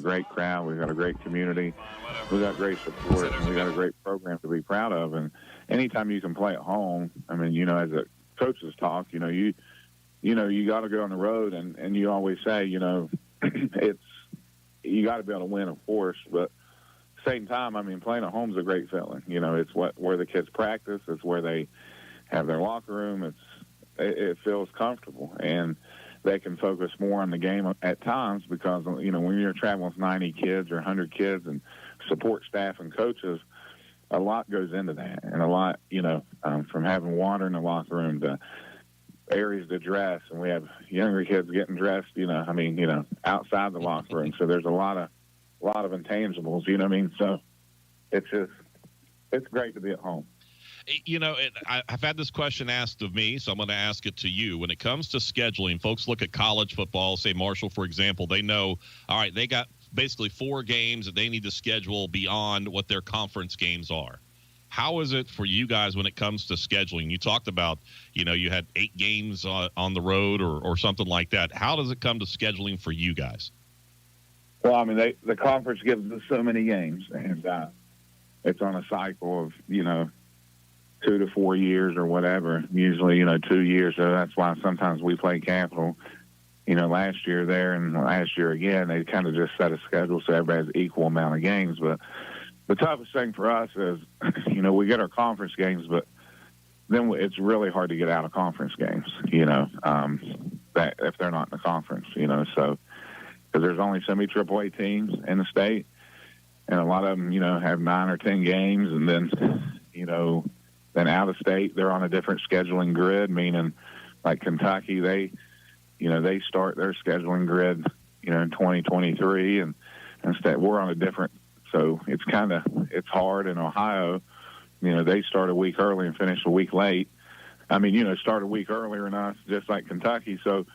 great crowd. We've got a great community. We've got great support. And we got a great program to be proud of. And anytime you can play at home, I mean, you know, as a coach's talk, you got to go on the road, and you always say, you know, you got to be able to win, of course, but at the same time, I mean, playing at home is a great feeling. You know, it's where the kids practice. It's where they have their locker room. It feels comfortable, and they can focus more on the game at times because, you know, when you're traveling with 90 kids or 100 kids and support staff and coaches, a lot goes into that, and a lot, you know, from having water in the locker room to areas to dress, and we have younger kids getting dressed, you know, I mean, you know, outside the locker room. So there's a lot of intangibles, you know what I mean? So it's great to be at home. You know, I've had this question asked of me, so I'm going to ask it to you. When it comes to scheduling, folks look at college football, say Marshall, for example, they know, all right, they got basically 4 games that they need to schedule beyond what their conference games are. How is it for you guys when it comes to scheduling? You talked about, you know, you had 8 games on the road or something like that. How does it come to scheduling for you guys? Well, I mean, the conference gives us so many games, and it's on a cycle of, you know, 2 to 4 years or whatever, usually, you know, 2 years. So that's why sometimes we play Capital, you know, last year there and last year again. They kind of just set a schedule so everybody has equal amount of games. But the toughest thing for us is, you know, we get our conference games, but then it's really hard to get out of conference games, you know, that if they're not in the conference, you know. So because there's only so many AAA teams in the state, and a lot of them, you know, have 9 or 10 games, and then, you know, then out of state, they're on a different scheduling grid, meaning like Kentucky, they start their scheduling grid, you know, in 2023, and instead we're on a different, so it's hard in Ohio. You know, they start a week early and finish a week late. I mean, you know, start a week earlier than us, just like Kentucky. So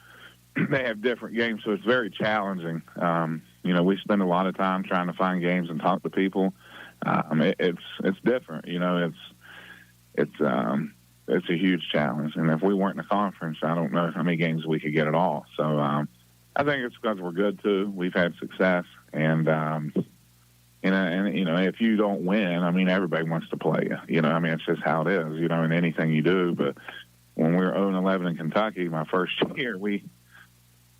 they have different games, so it's very challenging. You know, we spend a lot of time trying to find games and talk to people. It's different, you know, it's a huge challenge. And if we weren't in the conference, I don't know how many games we could get at all. So I think it's because we're good, too. We've had success. And, you know, if you don't win, I mean, everybody wants to play you. You know, I mean, it's just how it is, you know, in anything you do. But when we were 0-11 in Kentucky, my first year,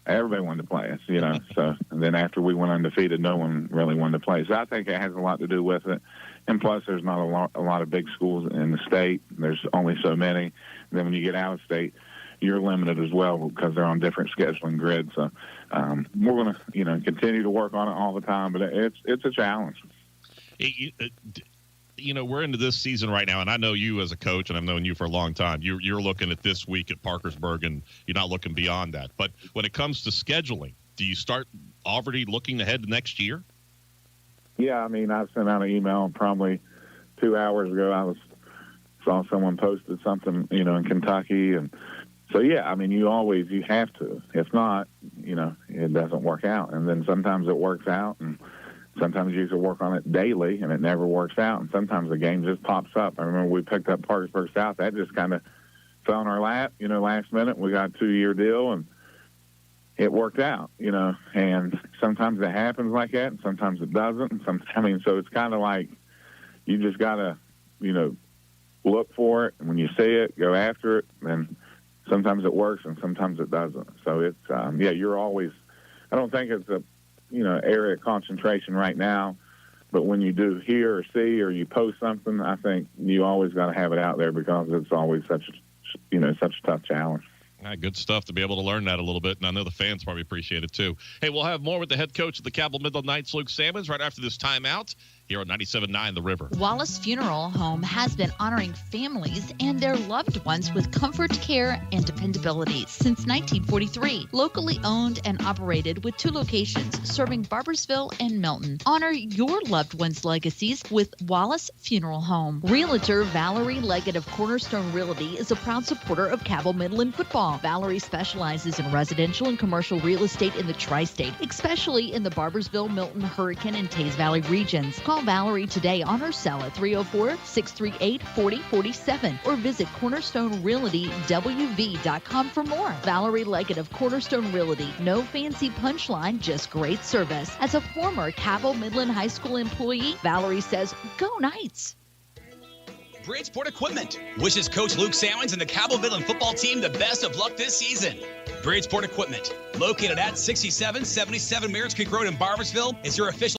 everybody wanted to play us, you know. So, and then after we went undefeated, no one really wanted to play. So I think it has a lot to do with it. And plus, there's not a lot of big schools in the state. There's only so many. And then when you get out of state, you're limited as well because they're on different scheduling grids. So we're going to, you know, continue to work on it all the time. But it's a challenge. You know, we're into this season right now, and I know you as a coach, and I've known you for a long time. You're looking at this week at Parkersburg, and you're not looking beyond that. But when it comes to scheduling, do you start already looking ahead to next year? Yeah, I mean, I sent out an email probably 2 hours ago. I saw someone posted something, you know, in Kentucky. And so, yeah, I mean, you have to. If not, you know, it doesn't work out. And then sometimes it works out, and sometimes you have to work on it daily, and it never works out. And sometimes the game just pops up. I remember we picked up Parkersburg South. That just kind of fell in our lap, you know, last minute. We got a 2-year deal, and it worked out, you know. And sometimes it happens like that, and sometimes it doesn't. And so it's kind of like you just got to, you know, look for it. And when you see it, go after it. And sometimes it works, and sometimes it doesn't. So it's, yeah, you're always, I don't think it's a, you know, area of concentration right now, but when you do hear or see or you post something, I think you always got to have it out there because it's always such a tough challenge. Good stuff to be able to learn that a little bit, and I know the fans probably appreciate it too. Hey, we'll have more with the head coach of the Cabell Midland Knights, Luke Salmons, right after this timeout here on 97.9 The River. Wallace Funeral Home has been honoring families and their loved ones with comfort, care, and dependability since 1943. Locally owned and operated with 2 locations serving Barboursville and Milton. Honor your loved ones' legacies with Wallace Funeral Home. Realtor Valerie Leggett of Cornerstone Realty is a proud supporter of Cabell Midland football. Valerie specializes in residential and commercial real estate in the tri-state, especially in the Barboursville, Milton, Hurricane, and Tays Valley regions. Call Call Valerie today on her cell at 304-638-4047 or visit CornerstoneRealtyWV.com for more. Valerie Leggett of Cornerstone Realty. No fancy punchline, just great service. As a former Cabell Midland High School employee, Valerie says, go Knights. Bridgeport Equipment wishes Coach Luke Salmons and the Cabell Midland football team the best of luck this season. Bridgeport Equipment, located at 6777 Mears Creek Road in Barbersville, is your official.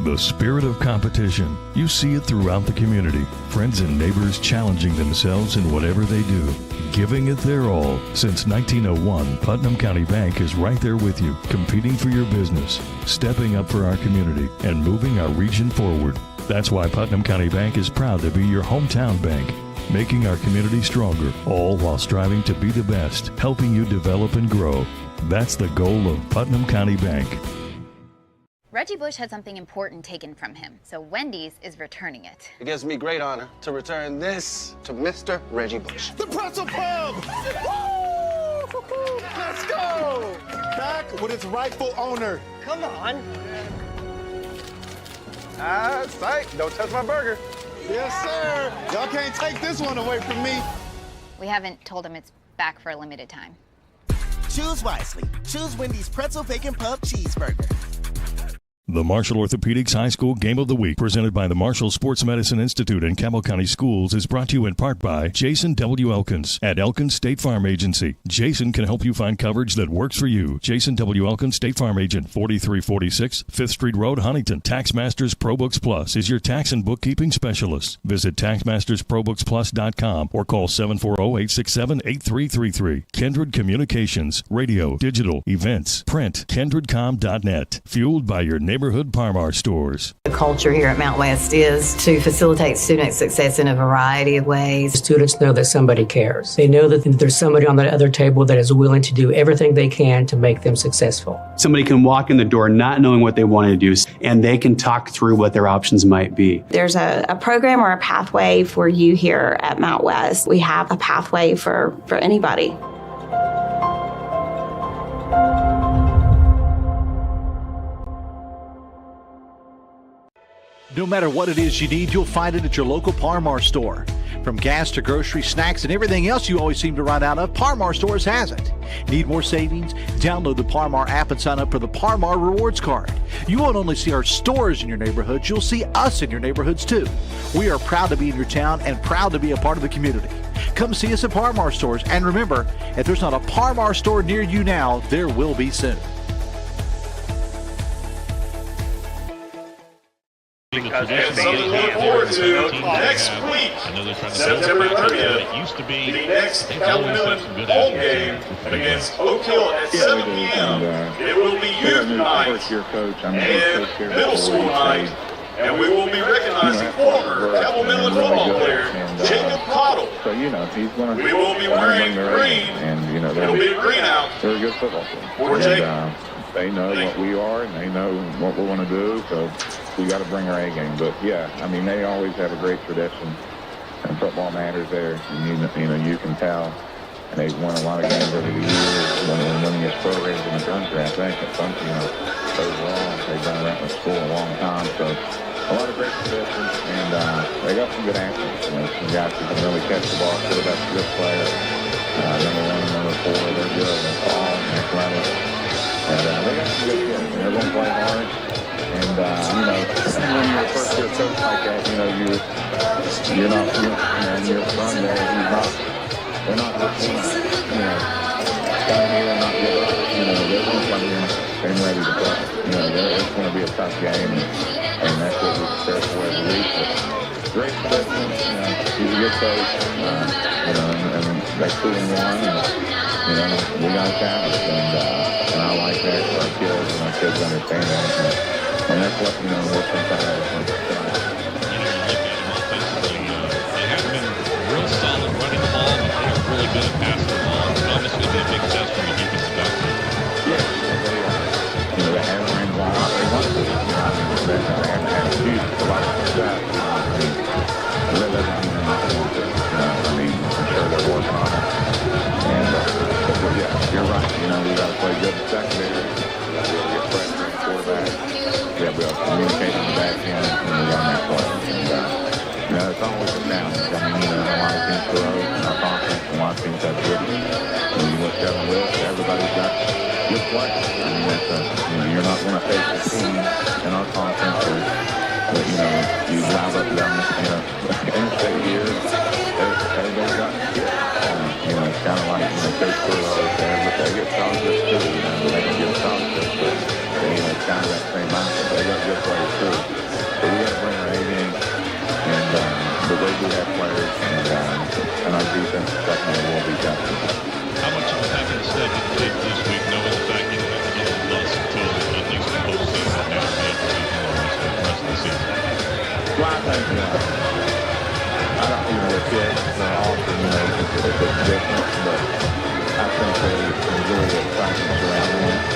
The spirit of competition. You see it throughout the community. Friends and neighbors challenging themselves in whatever they do, giving it their all. Since 1901, Putnam County Bank is right there with you, competing for your business, stepping up for our community, and moving our region forward. That's why Putnam County Bank is proud to be your hometown bank, making our community stronger, all while striving to be the best, helping you develop and grow. That's the goal of Putnam County Bank. Reggie Bush had something important taken from him, so Wendy's is returning it. It gives me great honor to return this to Mr. Reggie Bush. The Pretzel Pub! Let's go! Back with its rightful owner. Come on. That's right. Don't touch my burger. Yes, sir. Y'all can't take this one away from me. We haven't told him it's back for a limited time. Choose wisely. Choose Wendy's Pretzel Bacon Pub Cheeseburger. The Marshall Orthopedics High School Game of the Week, presented by the Marshall Sports Medicine Institute and Cabell County Schools, is brought to you in part by Jason W. Elkins at Elkins State Farm Agency. Jason can help you find coverage that works for you. Jason W. Elkins, State Farm Agent, 4346 5th Street Road, Huntington. TaxMasters ProBooks Plus is your tax and bookkeeping specialist. Visit TaxMastersProBooksPlus.com or call 740-867-8333. Kindred Communications, radio, digital, events, print, kindredcom.net. Fueled by your neighborhood Parmar stores. The culture here at Mount West is to facilitate student success in a variety of ways. Students know that somebody cares. They know that there's somebody on the other table that is willing to do everything they can to make them successful. Somebody can walk in the door not knowing what they want to do, and they can talk through what their options might be. There's a program or a pathway for you here at Mount West. We have a pathway for anybody. No matter what it is you need, you'll find it at your local Parmar store. From gas to grocery, snacks, and everything else you always seem to run out of, Parmar Stores has it. Need more savings? Download the Parmar app and sign up for the Parmar Rewards Card. You won't only see our stores in your neighborhoods, you'll see us in your neighborhoods too. We are proud to be in your town and proud to be a part of the community. Come see us at Parmar Stores, and remember, if there's not a Parmar store near you now, there will be soon. And something to look forward to next week, September 30th, the next Cabell Midland home game against Oak Hill at 7 p.m. It will be youth night and middle school night, and we will be recognizing former Cabell Midland football player Jacob Cottle. So, he's going to... We will be wearing green, and, it'll be a green out. They're a good football team. For Jacob. They know what we are, and they know what we want to do, so we got to bring our A game. But, yeah, they always have a great tradition, and football matters there. And you can tell. And they've won a lot of games over the years, one of the winningest programs in the country, I think. Overall, they've been around the school a long time, so a lot of great traditions, and they got some good athletes. Some guys who can really catch the ball. Quarterback's a good player. Number 1 and number 4, they're good. They're tall and athletic. And they got some good kids, and they're going to play hard. And, when you're a first-year coach like that, you're not, your son there, they're not just going to, come here and not give up. They're going to come here and ready to play. It's going to be a tough game, and that's what we prepare for every week. But great position, he's a good coach, and they 2-1, and, we got a challenge, and I like that for our kids, and our kids understand that, and that's what, we're sometimes they haven't been real solid running the ball, but they're really good at passing the ball. It's obviously going to be a big test from a defensive perspective. Yeah, they haven't ran the ball out they want to. They haven't had a huge lot of success. That doesn't mean they're not going to. I'm sure they're working on it. And, yeah, you're right. We got to play good secondary. We got to get pressure on the quarterback. We got to be able to communicate on the back in and we run that play. And, it's always a challenge. I mean, a lot of teams throw in our conference, a lot of teams have good. When you look down the list, everybody's got good players. I mean, you're not going to face a team in our conference that, you drive up down the, interstate here, everybody's got good. It's kind of like, Coach Pruitt always says, but they get scholarships too, but they don't get scholarships, but, it's kind of that same mindset. They got good players too. So we got to bring our A game, and but they do have players, and our defense is definitely will be tough. How much of a having to step this week, knowing the fact you don't have another loss until at least the postseason, and now the rest of the season? Well, I think, I don't, the kids are often, it's different, but I think they enjoy the excitement surrounding it,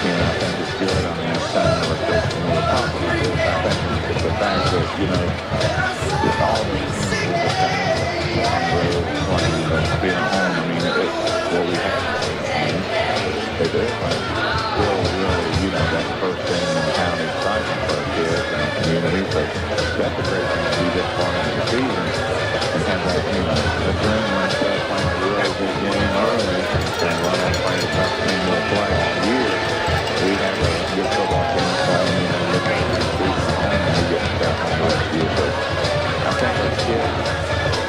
I think it's good. I mean, it's kind of we're talking about this. I think it's the fact that, with all the communities that come in on the road playing, being at home, I mean, it's what we have. It's really, that first game in town excitement for our kids and the community. So that's a great thing to be this far into the season and have that, adrenaline instead of playing a really good game early and run on playing the best team we'll play all year. We have a good football team playing, look at the season home and we get stuff on the year. So I think our kids,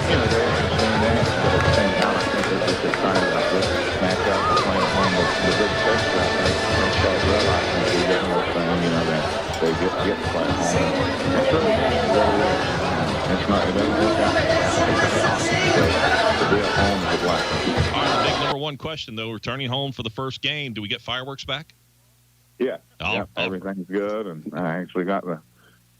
they understand that, but at the same time, I think they're just excited about this matchup and playing at home with the big picture. I think they start realizing that we get more thing, that they get to play at home. It's really it's not, it doesn't work out. To be at home is a blessing. All right, the big number one question, though, returning home for the first game, do we get fireworks back? Yeah. Everything's good, and I actually got the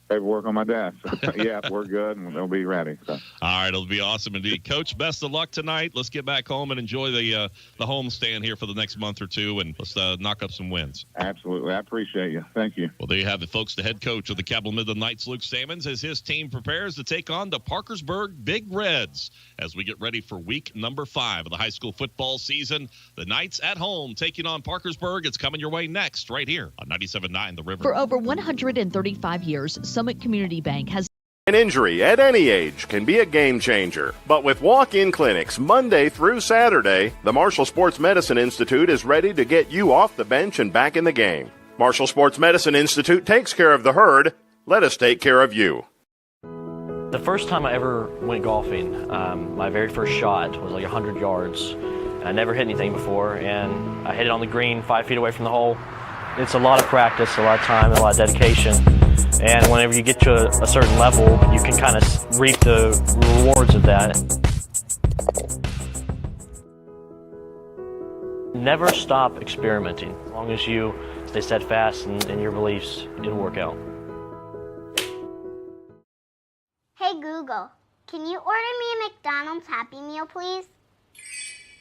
paperwork on my desk. Yeah, we're good, and they'll be ready. So. All right, it'll be awesome indeed. Coach, best of luck tonight. Let's get back home and enjoy the home stand here for the next month or two, and let's knock up some wins. Absolutely. I appreciate you. Thank you. Well, there you have it, folks. The head coach of the Cabell Midland Knights, Luke Sammons, as his team prepares to take on the Parkersburg Big Reds as we get ready for week number 5 of the high school football season. The Knights at home taking on Parkersburg. It's coming your way next right here on 97.9 The River. For over 135 years, Summit Community Bank has An injury at any age can be a game changer. But with walk-in clinics Monday through Saturday, the Marshall Sports Medicine Institute is ready to get you off the bench and back in the game. Marshall Sports Medicine Institute takes care of the herd. Let us take care of you. The first time I ever went golfing, my very first shot was like 100 yards. I never hit anything before, and I hit it on the green 5 feet away from the hole. It's a lot of practice, a lot of time, and a lot of dedication. And whenever you get to a certain level, you can kind of reap the rewards of that. Never stop experimenting. As long as you stay steadfast in your beliefs, it'll work out. Hey Google, can you order me a McDonald's Happy Meal, please?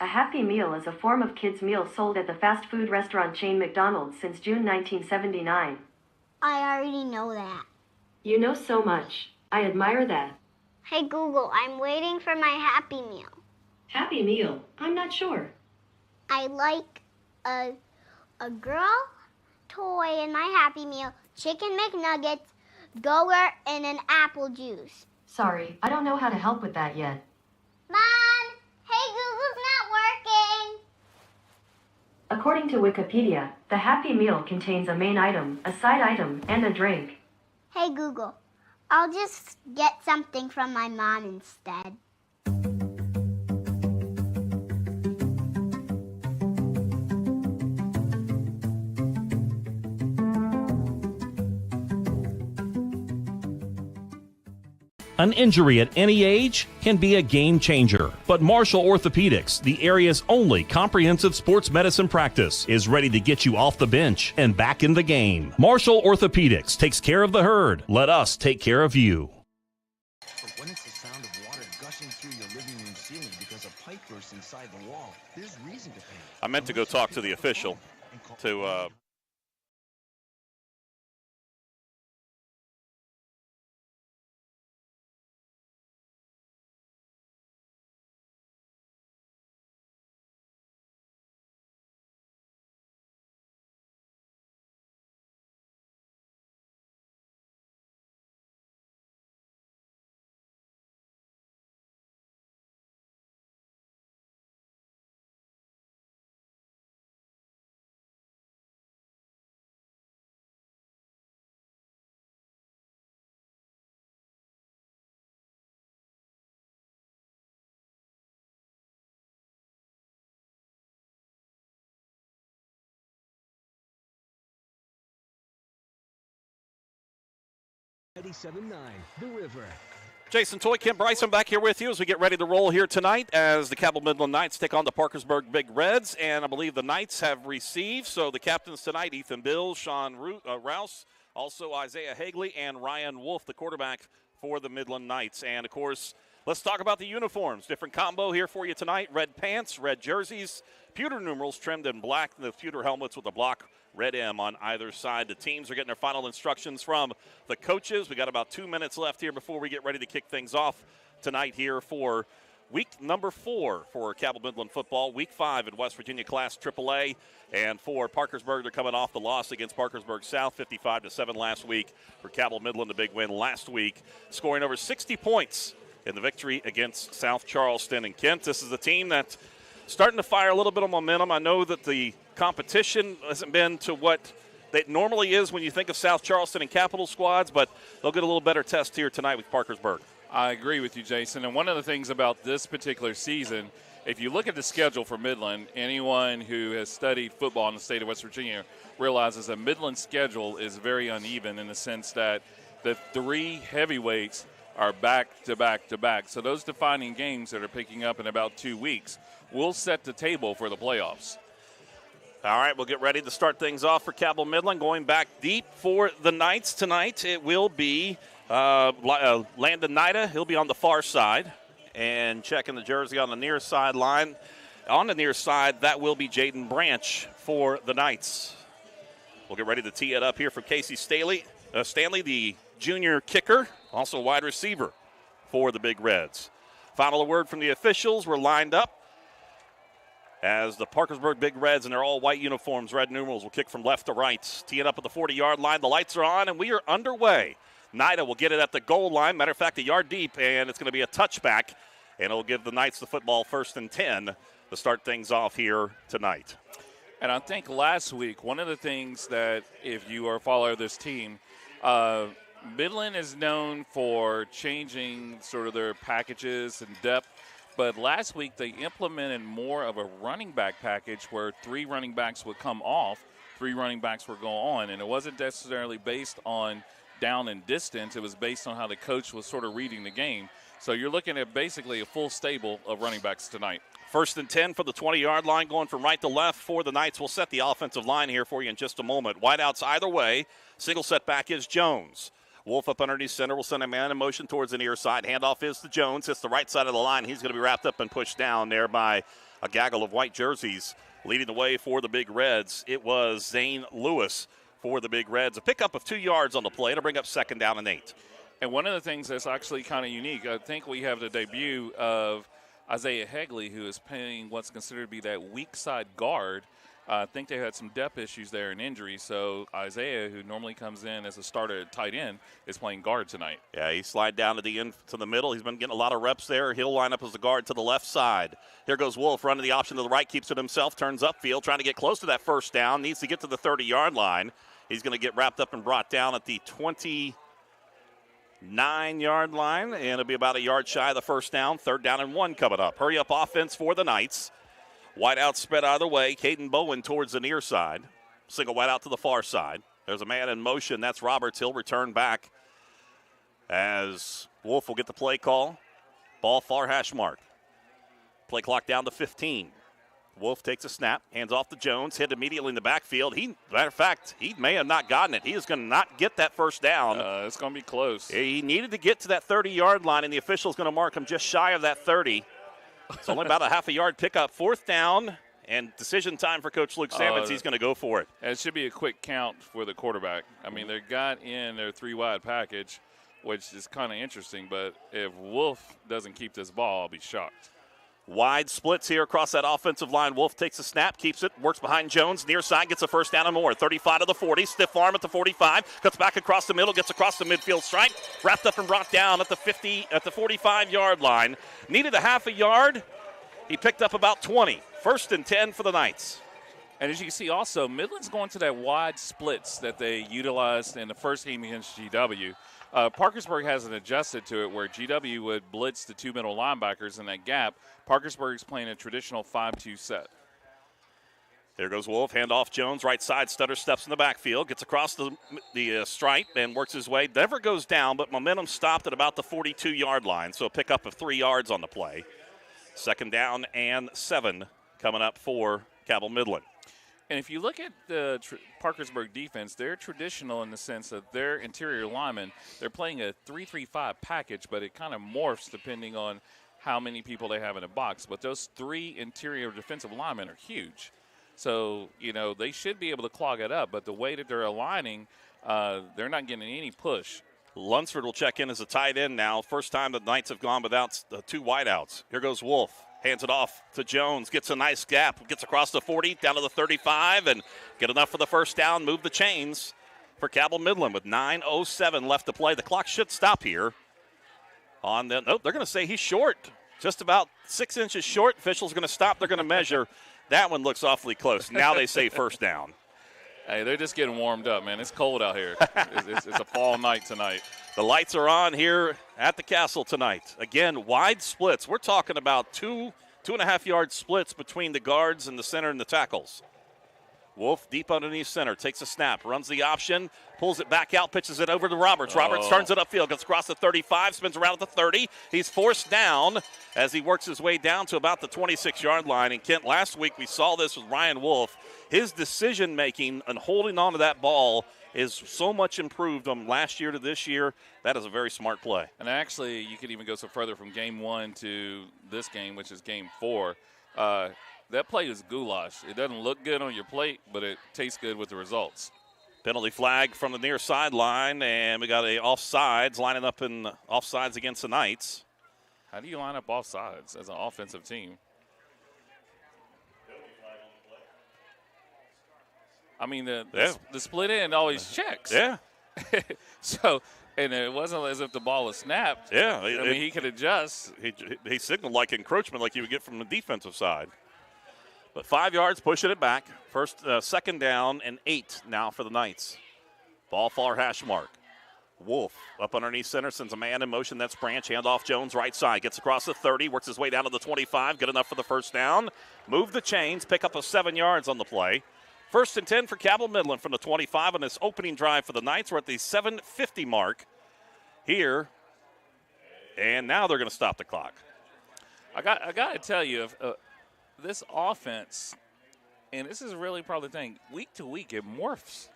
A Happy Meal is a form of kids' meal sold at the fast food restaurant chain McDonald's since June 1979. I already know that. You know so much. I admire that. Hey Google, I'm waiting for my Happy Meal. Happy Meal? I'm not sure. I like a girl toy in my Happy Meal, chicken McNuggets, Go-Gurt, and an apple juice. Sorry, I don't know how to help with that yet. Mom! Hey, Google's not working! According to Wikipedia, the Happy Meal contains a main item, a side item, and a drink. Hey Google, I'll just get something from my mom instead. An injury at any age can be a game changer. But Marshall Orthopedics, the area's only comprehensive sports medicine practice, is ready to get you off the bench and back in the game. Marshall Orthopedics takes care of the herd. Let us take care of you. But when it's the sound of water gushing through your living room ceiling because a pipe burst inside the wall, there's reason to panic. I meant to go talk to the official to 97.9 The River. Jason Toy, Kim Bryson back here with you as we get ready to roll here tonight as the Cabell Midland Knights take on the Parkersburg Big Reds. And I believe the Knights have received. So the captains tonight, Ethan Bills, Sean Rouse, also Isaiah Hagley, and Ryan Wolf, the quarterback for the Midland Knights. And, of course, let's talk about the uniforms. Different combo here for you tonight. Red pants, red jerseys, pewter numerals trimmed in black, the pewter helmets with a block red M on either side. The teams are getting their final instructions from the coaches. We got about 2 minutes left here before we get ready to kick things off tonight here for week number 4 for Cabell Midland football, week 5 in West Virginia Class AAA. And for Parkersburg, they're coming off the loss against Parkersburg South, 55-7 last week. For Cabell Midland, a big win last week, scoring over 60 points in the victory against South Charleston. And Kent, this is a team that's starting to fire a little bit of momentum. I know that the competition hasn't been to what it normally is when you think of South Charleston and Capital squads, but they'll get a little better test here tonight with Parkersburg. I agree with you, Jason. And one of the things about this particular season, if you look at the schedule for Midland, anyone who has studied football in the state of West Virginia realizes that Midland's schedule is very uneven in the sense that the 3 heavyweights are back to back to back. So those defining games that are picking up in about 2 weeks will set the table for the playoffs. All right, we'll get ready to start things off for Cabell Midland. Going back deep for the Knights tonight, it will be Landon Nida. He'll be on the far side. And checking the jersey on the near sideline. On the near side, that will be Jaden Branch for the Knights. We'll get ready to tee it up here for Casey Stanley, the junior kicker, also wide receiver for the Big Reds. Final word from the officials. We're lined up as the Parkersburg Big Reds in their all-white uniforms, red numerals, will kick from left to right. Tee it up at the 40-yard line. The lights are on, and we are underway. Nida will get it at the goal line. Matter of fact, a yard deep, and it's going to be a touchback, and it'll give the Knights the football 1st and 10 to start things off here tonight. And I think last week, one of the things that, if you are a follower of this team, Midland is known for changing sort of their packages and depth. But last week they implemented more of a running back package where 3 running backs would come off, 3 running backs would go on. And it wasn't necessarily based on down and distance. It was based on how the coach was sort of reading the game. So you're looking at basically a full stable of running backs tonight. 1st and 10 for the 20-yard line, going from right to left for the Knights. We'll set the offensive line here for you in just a moment. Wideouts either way. Single setback is Jones. Wolf up underneath center will send a man in motion towards the near side. Handoff is to Jones. Hits the right side of the line. He's going to be wrapped up and pushed down there by a gaggle of white jerseys. Leading the way for the Big Reds, it was Zane Lewis for the Big Reds. A pickup of 2 yards on the play to bring up 2nd down and 8. And one of the things that's actually kind of unique, I think we have the debut of Isaiah Hagley, who is playing what's considered to be that weak side guard. I think they had some depth issues there and injury, so Isaiah, who normally comes in as a starter at tight end, is playing guard tonight. Yeah, he slid down to the middle. He's been getting a lot of reps there. He'll line up as the guard to the left side. Here goes Wolf, running the option to the right, keeps it himself, turns upfield, trying to get close to that 1st down, needs to get to the 30-yard line. He's going to get wrapped up and brought down at the 29-yard line, and it'll be about a yard shy of the 1st down. 3rd down and 1 coming up. Hurry up offense for the Knights. Wide out spread either way. Caden Bowen towards the near side. Single wide out to the far side. There's a man in motion. That's Roberts. He'll return back as Wolf will get the play call. Ball far hash mark. Play clock down to 15. Wolf takes a snap, hands off to Jones, hit immediately in the backfield. Matter of fact, he may have not gotten it. He is going to not get that 1st down. It's going to be close. He needed to get to that 30-yard line, and the official's going to mark him just shy of that 30. It's only about a half a yard pickup. 4th down and decision time for Coach Luke Sammons. He's going to go for it. It should be a quick count for the quarterback. I mean, they got in their 3-wide package, which is kind of interesting. But if Wolf doesn't keep this ball, I'll be shocked. Wide splits here across that offensive line. Wolf takes a snap, keeps it, works behind Jones. Near side, gets a 1st down and more. 35 to the 40, stiff arm at the 45. Cuts back across the middle, gets across the midfield stripe. Wrapped up and brought down at the 45-yard line. Needed a half a yard. He picked up about 20. 1st and 10 for the Knights. And as you can see also, Midland's going to that wide splits that they utilized in the first game against GW. Parkersburg hasn't adjusted to it where GW would blitz the 2 middle linebackers in that gap. Parkersburg's playing a traditional 5-2 set. There goes Wolf. Handoff Jones, right side. Stutter steps in the backfield. Gets across the stripe and works his way. Never goes down, but momentum stopped at about the 42-yard line. So a pickup of 3 yards on the play. 2nd down and 7 coming up for Cabell Midland. And if you look at the Parkersburg defense, they're traditional in the sense that their interior linemen, they're playing a 3-3-5 package, but it kind of morphs depending on how many people they have in a box. But those 3 interior defensive linemen are huge. So, they should be able to clog it up. But the way that they're aligning, they're not getting any push. Lunsford will check in as a tight end now. First time the Knights have gone without 2 wideouts. Here goes Wolf. Hands it off to Jones. Gets a nice gap. Gets across the 40, down to the 35, and get enough for the first down. Move the chains for Cabell Midland with 9:07 left to play. The clock should stop here. They're going to say he's short. Just about 6 inches short. Official's going to stop. They're going to measure. That one looks awfully close. Now they say first down. Hey, they're just getting warmed up, man. It's cold out here. It's a fall night tonight. The lights are on here at the Castle tonight. Again, wide splits. We're talking about 2.5-yard splits between the guards and the center and the tackles. Wolf deep underneath center, takes a snap, runs the option, pulls it back out, pitches it over to Roberts. Roberts turns it upfield, gets across the 35, spins around at the 30. He's forced down as he works his way down to about the 26-yard line. And Kent, last week we saw this with Ryan Wolf. His decision-making and holding on to that ball is so much improved from last year to this year. That is a very smart play. And actually, you could even go so further from game 1 to this game, which is game 4. That play is goulash. It doesn't look good on your plate, but it tastes good with the results. Penalty flag from the near sideline, and we got a offsides lining up in offsides against the Knights. How do you line up offsides as an offensive team? I mean, the split end always checks. Yeah. So, and it wasn't as if the ball was snapped. Yeah. I mean, he could adjust. He signaled like encroachment like you would get from the defensive side. But 5 yards, pushing it back. 2nd down and 8 now for the Knights. Ball far hash mark. Wolf up underneath center, sends a man in motion. That's Branch. Handoff Jones, right side. Gets across the 30, works his way down to the 25. Good enough for the first down. Move the chains, pick up 7 yards on the play. 1st and 10 for Cabell Midland from the 25 on this opening drive for the Knights. We're at the 7:50 mark here. And now they're going to stop the clock. I got to tell you, this offense, and this is really probably the thing, week to week it morphs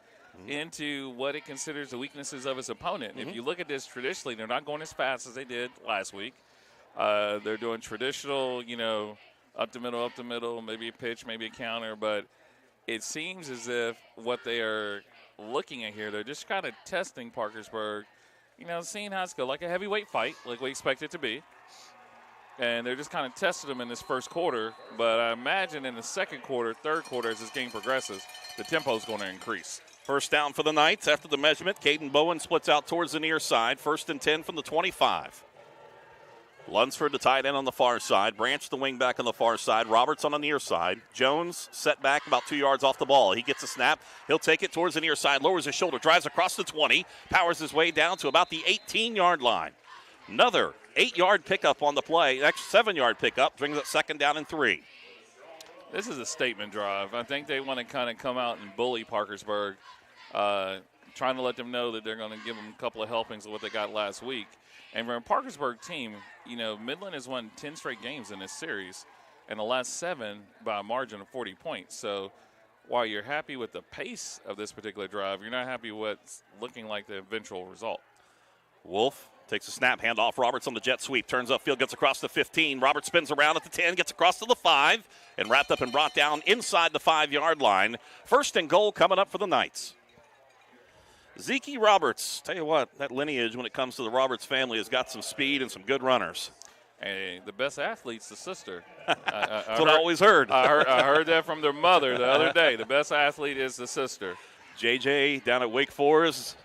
into what it considers the weaknesses of its opponent. If you look at this traditionally, they're not going as fast as they did last week. They're doing traditional, up the middle, maybe a pitch, maybe a counter, but it seems as if what they are looking at here, they're just kind of testing Parkersburg, seeing how it's going, like a heavyweight fight, like we expect it to be. And they're just kind of testing them in this first quarter. But I imagine in the second quarter, third quarter, as this game progresses, the tempo is going to increase. First down for the Knights after the measurement. Caden Bowen splits out towards the near side. 1st and 10 from the 25. Lunsford, the tight end on the far side. Branch, the wing back on the far side. Roberts on the near side. Jones set back about 2 yards off the ball. He gets a snap. He'll take it towards the near side, lowers his shoulder, drives across the 20, powers his way down to about the 18-yard line. Another 8-yard pickup on the play. Next 7-yard pickup brings it 2nd down and 3. This is a statement drive. I think they want to kind of come out and bully Parkersburg, trying to let them know that they're going to give them a couple of helpings of what they got last week. And for a Parkersburg team, Midland has won 10 straight games in this series, and the last 7 by a margin of 40 points. So while you're happy with the pace of this particular drive, you're not happy with what's looking like the eventual result. Wolf takes a snap, handoff. Roberts on the jet sweep. Turns upfield, gets across the 15. Roberts spins around at the 10, gets across to the 5, and wrapped up and brought down inside the 5-yard line. 1st and goal coming up for the Knights. Zeke Roberts. Tell you what, that lineage when it comes to the Roberts family has got some speed and some good runners. Hey, the best athlete's the sister. That's what I always heard. I heard that from their mother the other day. The best athlete is the sister. JJ down at Wake Forest.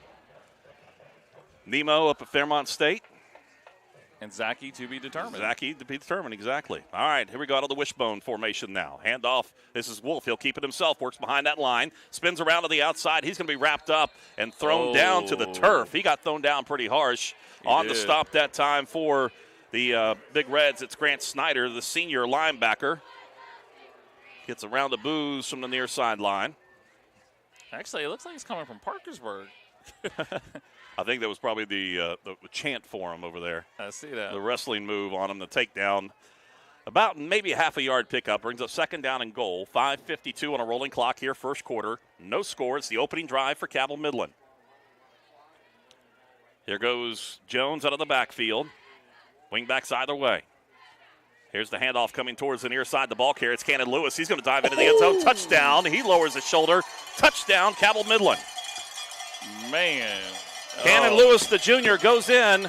Nemo up at Fairmont State. And Zachy to be determined. Zachy to be determined, exactly. All right, here we go out of the wishbone formation now. Handoff. This is Wolf. He'll keep it himself. Works behind that line. Spins around to the outside. He's going to be wrapped up and thrown down to the turf. He got thrown down pretty harsh. On the stop that time for the Big Reds. It's Grant Snyder, the senior linebacker. Gets a round of boos from the near sideline. Actually, it looks like he's coming from Parkersburg. I think that was probably the chant for him over there. I see that. The wrestling move on him, the takedown. About maybe a half a yard pickup. Brings up 2nd down and goal. 5:52 on a rolling clock here, first quarter. No score. It's the opening drive for Cabell Midland. Here goes Jones out of the backfield. Wingbacks either way. Here's the handoff coming towards the near side. The ball carrier. It's Cannon Lewis. He's going to dive into the end zone. Touchdown. He lowers his shoulder. Touchdown, Cabell Midland. Man. Cannon Lewis, the junior, goes in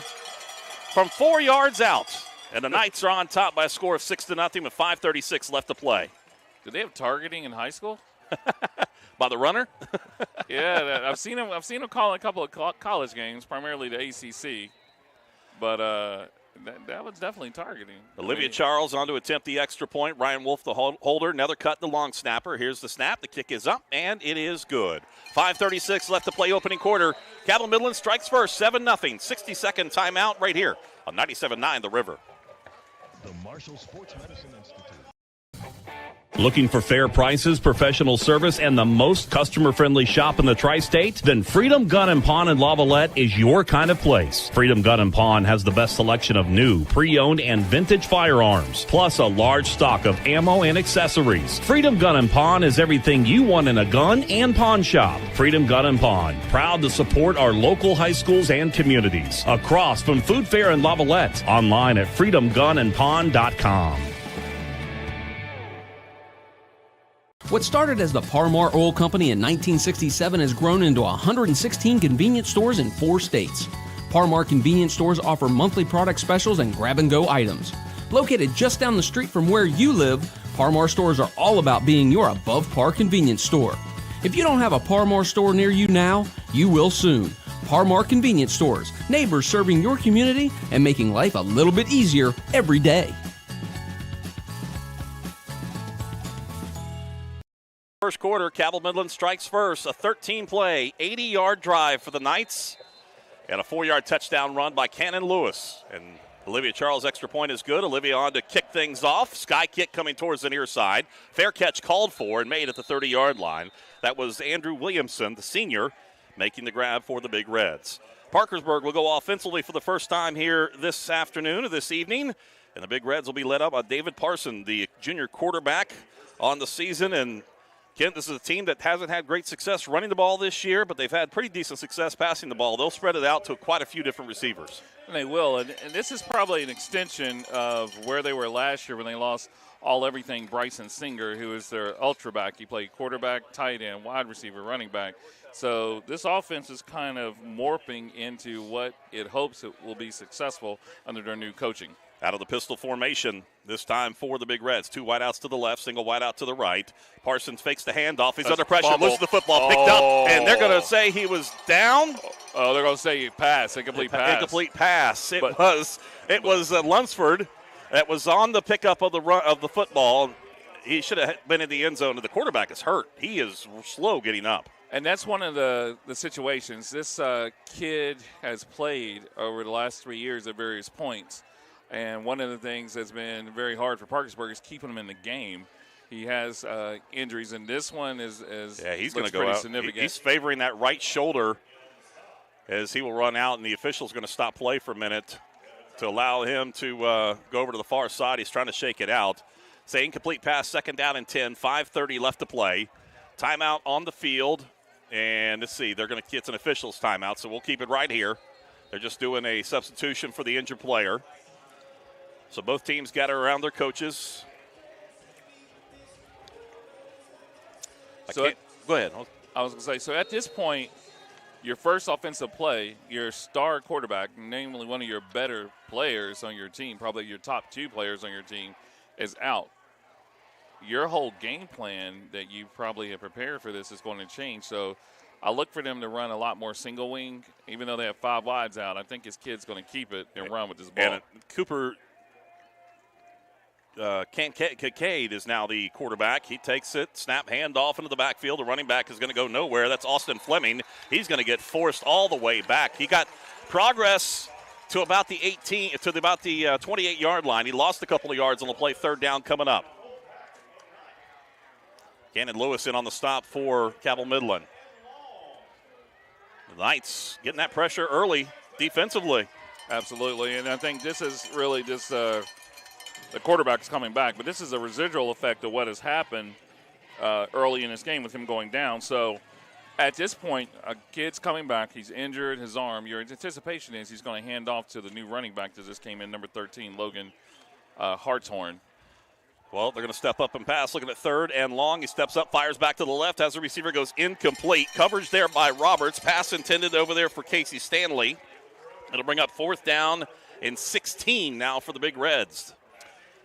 from 4 yards out. And the Knights are on top by a score of 6-0 with 5:36 left to play. Did they have targeting in high school? By the runner? Yeah, I've seen him call a couple of college games, primarily the ACC. But that was definitely targeting. Olivia Charles on to attempt the extra point. Ryan Wolf, the holder. Another cut, the long snapper. Here's the snap. The kick is up, and it is good. 5:36 left to play opening quarter. Cabell Midland strikes first, 7-0. 60-second timeout right here on 97.9 The River. The Marshall Sports Medicine Institute. Looking for fair prices, professional service, and the most customer-friendly shop in the tri-state? Then Freedom Gun & Pawn in Lavalette is your kind of place. Freedom Gun & Pawn has the best selection of new, pre-owned, and vintage firearms, plus a large stock of ammo and accessories. Freedom Gun & Pawn is everything you want in a gun and pawn shop. Freedom Gun & Pawn, proud to support our local high schools and communities. Across from Food Fair in Lavalette, online at freedomgunandpawn.com. What started as the Parmar Oil Company in 1967 has grown into 116 convenience stores in 4 states. Parmar convenience stores offer monthly product specials and grab-and-go items. Located just down the street from where you live, Parmar stores are all about being your above-par convenience store. If you don't have a Parmar store near you now, you will soon. Parmar Convenience Stores, neighbors serving your community and making life a little bit easier every day. First quarter, Cabell Midland strikes first. A 13-play, 80-yard drive for the Knights. And a 4-yard touchdown run by Cannon Lewis. And Olivia Charles' extra point is good. Olivia on to kick things off. Sky kick coming towards the near side. Fair catch called for and made at the 30-yard line. That was Andrew Williamson, the senior, making the grab for the Big Reds. Parkersburg will go offensively for the first time here this afternoon or this evening. And the Big Reds will be led up by David Parson, the junior quarterback on the season. And Kent, this is a team that hasn't had great success running the ball this year, but they've had pretty decent success passing the ball. They'll spread it out to quite a few different receivers. And they will, and this is probably an extension of where they were last year when they lost everything Bryson Singer, who is their ultra back. He played quarterback, tight end, wide receiver, running back. So this offense is kind of morphing into what it hopes it will be successful under their new coaching. Out of the pistol formation, this time for the Big Reds. 2 wideouts to the left, single wideout to the right. Parsons fakes the handoff. He's under pressure, loses the football, picked up, and they're going to say he was down. Oh, they're going to say pass, incomplete pass. Incomplete pass. It was Lunsford that was on the pickup of the football. He should have been in the end zone, and the quarterback is hurt. He is slow getting up. And that's one of the situations. This kid has played over the last 3 years at various points. And one of the things that's been very hard for Parkersburg is keeping him in the game. He has injuries, and this one is he's going to go out. Significant. He's favoring that right shoulder as he will run out, and the official's going to stop play for a minute to allow him to go over to the far side. He's trying to shake it out. Say incomplete pass, 2nd down and 10, 5:30 left to play. Timeout on the field, and let's see, they're going to get an official's timeout, so we'll keep it right here. They're just doing a substitution for the injured player. So both teams gather around their coaches. Go ahead. I was going to say, so at this point, your first offensive play, your star quarterback, namely one of your better players on your team, probably your top 2 players on your team, is out. Your whole game plan that you probably have prepared for this is going to change. So I look for them to run a lot more single wing, even though they have 5 wides out. I think his kid's going to keep it and run with this ball. And Cooper Kincaid is now the quarterback. He takes it, snap, hand off into the backfield. The running back is going to go nowhere. That's Austin Fleming. He's going to get forced all the way back. He got progress to about the 28-yard line. He lost a couple of yards on the play, 3rd down coming up. Gannon Lewis in on the stop for Cabell Midland. The Knights getting that pressure early defensively. Absolutely, and I think this is really just the quarterback's coming back, but this is a residual effect of what has happened early in this game with him going down. So at this point, a kid's coming back. He's injured his arm. Your anticipation is he's going to hand off to the new running back that just came in, number 13, Logan Hartshorn. Well, they're going to step up and pass. Looking at third and long. He steps up, fires back to the left as the receiver goes incomplete. Coverage there by Roberts. Pass intended over there for Casey Stanley. It'll bring up 4th down and 16 now for the Big Reds.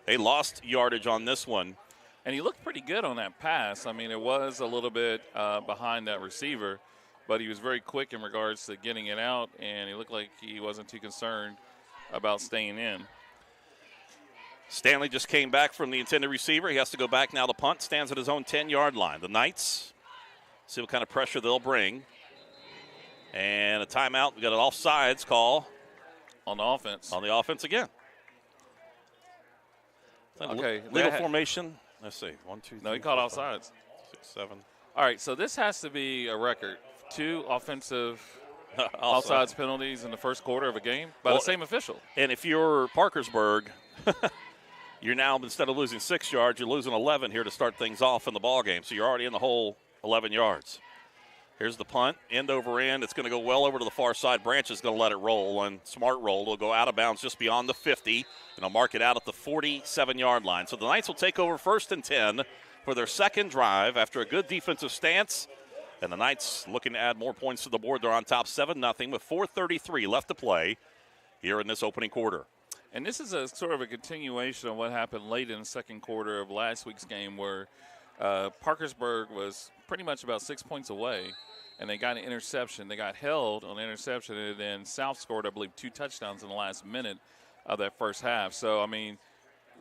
They lost yardage on this one. And he looked pretty good on that pass. I mean, it was a little bit behind that receiver, but he was very quick in regards to getting it out, and he looked like he wasn't too concerned about staying in. Stanley just came back from the intended receiver. He has to go back now to punt. Stands at his own 10-yard line. The Knights, see what kind of pressure they'll bring. And a timeout. We got an offsides call. On the offense. On the offense again. Okay. Little formation. Let's see. 1, 2, 3. No, he called offsides. 6, 7. All right, so this has to be a record. 2 offensive offsides penalties in the first quarter of a game by the same official. And if you're Parkersburg, you're now, instead of losing 6 yards, you're losing 11 here to start things off in the ball game. So you're already in the hole 11 yards. Here's the punt, end over end. It's going to go well over to the far side. Branch is going to let it roll, and smart roll. It'll go out of bounds just beyond the 50, and they'll mark it out at the 47-yard line. So the Knights will take over 1st and 10 for their second drive after a good defensive stance. And the Knights looking to add more points to the board. They're on top 7-0 with 4:33 left to play here in this opening quarter. And this is a sort of a continuation of what happened late in the second quarter of last week's game where Parkersburg was pretty much about 6 points away, and they got an interception. They got held on an interception, and then South scored, I believe, 2 touchdowns in the last minute of that first half. So, I mean,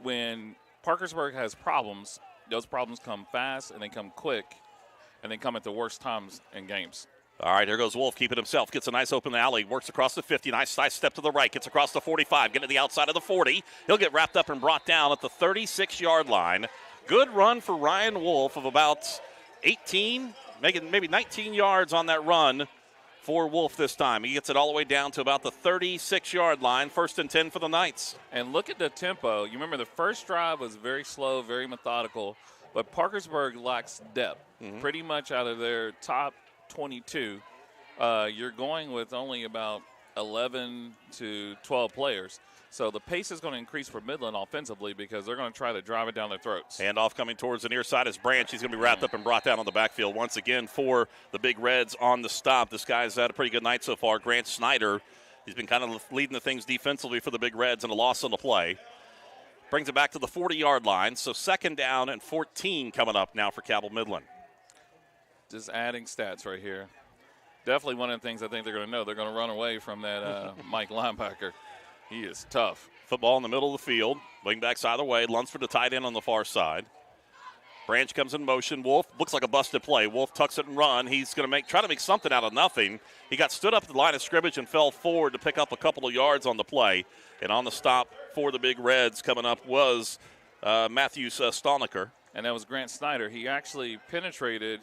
when Parkersburg has problems, those problems come fast and they come quick, and they come at the worst times in games. All right, here goes Wolf, keeping himself. Gets a nice open alley, works across the 50. Nice side step to the right, gets across the 45, getting to the outside of the 40. He'll get wrapped up and brought down at the 36-yard line. Good run for Ryan Wolf of about 18, making maybe 19 yards on that run for Wolf this time. He gets it all the way down to about the 36-yard line. 1st and 10 for the Knights. And look at the tempo. You remember the first drive was very slow, very methodical, but Parkersburg lacks depth. Pretty much out of their top 22, you're going with only about 11 to 12 players. So the pace is going to increase for Midland offensively because they're going to try to drive it down their throats. Handoff coming towards the near side is Branch. He's going to be wrapped up and brought down on the backfield once again for the Big Reds on the stop. This guy's had a pretty good night so far. Grant Snyder, he's been kind of leading the things defensively for the Big Reds, and a loss on the play. Brings it back to the 40-yard line. So 2nd down and 14 coming up now for Cabell Midland. Just adding stats right here. Definitely one of the things I think they're going to know. They're going to run away from that Mike linebacker. He is tough. Football in the middle of the field. Wingbacks either way. Lunsford the tight end on the far side. Branch comes in motion. Wolf looks like a busted play. Wolf tucks it and run. He's going to try to make something out of nothing. He got stood up at the line of scrimmage and fell forward to pick up a couple of yards on the play. And on the stop for the Big Reds coming up was Matthew Stolniker. And that was Grant Snyder. He actually penetrated.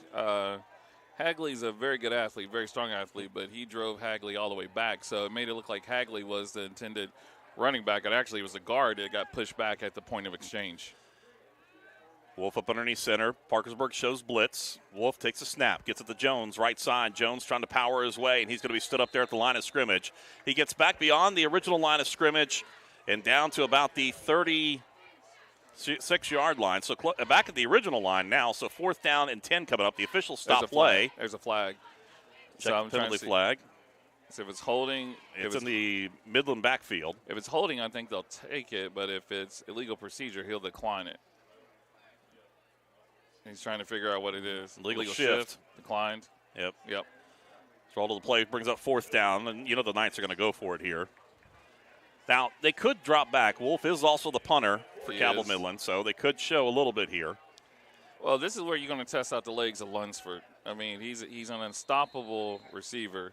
Hagley's a very good athlete, very strong athlete, but he drove Hagley all the way back. So it made it look like Hagley was the intended running back. It actually was a guard that got pushed back at the point of exchange. Wolf up underneath center. Parkersburg shows blitz. Wolf takes a snap, gets it to Jones, right side. Jones trying to power his way, and he's going to be stood up there at the line of scrimmage. He gets back beyond the original line of scrimmage and down to about the 36-yard line. So back at the original line now. So 4th down and 10 coming up. The official stop play. There's a flag. Check the penalty flag. So if it's holding. It's in the Midland backfield. If it's holding, I think they'll take it. But if it's illegal procedure, he'll decline it. He's trying to figure out what it is. Legal shift. Declined. Yep. Roll to the play, brings up 4th down, and the Knights are going to go for it here. Now, they could drop back. Wolf is also the punter for Cabell Midland, so they could show a little bit here. Well, this is where you're going to test out the legs of Lunsford. I mean, he's an unstoppable receiver.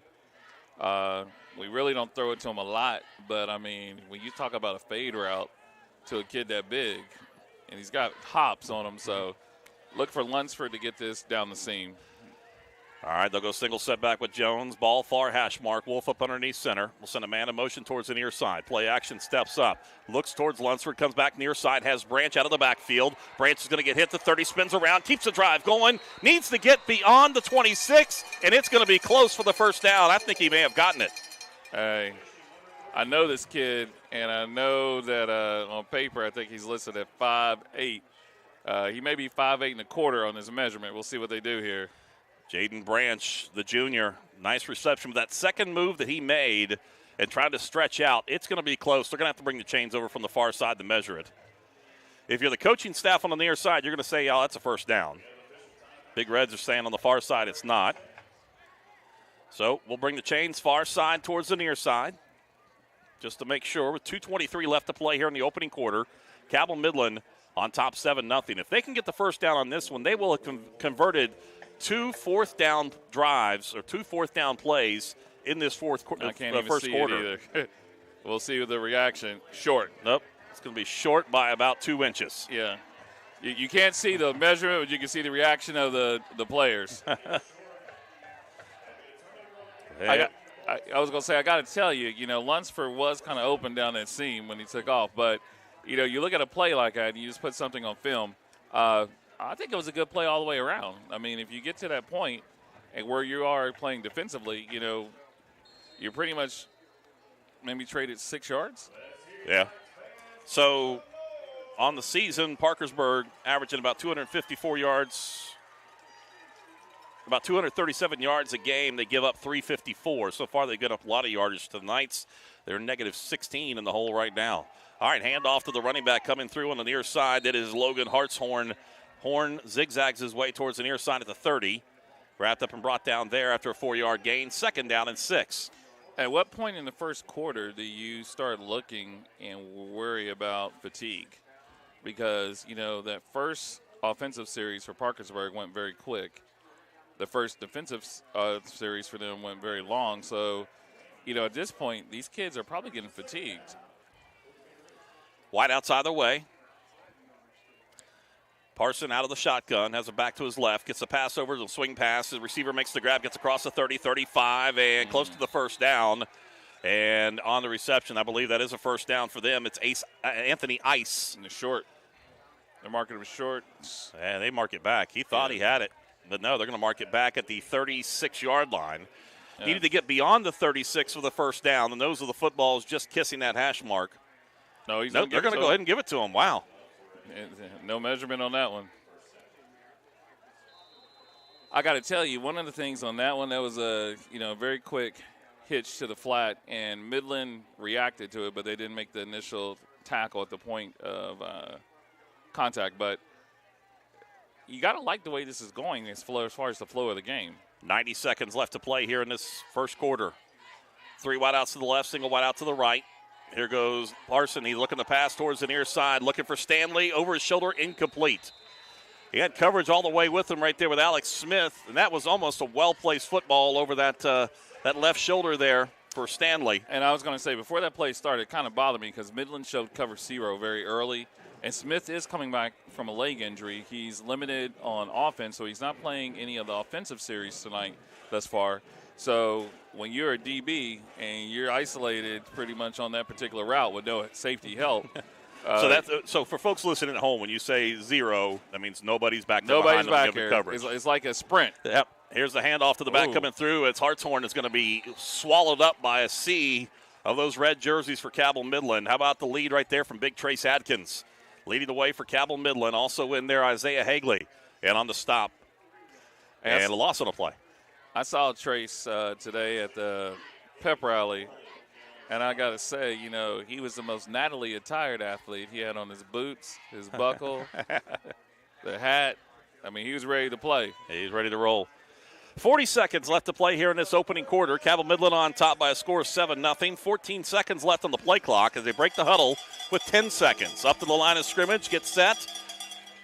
We really don't throw it to him a lot, but, I mean, when you talk about a fade route to a kid that big, and he's got hops on him, so look for Lunsford to get this down the seam. All right, they'll go single set back with Jones. Ball far hash mark. Wolf up underneath center. We'll send a man in motion towards the near side. Play action, steps up. Looks towards Lunsford, comes back near side, has Branch out of the backfield. Branch is going to get hit to 30, spins around, keeps the drive going. Needs to get beyond the 26, and it's going to be close for the first down. I think he may have gotten it. Hey, I know this kid, and I know that on paper I think he's listed at 5'8". He may be 5'8 and a quarter on his measurement. We'll see what they do here. Jaden Branch, the junior, nice reception with that second move that he made and trying to stretch out. It's going to be close. They're going to have to bring the chains over from the far side to measure it. If you're the coaching staff on the near side, you're going to say, oh, that's a first down. Big Reds are saying on the far side it's not. So we'll bring the chains far side towards the near side just to make sure. With 2:23 left to play here in the opening quarter, Cabell Midland on top 7-0. If they can get the first down on this one, they will have converted 2 fourth-down drives or 2 fourth-down plays in this first quarter. We'll see with the reaction. Short. Nope. It's going to be short by about 2 inches. Yeah. You can't see the measurement, but you can see the reaction of the players. I was going to say, I got to tell you, Lunsford was kind of open down that seam when he took off. But, you look at a play like that and you just put something on film. I think it was a good play all the way around. I mean, if you get to that point and where you are playing defensively, you're pretty much maybe traded 6 yards. Yeah. So on the season, Parkersburg averaging about 254 yards, about 237 yards a game. They give up 354. So far, they get up a lot of yardage to the Knights. They're negative 16 in the hole right now. All right, handoff to the running back coming through on the near side. That is Logan Hartshorn. Horn zigzags his way towards the near side at the 30. Wrapped up and brought down there after a 4-yard gain. 2nd down and 6. At what point in the first quarter do you start looking and worry about fatigue? Because, that first offensive series for Parkersburg went very quick. The first defensive series for them went very long. So, at this point, these kids are probably getting fatigued. Wide outside the way. Parson out of the shotgun, has it back to his left, gets a pass over, the swing pass. The receiver makes the grab, gets across the 30, 35, and close to the first down. And on the reception, I believe that is a first down for them. It's Anthony Ice. In the short. They're marking him short. And they mark it back. He thought he had it. But no, they're going to mark it back at the 36-yard line. Yeah. Needed to get beyond the 36 for the first down, and those are the footballs just kissing that hash mark. No, they're going to go ahead and give it to him. Wow. No measurement on that one. I got to tell you, one of the things on that one, that was a very quick hitch to the flat, and Midland reacted to it, but they didn't make the initial tackle at the point of contact. But you got to like the way this is going as far as the flow of the game. 90 seconds left to play here in this first quarter. 3 wideouts to the left, single wideout to the right. Here goes Parson. He's looking to pass towards the near side, looking for Stanley. Over his shoulder, incomplete. He had coverage all the way with him right there with Alex Smith, and that was almost a well-placed football over that left shoulder there for Stanley. And I was going to say, before that play started, it kind of bothered me because Midland showed cover 0 very early, and Smith is coming back from a leg injury. He's limited on offense, so he's not playing any of the offensive series tonight thus far. So when you're a DB and you're isolated pretty much on that particular route with no safety help. So for folks listening at home, when you say 0, that means nobody's back there. Nobody's back here. Coverage. It's like a sprint. Yep. Here's the handoff to the back coming through. It's Hartshorn is going to be swallowed up by a sea of those red jerseys for Cabell Midland. How about the lead right there from Big Trace Adkins? Leading the way for Cabell Midland. Also in there, Isaiah Hagley. And on the stop. And a loss on a play. I saw Trace today at the pep rally, and I got to say, he was the most nattily attired athlete. He had on his boots, his buckle, the hat. I mean, he was ready to play. He's ready to roll. 40 seconds left to play here in this opening quarter. Cabell Midland on top by a score of 7-0. 14 seconds left on the play clock as they break the huddle with 10 seconds. Up to the line of scrimmage, get set.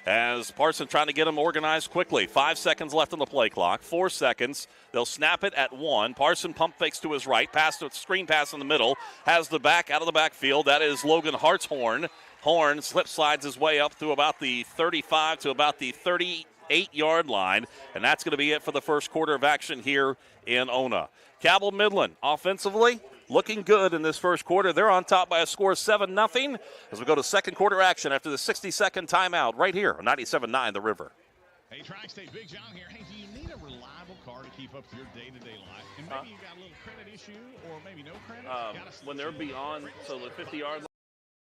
As Parson trying to get them organized quickly. 5 seconds left on the play clock. 4 seconds. They'll snap it at 1. Parson pump fakes to his right. Pass to screen pass in the middle. Has the back out of the backfield. That is Logan Hartshorn. Horn slip slides his way up through about the 35 to about the 30 28-yard line, and that's going to be it for the first quarter of action here in Ona. Cabell Midland offensively looking good in this first quarter. They're on top by a score of 7-0 as we go to second quarter action after the 60-second timeout right here on 97.9 The River. Hey, Tri-State, Big John here. Hey, do you need a reliable car to keep up with your day-to-day life? And maybe you got a little credit issue or maybe no credit? When they're beyond, so the 50-yard line.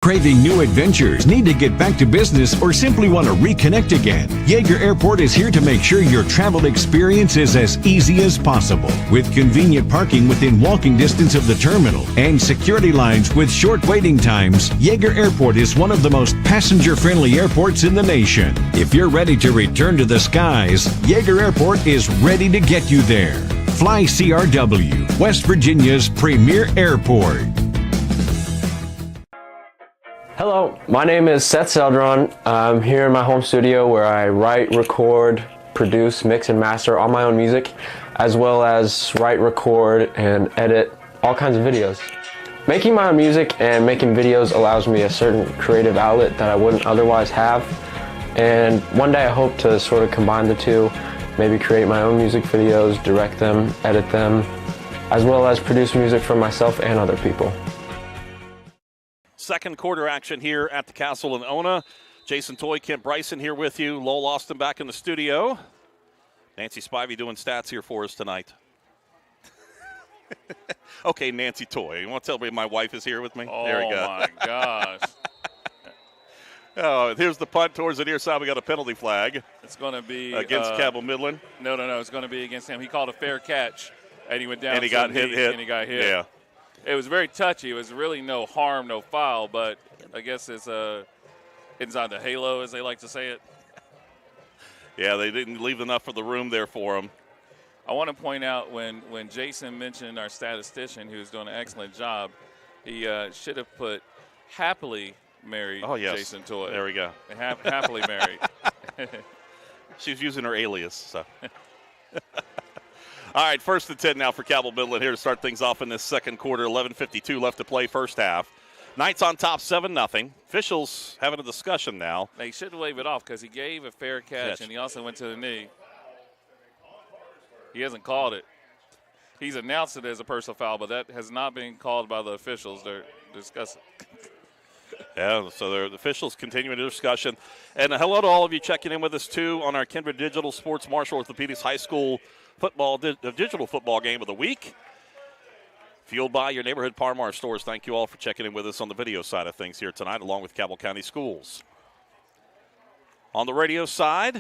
Craving new adventures, need to get back to business, or simply want to reconnect again? Yeager Airport is here to make sure your travel experience is as easy as possible. With convenient parking within walking distance of the terminal and security lines with short waiting times, Yeager Airport is one of the most passenger-friendly airports in the nation. If you're ready to return to the skies, Yeager Airport is ready to get you there. Fly CRW, West Virginia's premier airport. Hello, my name is Seth Seldron. I'm here in my home studio where I write, record, produce, mix, and master all my own music, as well as write, record, and edit all kinds of videos. Making my own music and making videos allows me a certain creative outlet that I wouldn't otherwise have. And one day I hope to sort of combine the two, maybe create my own music videos, direct them, edit them, as well as produce music for myself and other people. Second quarter action here at the Castle in Ona. Jason Toy, Kent Bryson here with you. Lowell Austin back in the studio. Nancy Spivey doing stats here for us tonight. Okay, Nancy Toy. You want to tell me my wife is here with me? Oh, there we go. My gosh. Oh, here's the punt towards the near side. We got a penalty flag. It's going to be against Cabell Midland. No. It's going to be against him. He called a fair catch, and he went down. And he got hit. And he got hit. Yeah. It was very touchy. It was really no harm, no foul, but I guess it's inside the halo, as they like to say it. Yeah, they didn't leave enough of the room there for him. I want to point out when Jason mentioned our statistician, who's doing an excellent job, he should have put happily married Jason Toy. There we go. Happily married. She's using her alias, so. All right, 1st and 10 now for Cabell Midland here to start things off in this second quarter. 11:52 left to play first half. Knights on top 7-0. Officials having a discussion now. They shouldn't wave it off because he gave a fair catch and he also went to the knee. He hasn't called it. He's announced it as a personal foul, but that has not been called by the officials. They're discussing. Yeah, so the officials continuing the discussion. And hello to all of you checking in with us, too, on our Kindred Digital Sports Marshall Orthopedics High School football digital football game of the week. Fueled by your neighborhood Parmar stores. Thank you all for checking in with us on the video side of things here tonight, along with Cabell County Schools. On the radio side,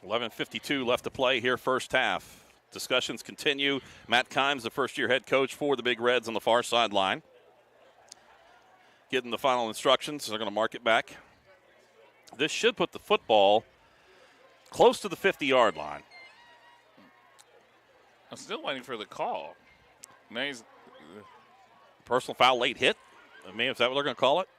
11:52 left to play here first half. Discussions continue. Matt Kimes, the first-year head coach for the Big Reds on the far sideline. Getting the final instructions. They're going to mark it back. This should put the football close to the 50-yard line. I'm still waiting for the call. Personal foul, late hit. I mean, is that what they're going to call it?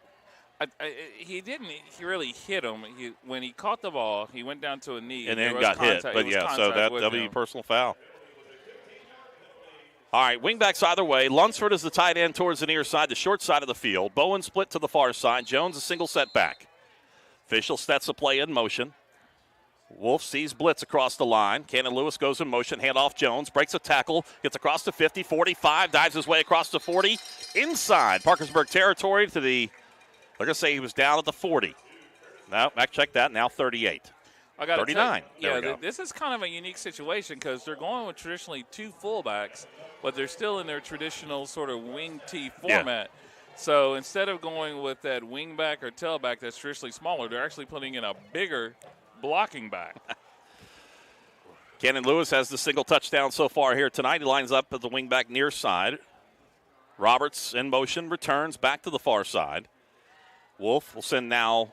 He didn't. He really hit him. When he caught the ball, he went down to a knee. And then got hit. But, yeah, so that'll be personal foul. All right, wingbacks either way. Lunsford is the tight end towards the near side, the short side of the field. Bowen split to the far side. Jones a single setback. Official sets the play in motion. Wolf sees blitz across the line. Cannon Lewis goes in motion. Handoff Jones. Breaks a tackle. Gets across the 50, 45. Dives his way across the 40. Inside Parkersburg territory to the, they're going to say he was down at the 40. Now, back check that. Now 38. 39. This is kind of a unique situation because they're going with traditionally two fullbacks, but they're still in their traditional sort of wing T format. Yeah. So instead of going with that wingback or tailback that's traditionally smaller, they're actually putting in a bigger blocking back. Cannon Lewis has the single touchdown so far here tonight. He lines up at the wingback near side. Roberts in motion, returns back to the far side. Wolf will send now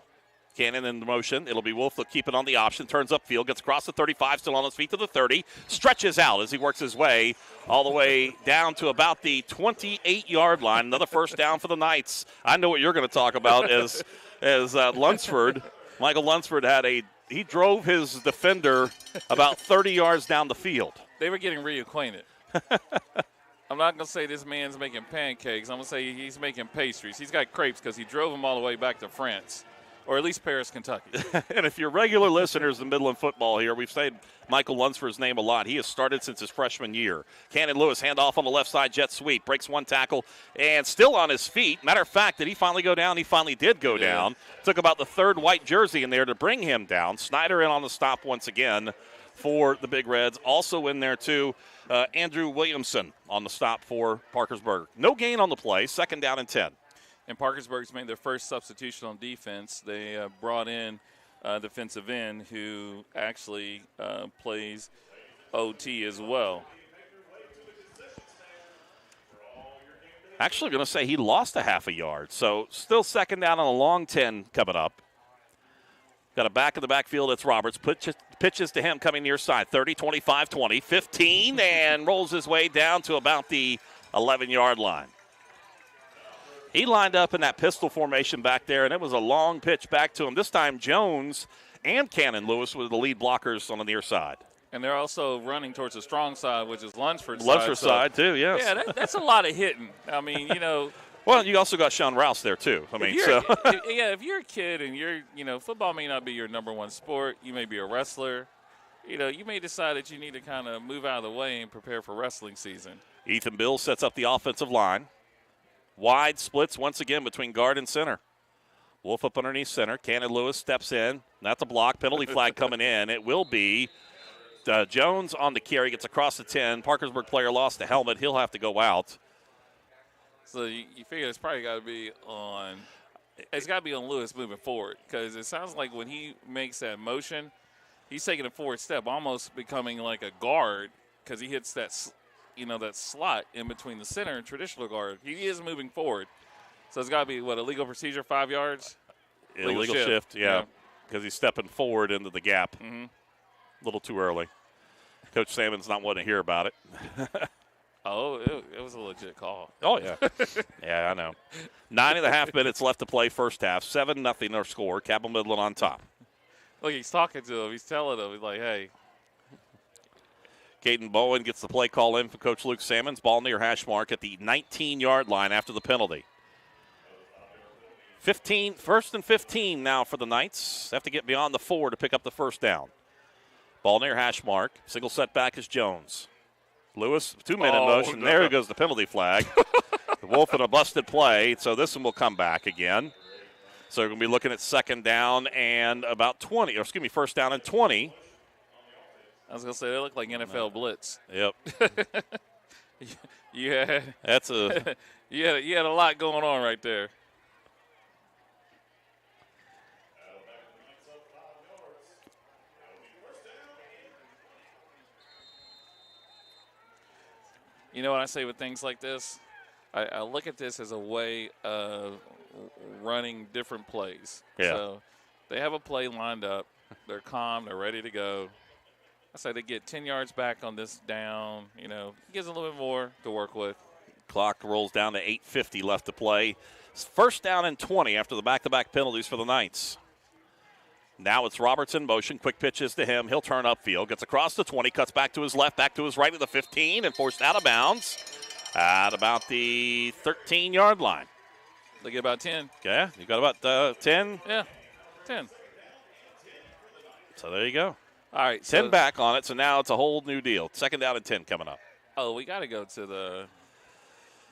Cannon in motion. It'll be Wolf that'll keep it on the option. Turns upfield, gets across the 35, still on his feet to the 30. Stretches out as he works his way all the way down to about the 28-yard line. Another first down for the Knights. I know what you're going to talk about as Lunsford. Michael Lunsford he drove his defender about 30 yards down the field. They were getting reacquainted. I'm not going to say this man's making pancakes. I'm going to say he's making pastries. He's got crepes because he drove them all the way back to France. or at least Paris, Kentucky. And if you're regular listeners to Midland football here, we've said Michael Lunsford's name a lot. He has started since his freshman year. Cannon Lewis, handoff on the left side, jet sweep, breaks one tackle, and still on his feet. Matter of fact, did he finally go down? He finally did go down. Took about the third white jersey in there to bring him down. Snyder in on the stop once again for the Big Reds. Also in there, too, Andrew Williamson on the stop for Parkersburg. No gain on the play, 2nd down and 10. And Parkersburg's made their first substitution on defense. They brought in defensive end who actually plays OT as well. Actually, going to say he lost a half a yard. So still 2nd down on a long 10 coming up. Got a back in the backfield. It's Roberts. Pitches to him coming near side. 30, 25, 20, 15, and rolls his way down to about the 11-yard line. He lined up in that pistol formation back there, and it was a long pitch back to him. This time Jones and Cannon Lewis were the lead blockers on the near side. And they're also running towards the strong side, which is Lunsford's side, too, yes. Yeah, that's a lot of hitting. I mean, Well, you also got Sean Rouse there, too. I mean, so. If you're a kid and you're, football may not be your number one sport. You may be a wrestler. You may decide that you need to kind of move out of the way and prepare for wrestling season. Ethan Bill sets up the offensive line. Wide splits once again between guard and center. Wolf up underneath center. Cannon Lewis steps in. Not the block. Penalty flag coming in. It will be Jones on the carry. Gets across the 10. Parkersburg player lost the helmet. He'll have to go out. So you figure it's probably got to be on – it's got to be on Lewis moving forward because it sounds like when he makes that motion, he's taking a forward step, almost becoming like a guard because he hits that that slot in between the center and traditional guard. He is moving forward. So it's got to be, illegal procedure, 5 yards? Illegal shift, yeah, because he's stepping forward into the gap. Mm-hmm. A little too early. Coach Salmon's not wanting to hear about it. Oh, it was a legit call. Oh, yeah. Yeah, I know. 9.5 minutes left to play first half. 7-0 our score. Cabell Midland on top. Look, he's talking to him. He's telling him. He's like, hey. Caden Bowen gets the play call in for Coach Luke Salmons. Ball near hash mark at the 19-yard line after the penalty. 1st and 15 now for the Knights. Have to get beyond the 4 to pick up the first down. Ball near hash mark. Single setback is Jones. Lewis, 2-minute motion. No. There goes the penalty flag. The Wolf in a busted play, so this one will come back again. So we're going to be looking at 2nd down and about 20, first down and 20. I was going to say, they look like NFL blitz. Yep. you had a lot going on right there. You know what I say with things like this? I look at this as a way of running different plays. Yeah. So they have a play lined up. They're calm. They're ready to go. I say they get 10 yards back on this down. Gives a little bit more to work with. Clock rolls down to 8:50 left to play. First down and 20 after the back-to-back penalties for the Knights. Now it's Roberts in motion. Quick pitches to him. He'll turn upfield. Gets across the 20. Cuts back to his left. Back to his right at the 15. And forced out of bounds at about the 13-yard line. They get about 10. Okay. You got about 10? Yeah, 10. So there you go. All right. 10 back on it. So now it's a whole new deal. 2nd down and 10 coming up. Oh, we got to go to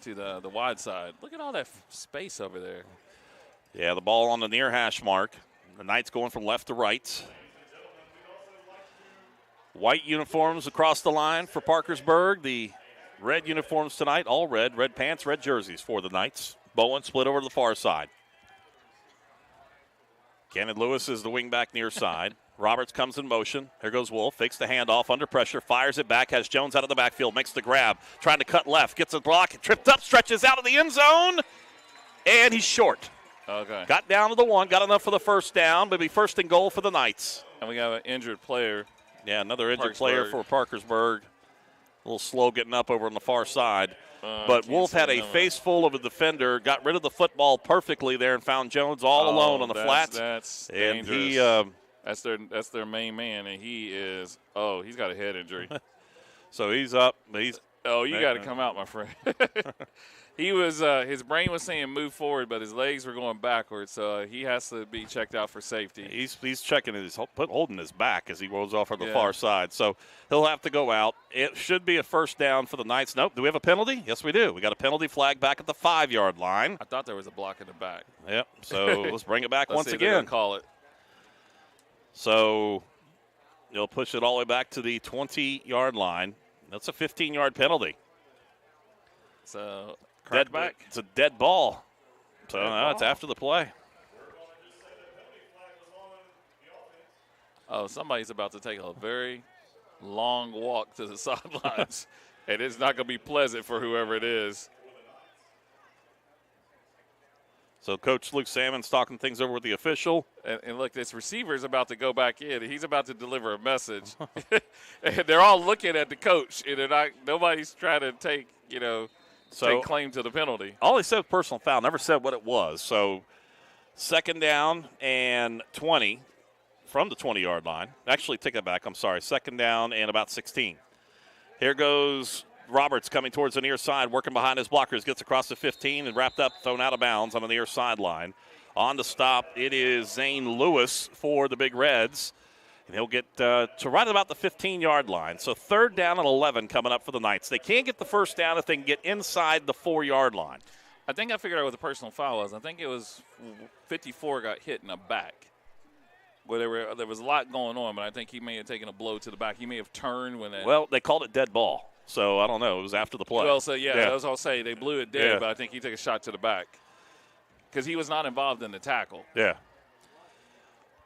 the wide side. Look at all that space over there. Yeah, the ball on the near hash mark. The Knights going from left to right. White uniforms across the line for Parkersburg. The red uniforms tonight, all red. Red pants, red jerseys for the Knights. Bowen split over to the far side. Cannon Lewis is the wingback near side. Roberts comes in motion. Here goes Wolf. Fakes the handoff under pressure. Fires it back. Has Jones out of the backfield. Makes the grab. Trying to cut left. Gets a block. Tripped up. Stretches out of the end zone. And he's short. Okay. Got down to the 1. Got enough for the first down. But it'll be 1st and goal for the Knights. And we got an injured player. Yeah, another injured player for Parkersburg. A little slow getting up over on the far side. But Wolf had a face full of a defender, got rid of the football perfectly there, and found Jones all alone on the flats. That's and dangerous. That's their main man, and he's got a head injury. So he's up. He's Oh, you got to come out, my friend. He was his brain was saying move forward, but his legs were going backwards, so he has to be checked out for safety. He's checking holding his back as he rolls off on the far side, so he'll have to go out. It should be a first down for the Knights. Nope. Do we have a penalty? Yes, we do. We got a penalty flag back at the 5-yard line. I thought there was a block in the back. Yep. So let's bring it back once see if again. they're gonna call it. So they'll push it all the way back to the 20-yard line. That's a 15-yard penalty. So. It's a dead ball. So it's after the play. Oh, somebody's about to take a very long walk to the sidelines, and it's not going to be pleasant for whoever it is. So Coach Luke Salmon's talking things over with the official. And look, this receiver's about to go back in. He's about to deliver a message. And they're all looking at the coach, and nobody's trying to take claim to the penalty. All he said was personal foul, never said what it was. So second down and 20 from the 20-yard line. Actually, take that back. I'm sorry. Second down and about 16. Here goes Roberts coming towards the near side, working behind his blockers, gets across the 15 and wrapped up, thrown out of bounds on the near sideline. On the stop, it is Zane Lewis for the Big Reds. And he'll get to right about the 15-yard line. So third down and 11 coming up for the Knights. They can't get the first down if they can get inside the 4-yard line. I think I figured out what the personal foul was. I think it was 54 got hit in the back. Well, there was a lot going on, but I think he may have taken a blow to the back. He may have turned when that. Well, they called it dead ball. So I don't know. It was after the play. Well, so that was all I'll say. They blew it dead, but I think he took a shot to the back because he was not involved in the tackle. Yeah.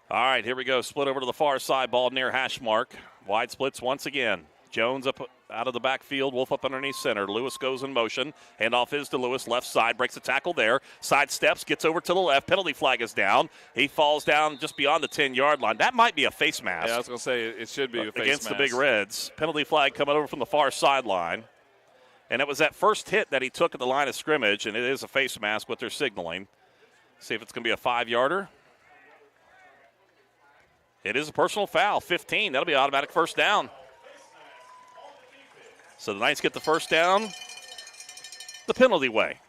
All right, here we go. Split over to the far side. Ball near hash mark. Wide splits once again. Jones up out of the backfield. Wolf up underneath center. Lewis goes in motion. Handoff is to Lewis. Left side. Breaks a tackle there. Side steps. Gets over to the left. Penalty flag is down. He falls down just beyond the 10-yard line. That might be a face mask. Yeah, I was going to say it should be a face mask. Against the Big Reds. Penalty flag coming over from the far sideline. And it was that first hit that he took at the line of scrimmage, and it is a face mask, what they're signaling. See if it's going to be a 5-yarder. It is a personal foul, 15. That'll be automatic first down. So the Knights get the first down the penalty way.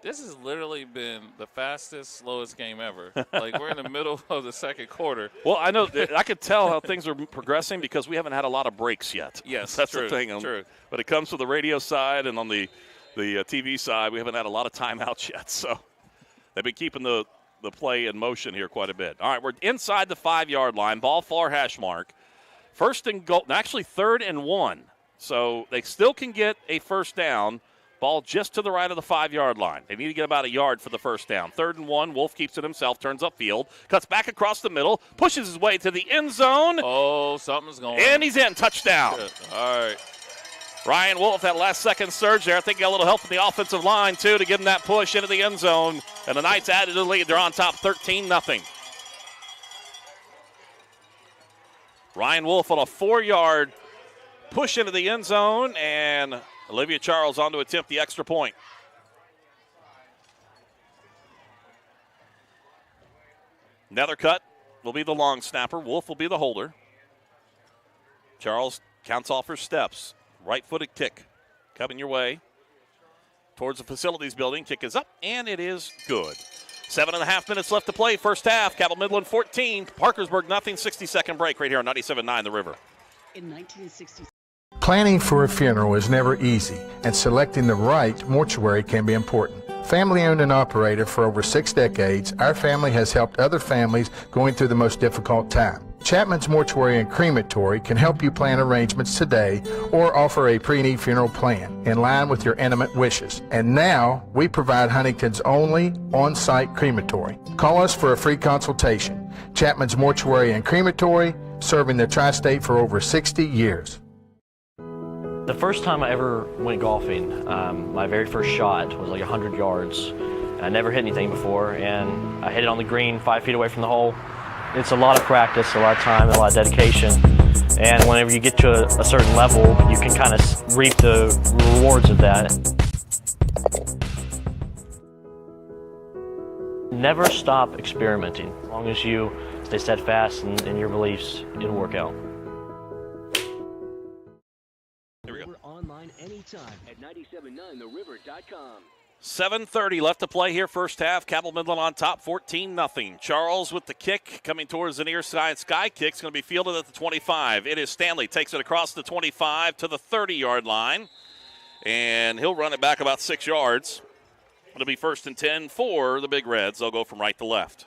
This has literally been the fastest, slowest game ever. Like, we're in the middle of the second quarter. Well, I know. I could tell how things are progressing because we haven't had a lot of breaks yet. Yes, that's true, the thing. True. When it comes to the radio side and on the TV side, we haven't had a lot of timeouts yet. So they've been keeping the play in motion here quite a bit. All right, we're inside the 5-yard line. Ball far hash mark. First and goal, actually 3rd and 1. So they still can get a first down. Ball just to the right of the 5-yard line. They need to get about a yard for the first down. 3rd and 1. Wolf keeps it himself, turns upfield, cuts back across the middle, pushes his way to the end zone. Oh, something's going on. And he's in. Touchdown. Good. All right. Ryan Wolf, that last second surge there. I think he got a little help from the offensive line, too, to give him that push into the end zone. And the Knights added to the lead. They're on top 13-0. Ryan Wolf on a 4-yard push into the end zone, and Olivia Charles on to attempt the extra point. Nethercutt will be the long snapper. Wolf will be the holder. Charles counts off her steps. Right-footed kick coming your way towards the facilities building. Kick is up, and it is good. 7.5 minutes left to play. First half, Cabell Midland 14, Parkersburg nothing. 60-second break right here on 97.9 The River. In 1960. Planning for a funeral is never easy, and selecting the right mortuary can be important. Family owned and operated for over 6 decades, our family has helped other families going through the most difficult time. Chapman's Mortuary and Crematory can help you plan arrangements today or offer a pre-need funeral plan in line with your intimate wishes. And now, we provide Huntington's only on-site crematory. Call us for a free consultation. Chapman's Mortuary and Crematory, serving the tri-state for over 60 years. The first time I ever went golfing, my very first shot was like 100 yards. I never hit anything before, and I hit it on the green 5 feet away from the hole. It's a lot of practice, a lot of time, and a lot of dedication. And whenever you get to a certain level, you can kind of reap the rewards of that. Never stop experimenting. As long as you stay steadfast in your beliefs, it'll work out. anytime at 979theriver.com. 7:30 left to play here, first half. Cabell Midland on top, 14-0. Charles with the kick coming towards the near side. Sky kick's going to be fielded at the 25. It is Stanley. Takes it across the 25 to the 30-yard line. And he'll run it back about 6 yards. It'll be 1st and 10 for the Big Reds. They'll go from right to left.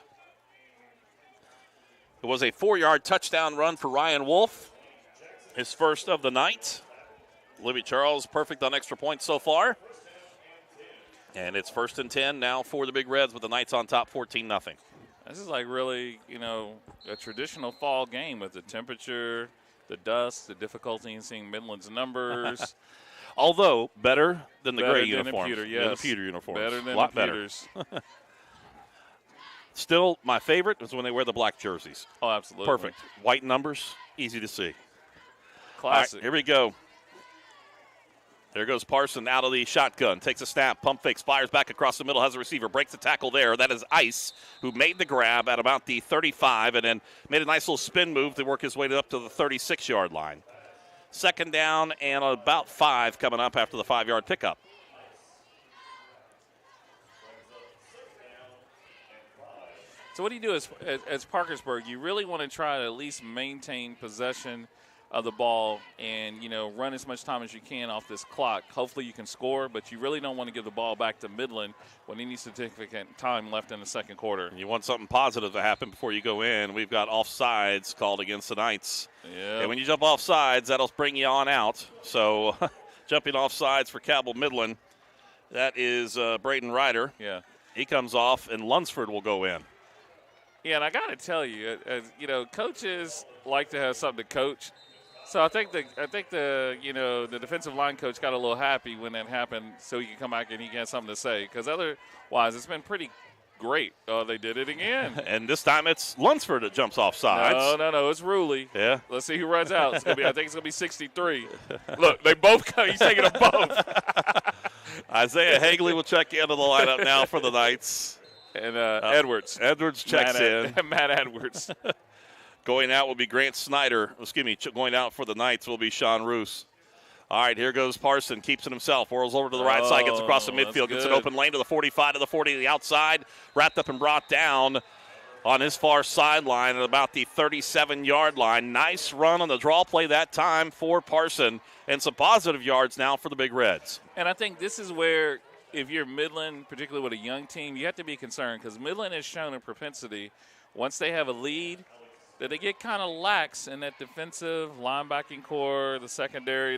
It was a 4-yard touchdown run for Ryan Wolf. His first of the night. Libby Charles perfect on extra points so far. And it's 1st and 10 now for the Big Reds with the Knights on top 14-0. This is like really, a traditional fall game with the temperature, the dust, the difficulty in seeing Midland's numbers. Although better than the gray than uniforms. The pewter, yes. Than the pewter uniforms. Better than a lot the pewters. Better. Still, my favorite is when they wear the black jerseys. Oh, absolutely. Perfect. White numbers, easy to see. Classic. All right, here we go. There goes Parson out of the shotgun. Takes a snap, pump fakes, fires back across the middle, has a receiver, breaks the tackle there. That is Ice, who made the grab at about the 35 and then made a nice little spin move to work his way up to the 36-yard line. 2nd down and about 5 coming up after the 5-yard pickup. So what do you do as Parkersburg? You really want to try to at least maintain possession of the ball and, run as much time as you can off this clock. Hopefully you can score, but you really don't want to give the ball back to Midland when any significant time left in the second quarter. You want something positive to happen before you go in. We've got offsides called against the Knights. Yeah. And when you jump offsides, that'll bring you on out. So jumping offsides for Cabell Midland, that is Braden Ryder. Yeah. He comes off, and Lunsford will go in. Yeah, and I got to tell you, coaches like to have something to coach. So I think the defensive line coach got a little happy when that happened, so he could come back and he got something to say. Because otherwise, it's been pretty great. Oh, they did it again. And this time it's Lunsford that jumps off sides. No, it's Ruley. Yeah. Let's see who runs out. I think it's gonna be 63. Look, they both come. He's taking them both. Isaiah Hagley will check into the lineup now for the Knights. And Edwards. Edwards checks in. Matt Edwards. Going out will be Grant Snyder. Going out for the Knights will be Sean Roos. All right, here goes Parson. Keeps it himself. Whirls over to the right side. Gets across the midfield. Gets an open lane to the 45, to the 40, to the outside. Wrapped up and brought down on his far sideline at about the 37-yard line. Nice run on the draw play that time for Parson. And some positive yards now for the Big Reds. And I think this is where, if you're Midland, particularly with a young team, you have to be concerned because Midland has shown a propensity, once they have a lead, that they get kind of lax in that defensive linebacking core, the secondary.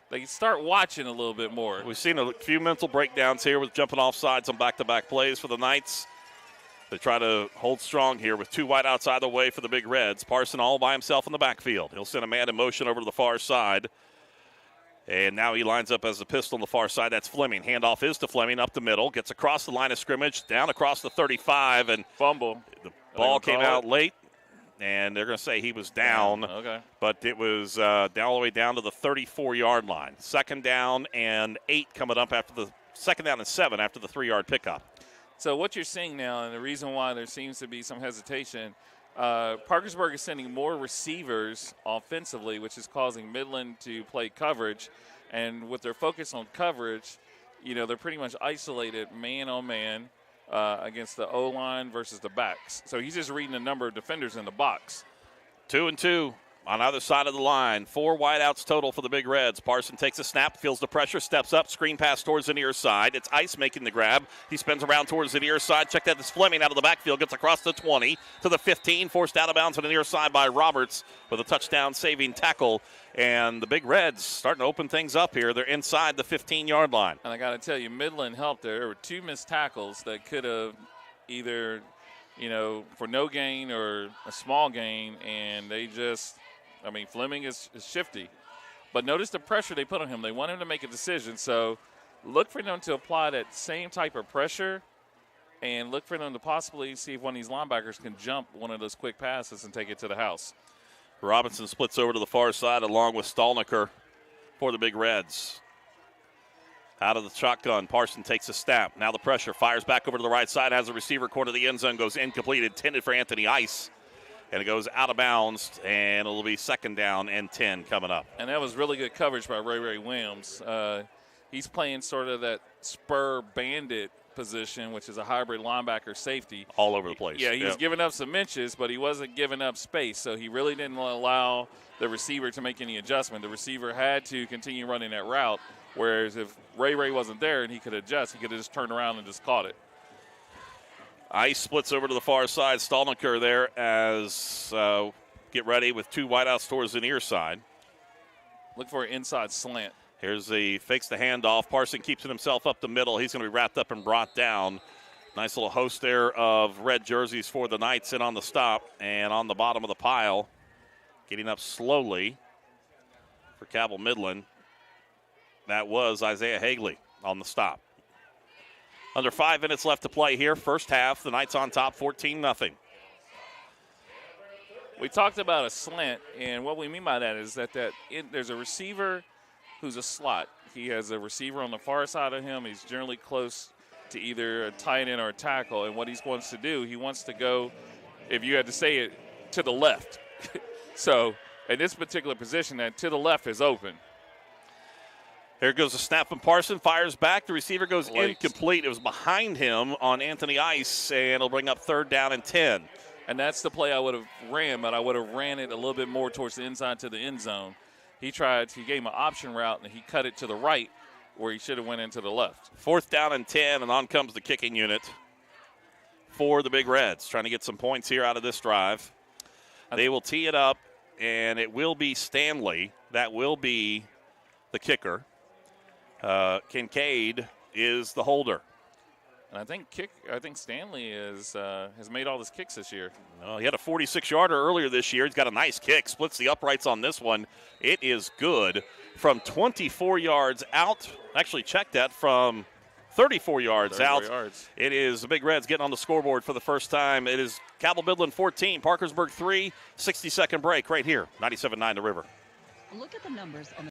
They start watching a little bit more. We've seen a few mental breakdowns here with jumping off sides on back-to-back plays for the Knights. They try to hold strong here with two wide outside the way for the Big Reds. Parson all by himself in the backfield. He'll send a man in motion over to the far side. And now he lines up as a pistol on the far side. That's Fleming. Handoff is to Fleming up the middle. Gets across the line of scrimmage, down across the 35. And fumble. The ball came out late. And they're going to say he was down. Okay. But it was all the way down to the 34-yard line. 2nd down and 8 coming up after the 2nd down and 7 after the 3-yard pickup. So what you're seeing now, and the reason why there seems to be some hesitation, Parkersburg is sending more receivers offensively, which is causing Midland to play coverage. And with their focus on coverage, they're pretty much isolated man-on-man. Against the O-line versus the backs. So he's just reading the number of defenders in the box. 2 and 2 on either side of the line. 4 wideouts total for the Big Reds. Parson takes a snap, feels the pressure, steps up, screen pass towards the near side. It's Ice making the grab. He spins around towards the near side. Check that, it's Fleming out of the backfield. Gets across the 20 to the 15. Forced out of bounds on the near side by Roberts with a touchdown-saving tackle. And the Big Reds starting to open things up here. They're inside the 15-yard line. And I got to tell you, Midland helped there. There were 2 missed tackles that could have either, for no gain or a small gain. And they just, Fleming is shifty. But notice the pressure they put on him. They want him to make a decision. So look for them to apply that same type of pressure and look for them to possibly see if one of these linebackers can jump one of those quick passes and take it to the house. Robinson splits over to the far side along with Stallnicker for the Big Reds. Out of the shotgun, Parson takes a snap. Now the pressure, fires back over to the right side, has a receiver corner of the end zone, goes incomplete, intended for Anthony Ice. And it goes out of bounds, and it'll be 2nd down and 10 coming up. And that was really good coverage by Ray Williams. He's playing sort of that spur bandit position, which is a hybrid linebacker safety. All over the place. Yeah, he's giving up some inches, but he wasn't giving up space, so he really didn't allow the receiver to make any adjustment. The receiver had to continue running that route, whereas if Ray wasn't there and he could adjust, he could have just turned around and just caught it. Ice splits over to the far side. Stolniker there as get ready with 2 wideouts towards the near side. Look for an inside slant. Here's fakes the handoff. Parson keeps it himself up the middle. He's going to be wrapped up and brought down. Nice little host there of red jerseys for the Knights in on the stop and on the bottom of the pile. Getting up slowly for Cabell Midland. That was Isaiah Hagley on the stop. Under 5 minutes left to play here. First half, the Knights on top, 14-0. We talked about a slant, and what we mean by that is that there's a receiver who's a slot. He has a receiver on the far side of him. He's generally close to either a tight end or a tackle, and what he wants to do, he wants to go, if you had to say it, to the left. So in this particular position, that to the left is open. Here goes the snap from Parson, fires back. The receiver goes incomplete. It was behind him on Anthony Ice, and it'll bring up 3rd down and 10. And that's the play I would have ran, but I would have ran it a little bit more towards the inside to the end zone. He gave him an option route, and he cut it to the right where he should have went into the left. 4th down and 10, and on comes the kicking unit for the Big Reds, trying to get some points here out of this drive. They will tee it up, and it will be Stanley. That will be the kicker. Kincaid is the holder. And I think Stanley has made all his kicks this year. He had a 46-yarder earlier this year. He's got a nice kick. Splits the uprights on this one. It is good from 24 yards out. Actually, check that from 34 yards out. It is the Big Reds getting on the scoreboard for the first time. It is Cabell Midland 14, Parkersburg 3, 60-second break right here, 97.9 The River. Look at the numbers on the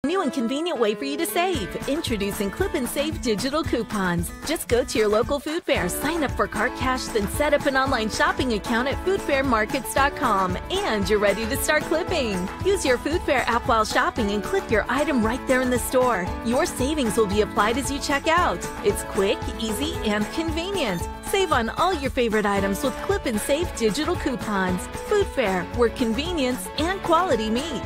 New and convenient way for you to save. Introducing Clip and Save digital coupons. Just go to your local food fair, sign up for Cart Cash, then set up an online shopping account at foodfairmarkets.com, and you're ready to start clipping. Use your food fair app while shopping and clip your item right there in the store. Your savings will be applied as you check out. It's quick, easy, and convenient. Save on all your favorite items with Clip and Save digital coupons. Food Fair, where convenience and quality meet.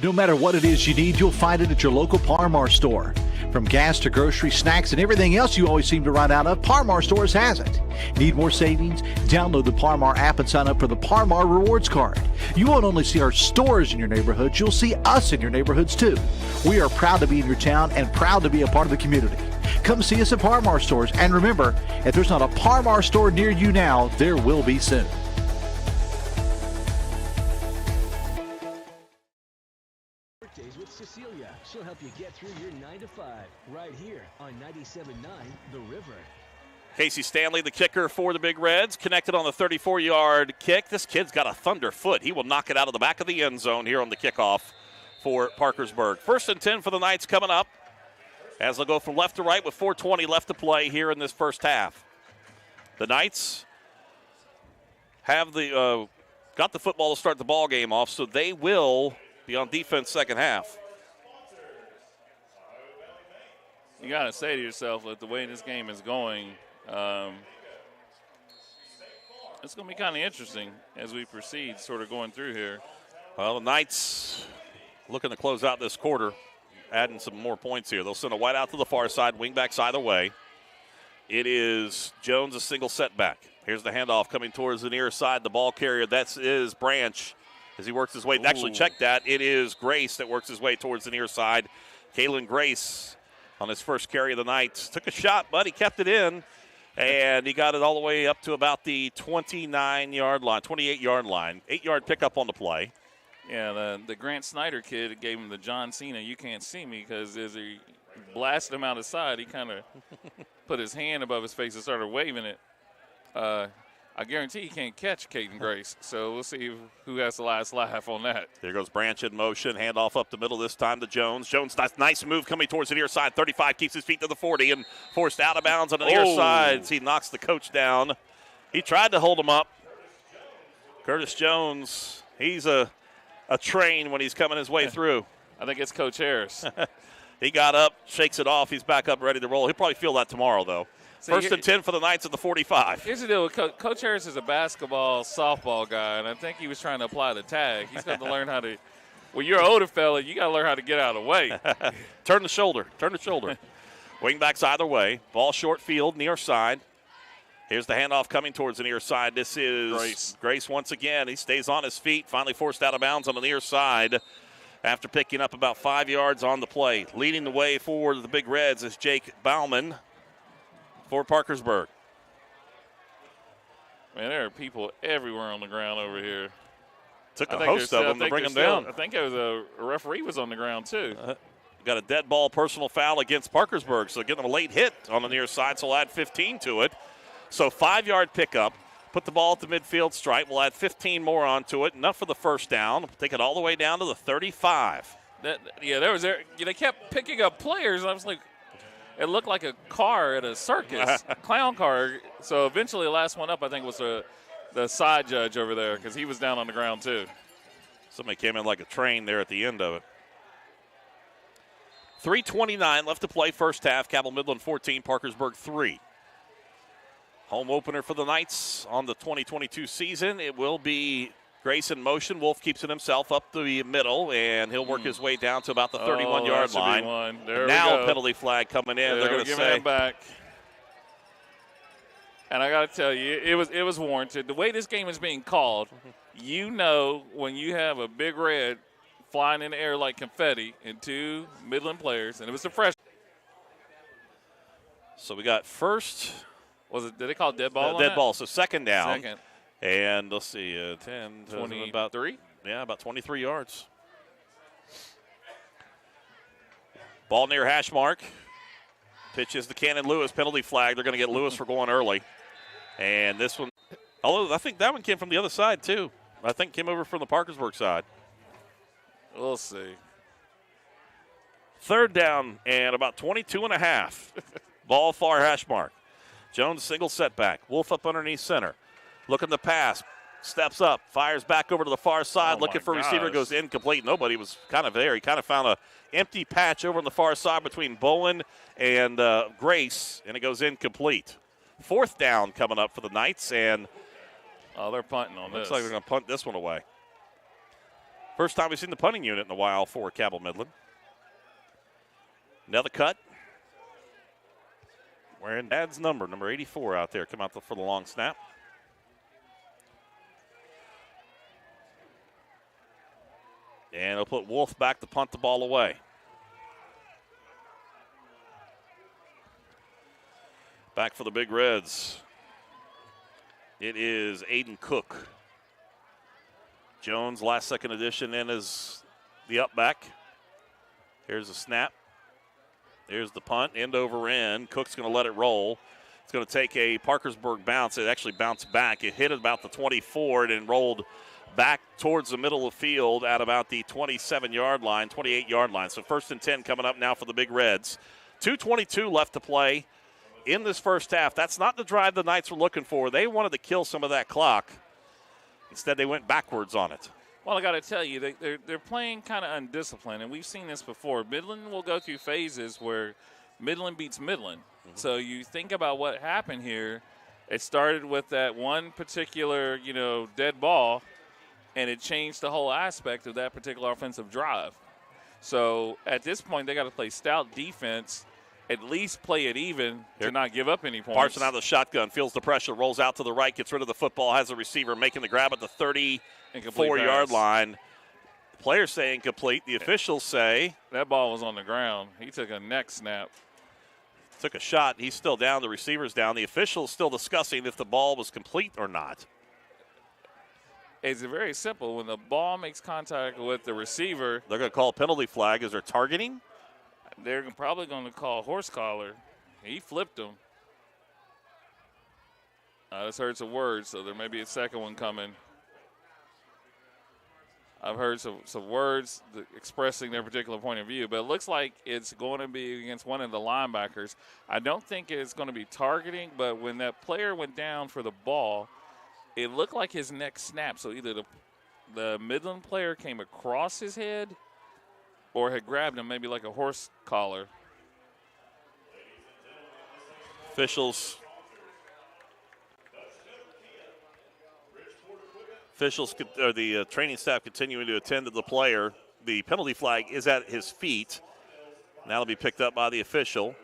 No matter what it is you need, you'll find it at your local Par-Mar store. From gas to grocery, snacks, and everything else you always seem to run out of, Par-Mar stores has it. Need more savings? Download the Par-Mar app and sign up for the Par-Mar Rewards Card. You won't only see our stores in your neighborhoods, you'll see us in your neighborhoods too. We are proud to be in your town and proud to be a part of the community. Come see us at Par-Mar stores, and remember, if there's not a Par-Mar store near you now, there will be soon. Cecilia. She'll help you get through your 9 to 5 right here on 97.9 The River. Casey Stanley, the kicker for the Big Reds, connected on the 34-yard kick. This kid's got a thunder foot. He will knock it out of the back of the end zone here on the kickoff for Parkersburg. 1st and 10 for the Knights coming up as they'll go from left to right with 4:20 left to play here in this first half. The Knights have got the football to start the ball game off, so they will be on defense second half. You got to say to yourself that the way this game is going, it's going to be kind of interesting as we proceed sort of going through here. Well, the Knights looking to close out this quarter, adding some more points here. They'll send a wide out to the far side, wingbacks either way. It is Jones, a single setback. Here's the handoff coming towards the near side. The ball carrier, that is Branch as he works his way. Actually, check that. It is Grace that works his way towards the near side. Kalen Grace on his first carry of the night. Took a shot, but he kept it in, and he got it all the way up to about the 29-yard line, 28-yard line. 8-yard pickup on the play. Yeah, the Grant Snyder kid gave him the John Cena, you can't see me, because as he blasted him out of sight, he kind of put his hand above his face and started waving it. I guarantee he can't catch Caden Grace, so we'll see who has the last laugh on that. There goes Branch in motion, handoff up the middle this time to Jones. Jones, nice move coming towards the near side. 35 keeps his feet to the 40 and forced out of bounds on the near side. He knocks the coach down. He tried to hold him up. Curtis Jones, he's a train when he's coming his way through. I think it's Coach Harris. He got up, shakes it off. He's back up, ready to roll. He'll probably feel that tomorrow, though. See, First and 10 for the Knights at the 45. Here's the deal with Coach Harris is a basketball, softball guy, and I think he was trying to apply the tag. He's got to learn how to – well, you're an older fella. You got to learn how to get out of the way. Turn the shoulder. Wingbacks either way. Ball short field, near side. Here's the handoff coming towards the near side. This is Grace once again. He stays on his feet, finally forced out of bounds on the near side after picking up about 5 yards on the play. Leading the way for the Big Reds is Jake Bauman for Parkersburg. Man, there are people everywhere on the ground over here. Took a host of them to bring them down. I think it was a referee was on the ground, too. Got a dead ball personal foul against Parkersburg, so getting them a late hit on the near side, so we'll add 15 to it. So 5-yard pickup. Put the ball at the midfield stripe. We'll add 15 more onto it. Enough for the first down. Take it all the way down to the 35. They kept picking up players. I was like, it looked like a car at a circus, a clown car. So eventually the last one up, I think, was the side judge over there because he was down on the ground too. Somebody came in like a train there at the end of it. 3:29 left to play first half. Cabell Midland 14, Parkersburg 3. Home opener for the Knights on the 2022 season. It will be Grace in motion. Wolf keeps it himself up the middle, and he'll work his way down to about the 31-yard line. Now penalty flag coming in. They're going to say him back. And I got to tell you, it was warranted. The way this game is being called, you know when you have a Big Red flying in the air like confetti and two Midland players, and it was a freshman. So we got first. Did they call it dead ball? Dead ball. So second down. Second. And let's see, 10, 23? About 23 yards. Ball near hash mark. Pitches to Cannon Lewis. Penalty flag. They're going to get Lewis for going early. And this one, although I think that one came from the other side too. I think came over from the Parkersburg side. We'll see. Third down and about 22 and a half. Ball far hash mark. Jones single setback. Wolf up underneath center. Looking to pass. Steps up. Fires back over to the far side. Looking for receiver. Goes incomplete. Nobody was kind of there. He kind of found a empty patch over on the far side between Bowen and Grace, and it goes incomplete. Fourth down coming up for the Knights, and they're punting on this. Looks like they're going to punt this one away. First time we've seen the punting unit in a while for Cabell Midland. Another cut. Wearing Dad's number 84 out there. Come out for the long snap. And he'll put Wolf back to punt the ball away. Back for the Big Reds. It is Aiden Cook. Jones, last second edition, in as the up back. Here's the snap. Here's the punt, end over end. Cook's going to let it roll. It's going to take a Parkersburg bounce. It actually bounced back. It hit about the 24 and then rolled back towards the middle of the field at about the 27-yard line, 28-yard line. So first and 10 coming up now for the Big Reds. 2:22 left to play in this first half. That's not the drive the Knights were looking for. They wanted to kill some of that clock. Instead, they went backwards on it. Well, I got to tell you, they're playing kind of undisciplined, and we've seen this before. Midland will go through phases where Midland beats Midland. Mm-hmm. So you think about what happened here. It started with that one particular, dead ball, and it changed the whole aspect of that particular offensive drive. So at this point, they got to play stout defense, at least play it even to not give up any points. Parson out of the shotgun, feels the pressure, rolls out to the right, gets rid of the football, has a receiver making the grab at the 34-yard line. The players say incomplete. The officials say that ball was on the ground. He took a neck snap. Took a shot. He's still down. The receiver's down. The officials still discussing if the ball was complete or not. It's very simple. When the ball makes contact with the receiver, they're going to call a penalty flag. Is there targeting? They're probably going to call horse collar. He flipped him. I just heard some words, so there may be a second one coming. I've heard some words expressing their particular point of view, but it looks like it's going to be against one of the linebackers. I don't think it's going to be targeting, but when that player went down for the ball, It looked like his neck snapped, so either the Midland player came across his head or had grabbed him, maybe like a horse collar. The training staff continuing to attend to the player. The penalty flag is at his feet. Now it'll be picked up by the official.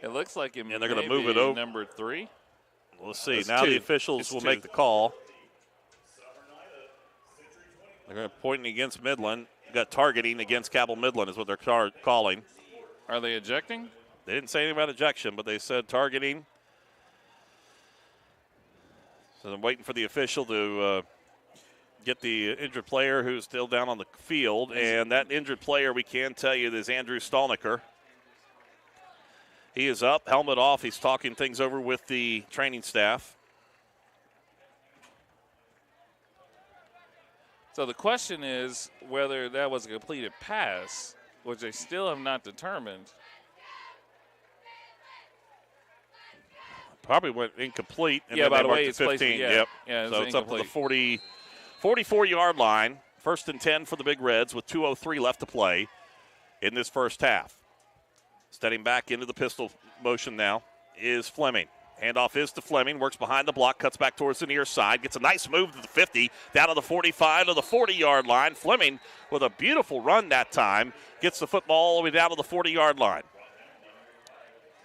It looks like it, and they're going to move it over. Number 3. Let's see. That's now 2. the officials will make the call. They're going to point against Midland. Got targeting against Cabell Midland is what they're calling. Are they ejecting? They didn't say anything about ejection, but they said targeting. So I'm waiting for the official to get the injured player who's still down on the field. And that injured player, we can tell you, is Andrew Stallnicker. He is up, helmet off. He's talking things over with the training staff. So the question is whether that was a completed pass, which they still have not determined. Probably went incomplete. And yeah, then by they the way, marked it's 15. placed, yeah. Yep. Yeah, so it's up to the 44-yard line. 1st and 10 for the Big Reds with 2:03 left to play in this first half. Stepping back into the pistol motion now is Fleming. Handoff is to Fleming, works behind the block, cuts back towards the near side, gets a nice move to the 50, down to the 45 to the 40-yard line. Fleming with a beautiful run that time, gets the football all the way down to the 40-yard line.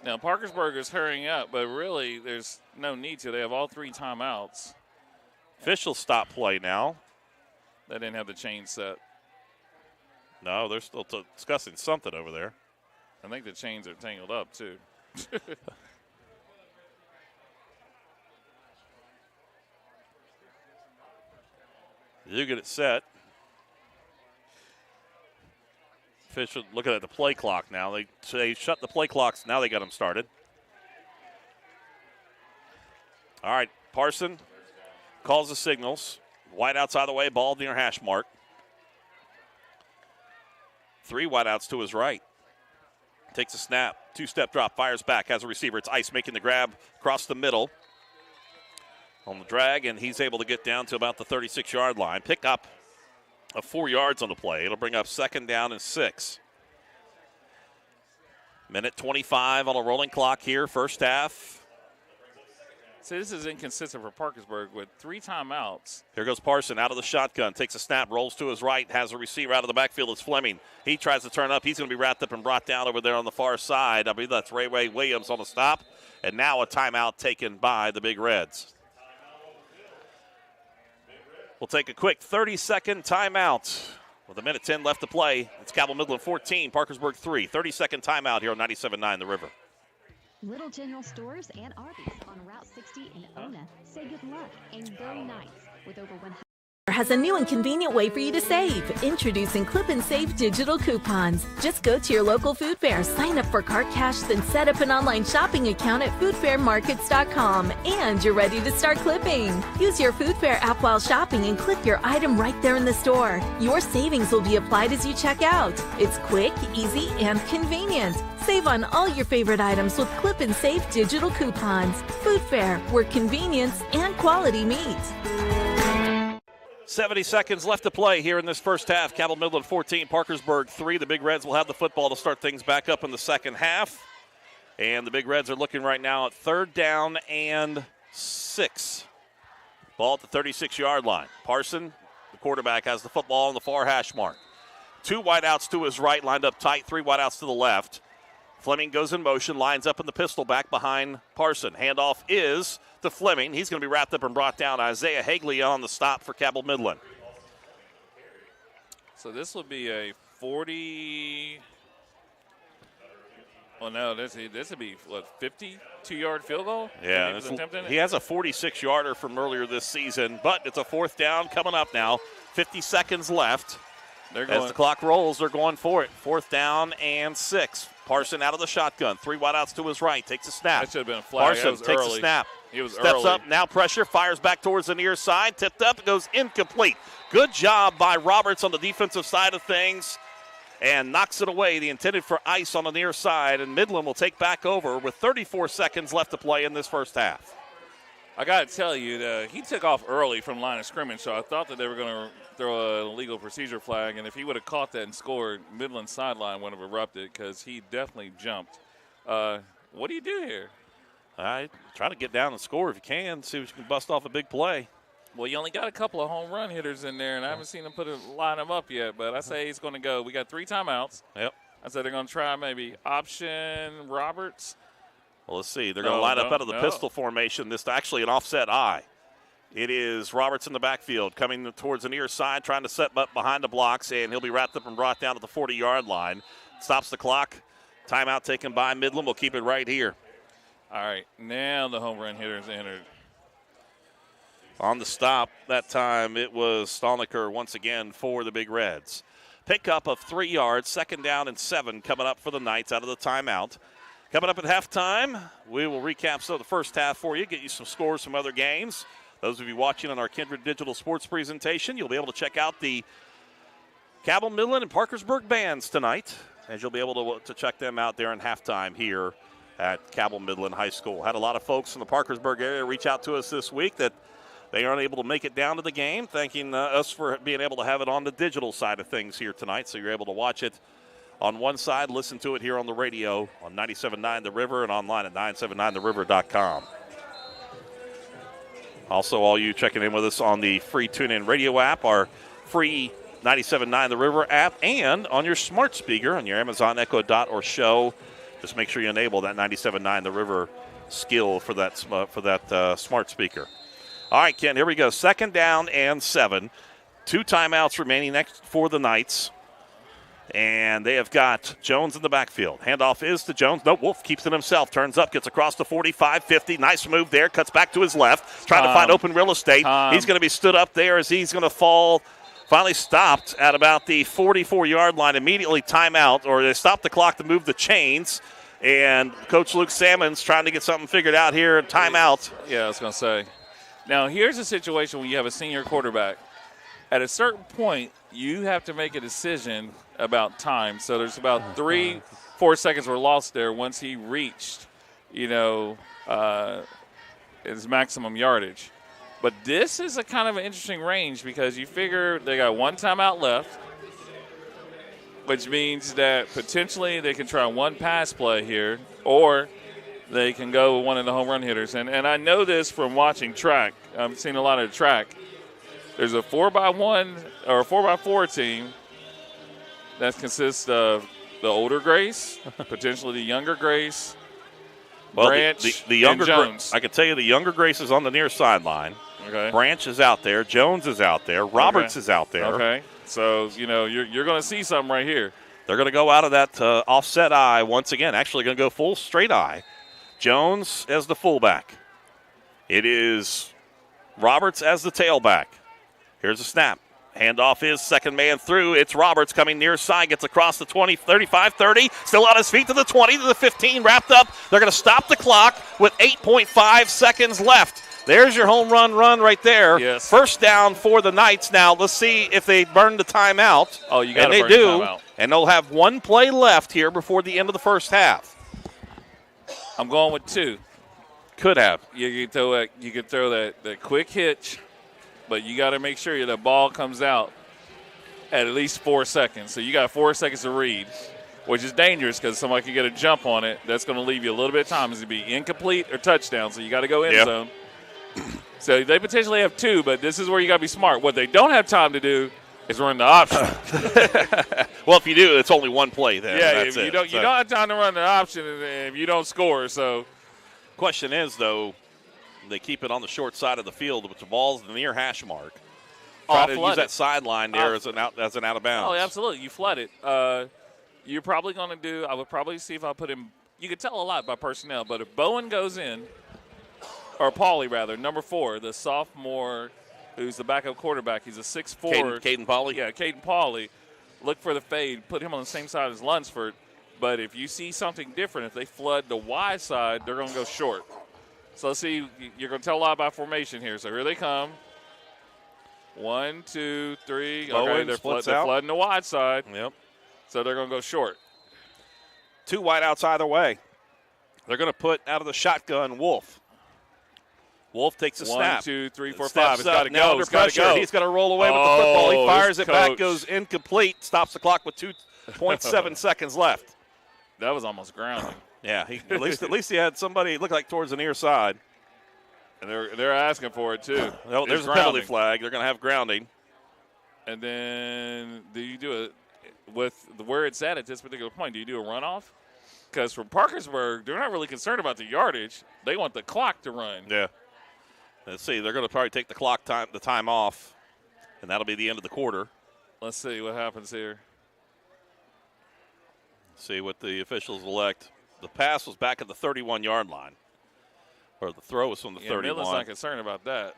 Now, Parkersburg is hurrying up, but really there's no need to. They have all 3 timeouts. Officials stop play now. They didn't have the chain set. No, they're still discussing something over there. I think the chains are tangled up, too. You get it set. Official looking at the play clock now. They shut the play clocks. Now they got them started. All right, Parson calls the signals. Wideouts out of the way, ball near hash mark. 3 wideouts to his right. Takes a snap, 2-step drop, fires back, has a receiver. It's Ice making the grab across the middle on the drag, and he's able to get down to about the 36-yard line. Pick up of 4 yards on the play. It'll bring up 2nd down and 6. Minute 25 on a rolling clock here, first half. So this is inconsistent for Parkersburg with 3 timeouts. Here goes Parson out of the shotgun, takes a snap, rolls to his right, has a receiver out of the backfield. It's Fleming. He tries to turn up. He's going to be wrapped up and brought down over there on the far side. I believe that's Ray Williams on the stop. And now a timeout taken by the Big Reds. We'll take a quick 30-second timeout with 1:10 left to play. It's Cabell Midland 14, Parkersburg 3. 30-second timeout here on 97.9 The River. Little General Stores and Arby's on Route 60 in Ona say good luck and go nice with over 100. Has a new and convenient way for you to save. Introducing Clip and Save digital coupons. Just go to your local food fair, sign up for Cart Cash, then set up an online shopping account at foodfairmarkets.com, and you're ready to start clipping. Use your food fair app while shopping and clip your item right there in the store. Your savings will be applied as you check out. It's quick, easy, and convenient. Save on all your favorite items with Clip and Save digital coupons. Food Fair, where convenience and quality meet. 70 seconds left to play here in this first half. Cabell Midland 14, Parkersburg 3. The Big Reds will have the football to start things back up in the second half. And the Big Reds are looking right now at 3rd down and 6. Ball at the 36-yard line. Parson, the quarterback, has the football on the far hash mark. 2 wideouts to his right, lined up tight. 3 wideouts to the left. Fleming goes in motion, lines up in the pistol back behind Parson. Handoff is to Fleming. He's going to be wrapped up and brought down. Isaiah Hagley on the stop for Cabell Midland. So this will be a 40. Oh, no, this would be, what, 52-yard field goal? Yeah, he has a 46-yarder from earlier this season, but it's a 4th down coming up now. 50 seconds left. As the clock rolls, they're going for it. 4th down and 6. Parson out of the shotgun. 3 wideouts to his right. Takes a snap. That should have been a flag. Parson takes early. a snap. He was Steps early. up. Now pressure. Fires back towards the near side. Tipped up. Goes incomplete. Good job by Roberts on the defensive side of things. And knocks it away. The intended for Ice on the near side. And Midland will take back over with 34 seconds left to play in this first half. I got to tell you, he took off early from line of scrimmage, so I thought that they were going to throw an illegal procedure flag, and if he would have caught that and scored, Midland sideline would have erupted because he definitely jumped. What do you do here? I try to get down and score if you can, see if you can bust off a big play. Well, you only got a couple of home run hitters in there, and I haven't seen them line them up yet, but I say he's going to go. We got 3 timeouts. Yep. I said they're going to try maybe option Roberts. Well, let's see. They're going to line up out of the pistol formation. This is actually an offset eye. It is Roberts in the backfield coming towards the near side, trying to set up behind the blocks, and he'll be wrapped up and brought down to the 40-yard line. Stops the clock. Timeout taken by Midland. We'll keep it right here. All right, now the home run hitters entered. On the stop, that time it was Stolniker once again for the Big Reds. Pickup of 3 yards, 2nd down and 7 coming up for the Knights out of the timeout. Coming up at halftime, we will recap some of the first half for you, get you some scores from other games. Those of you watching on our Kindred Digital Sports presentation, you'll be able to check out the Cabell Midland and Parkersburg bands tonight, as you'll be able to check them out there in halftime here at Cabell Midland High School. Had a lot of folks in the Parkersburg area reach out to us this week that they aren't able to make it down to the game, thanking us for being able to have it on the digital side of things here tonight, so you're able to watch it on one side, listen to it here on the radio on 97.9 The River and online at 979theriver.com. Also, all you checking in with us on the free TuneIn Radio app, our free 97.9 The River app, and on your smart speaker on your Amazon Echo Dot or Show. Just make sure you enable that 97.9 The River skill for that smart speaker. All right, Ken, here we go. 2nd down and 7. 2 timeouts remaining next for the Knights. And they have got Jones in the backfield. Handoff is to Jones. No, Wolf keeps it himself. Turns up, gets across the 45, 50. Nice move there. Cuts back to his left. Trying to find open real estate. He's going to be stood up there as he's going to fall. Finally stopped at about the 44-yard line. Immediately timeout, or they stopped the clock to move the chains. And Coach Luke Salmon's trying to get something figured out here. Timeout. Yeah, I was going to say. Now, here's a situation when you have a senior quarterback. At a certain point, you have to make a decision about time. So there's about 3-4 seconds were lost there once he reached, his maximum yardage. But this is a kind of an interesting range because you figure they got 1 timeout left, which means that potentially they can try 1 pass play here, or they can go with one of the home run hitters. And I know this from watching track. I've seen a lot of track. There's a 4x1 or a 4x4 team that consists of the older Grace, potentially the younger Grace, Branch, the younger and Jones. I can tell you the younger Grace is on the near sideline. Okay. Branch is out there. Jones is out there. Roberts is out there. Okay. So, you're going to see something right here. They're going to go out of that offset eye once again. Actually going to go full straight eye. Jones as the fullback. It is Roberts as the tailback. Here's a snap. Handoff is second man through. It's Roberts coming near side. Gets across the 20, 35, 30. Still on his feet to the 20, to the 15. Wrapped up. They're going to stop the clock with 8.5 seconds left. There's your home run right there. Yes. First down for the Knights. Now, let's see if they burn the timeout. Oh, you got to burn the timeout. And they do. And they'll have 1 play left here before the end of the first half. I'm going with 2. Could have. You could throw that quick hitch, but you got to make sure the ball comes out at least 4 seconds. So you got 4 seconds to read, which is dangerous because somebody can get a jump on it. That's going to leave you a little bit of time. It's going to be incomplete or touchdown, so you got to go end zone. So they potentially have 2, but this is where you got to be smart. What they don't have time to do is run the option. Well, if you do, it's only 1 play then. Yeah, if you don't have time to run the option if you don't score. So, question is though, they keep it on the short side of the field, but the ball's the near hash mark. Try to use that sideline there as an out of bounds. Oh, absolutely. You flood it. You're probably going to do. I would probably see if I put him. You could tell a lot by personnel, but if Bowen goes in, or Pauly rather, number 4, the sophomore, who's the backup quarterback. He's a 6'4". Caden Pauly. Yeah, Caden Pauly. Look for the fade. Put him on the same side as Lunsford. But if you see something different, if they flood the wide side, they're going to go short. So let's see. You're going to tell a lot about formation here. So here they come. 1, 2, 3. Okay, they're flooding the wide side. Yep. So they're going to go short. 2 wideouts either way. They're going to put out of the shotgun Wolf. Wolf takes a snap. 1, 2, 3, 4, Steps 5. It's got to now go. under It's gotta pressure. go. He's going to roll away with the football. He fires it back, coach. goes incomplete, stops the clock with 2.7 seconds left. That was almost grounding. Yeah, at least he had somebody look like towards the near side. And they're asking for it too. No, there's a penalty flag. They're going to have grounding. And then do you do it with where it's at this particular point? Do you do a runoff? Because from Parkersburg, they're not really concerned about the yardage. They want the clock to run. Yeah. Let's see. They're going to probably take the time off, and that'll be the end of the quarter. Let's see what happens here. See what the officials elect. The pass was back at the 31-yard line, or the throw was from the 31. Midland's not concerned about that.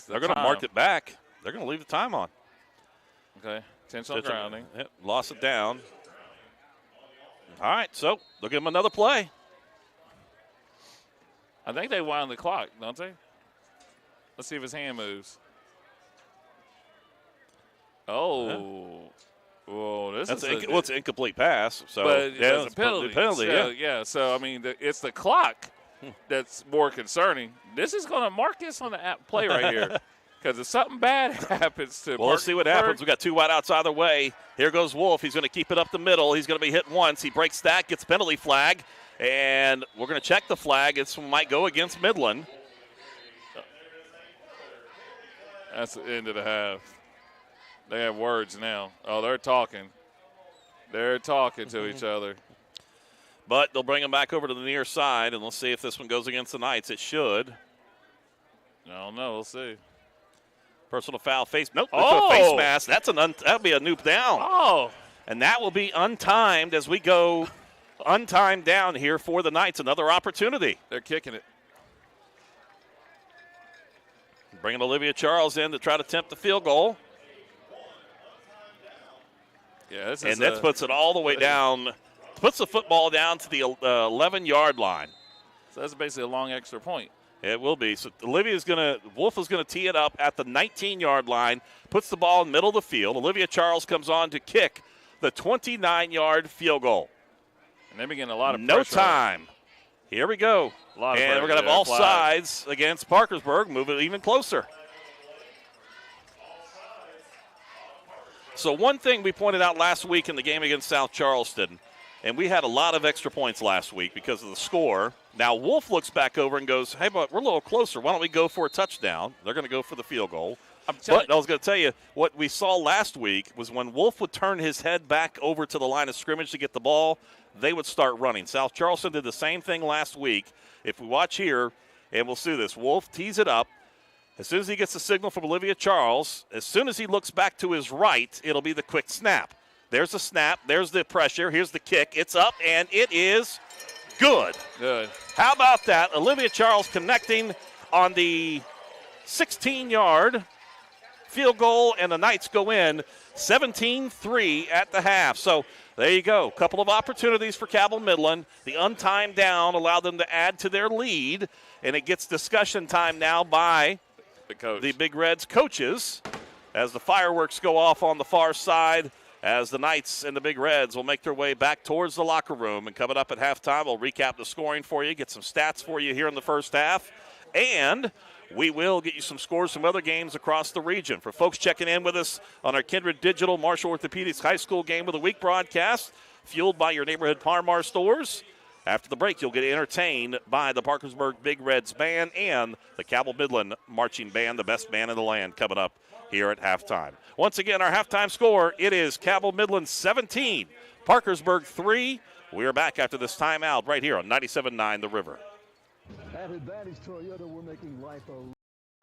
They're going to mark it back. They're going to leave the time on. Okay. Intentional grounding. Yep, lost it down. All right, so they'll give him another play. I think they wound the clock, don't they? Let's see if his hand moves. Oh. Whoa, it's an incomplete pass. So but yeah, it's a penalty. So, So, I mean, it's the clock that's more concerning. This is going to mark this on the play right here. Because if something bad happens to let's see what happens. We got two wideouts either way. Here goes Wolf. He's going to keep it up the middle. He's going to be hit once. He breaks that, gets penalty flag, and we're going to check the flag. It might go against Midland. That's the end of the half. They have words now. Oh, they're talking. They're talking to each other. But they'll bring him back over to the near side, and let's see if this one goes against the Knights. It should. I don't know. We'll see. Personal foul, face. Nope, a face mask. That'll be a noop down. Oh. And that will be untimed as we go untimed down here for the Knights. Another opportunity. They're kicking it. Bringing Olivia Charles in to try to tempt the field goal. Yeah, that puts it all the way down, puts the football down to the 11-yard line. So that's basically a long extra point. It will be. So Wolf is going to tee it up at the 19-yard line, puts the ball in the middle of the field. Olivia Charles comes on to kick the 29-yard field goal. And they begin a lot of no pressure. Time. Here we go. And we're going to have all sides against Parkersburg. Move it even closer. So one thing we pointed out last week in the game against South Charleston, and we had a lot of extra points last week because of the score. Now Wolf looks back over and goes, hey, but we're a little closer. Why don't we go for a touchdown? They're going to go for the field goal. But I was going to tell you, what we saw last week was when Wolf would turn his head back over to the line of scrimmage to get the ball, they would start running. South Charleston did the same thing last week. If we watch here, and we'll see this, Wolf tees it up. As soon as he gets the signal from Olivia Charles, as soon as he looks back to his right, it'll be the quick snap. There's the snap. There's the pressure. Here's the kick. It's up, and it is good. Good. How about that? Olivia Charles connecting on the 16-yard field goal, and the Knights go in 17-3 at the half. So there you go. A couple of opportunities for Cabell Midland. The untimed down allowed them to add to their lead, and it gets discussion time now by the Big Reds coaches as the fireworks go off on the far side, as the Knights and the Big Reds will make their way back towards the locker room. And coming up at halftime, we'll recap the scoring for you, get some stats for you here in the first half, and we will get you some scores from other games across the region. For folks checking in with us on our Kindred Digital Marshall Orthopedics High School Game of the Week broadcast, fueled by your neighborhood Parmar stores. After the break, you'll get entertained by the Parkersburg Big Reds Band and the Cabell Midland Marching Band, the best band in the land, coming up here at halftime. Once again, our halftime score, it is Cabell Midland 17, Parkersburg 3. We are back after this timeout right here on 97.9 The River. At Advantage Toyota, we're making life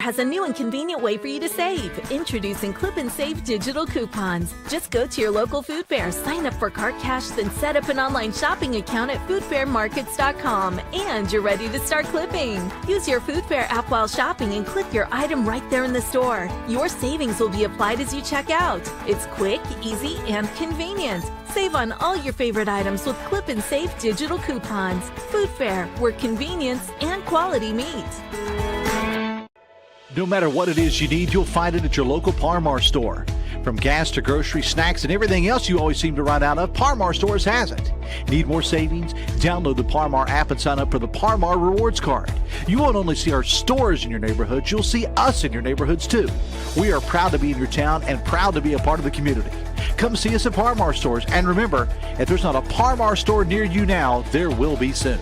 has a new and convenient way for you to save. Introducing Clip and Save digital coupons. Just go to your local food fair, sign up for Cart Cash, then set up an online shopping account at foodfairmarkets.com, and you're ready to start clipping. Use your food fair app while shopping and clip your item right there in the store. Your savings will be applied as you check out. It's quick, easy, and convenient. Save on all your favorite items with Clip and Save digital coupons. Food Fair, where convenience and quality meet. No matter what it is you need, you'll find it at your local Par-Mar store. From gas to groceries, snacks, and everything else you always seem to run out of, Par-Mar Stores has it. Need more savings? Download the Par-Mar app and sign up for the Par-Mar Rewards Card. You won't only see our stores in your neighborhoods, you'll see us in your neighborhoods too. We are proud to be in your town and proud to be a part of the community. Come see us at Par-Mar Stores, and remember, if there's not a Par-Mar store near you now, there will be soon.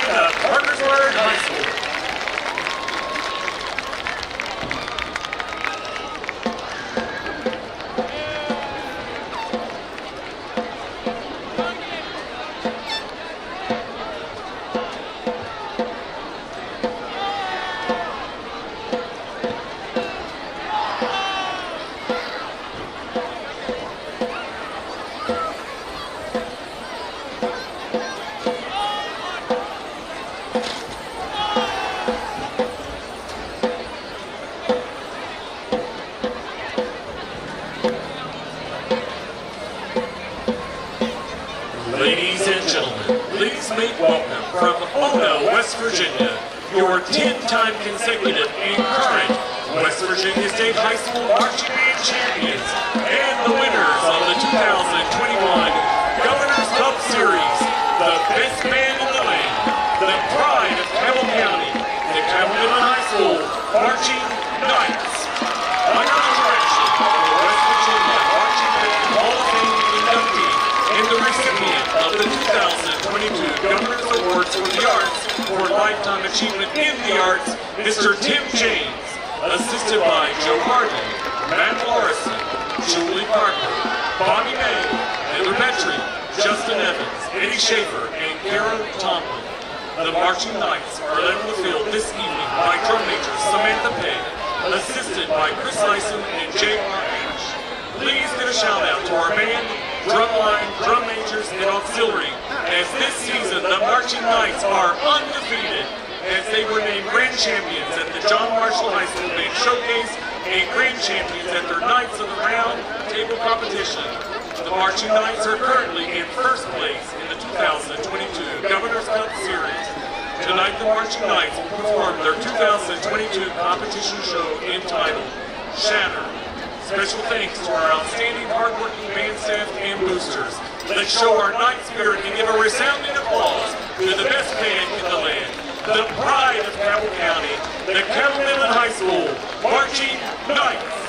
representing the Parkersburg High School. Ladies and gentlemen, please make welcome from Ono, West Virginia, your 10-time consecutive and current West Virginia State High School Marching Band champions and the winners of the 2021 Governor's Cup Series, the best band in the land, the pride of Cabell County, the Cabell Midland High School Marching Knights. Under the direction of the West Virginia Marching Band Hall of Fame inductee and the recipient of the 2022 Governor's Awards for the Arts for Lifetime Achievement in the Arts, Mr. Tim James, assisted by Joe Harden, Matt Morrison, Julie Parker, Bonnie May, Heather Petrie, Justin Evans, Eddie Schaefer, and Karen Tomlin. The Marching Knights are led on the field this evening by drum major Samantha Pay, assisted by Chris Ison and J.R. Ash. Please give a shout out to our band, drumline, drum majors, and auxiliary, as this season the Marching Knights are undefeated as they were named grand champions at the John Marshall High School Band Showcase and grand champions at their Knights of the Round Table competition. The Marching Knights are currently in first place in the 2022 Governor's Cup Series. Tonight the Marching Knights will perform their 2022 competition show entitled Shatter. Special thanks to our outstanding hardworking band staff and boosters. Let's show our night spirit and give a resounding applause to the best band in the land, the pride of Cabell County, the Cabell Midland High School Marching Knights.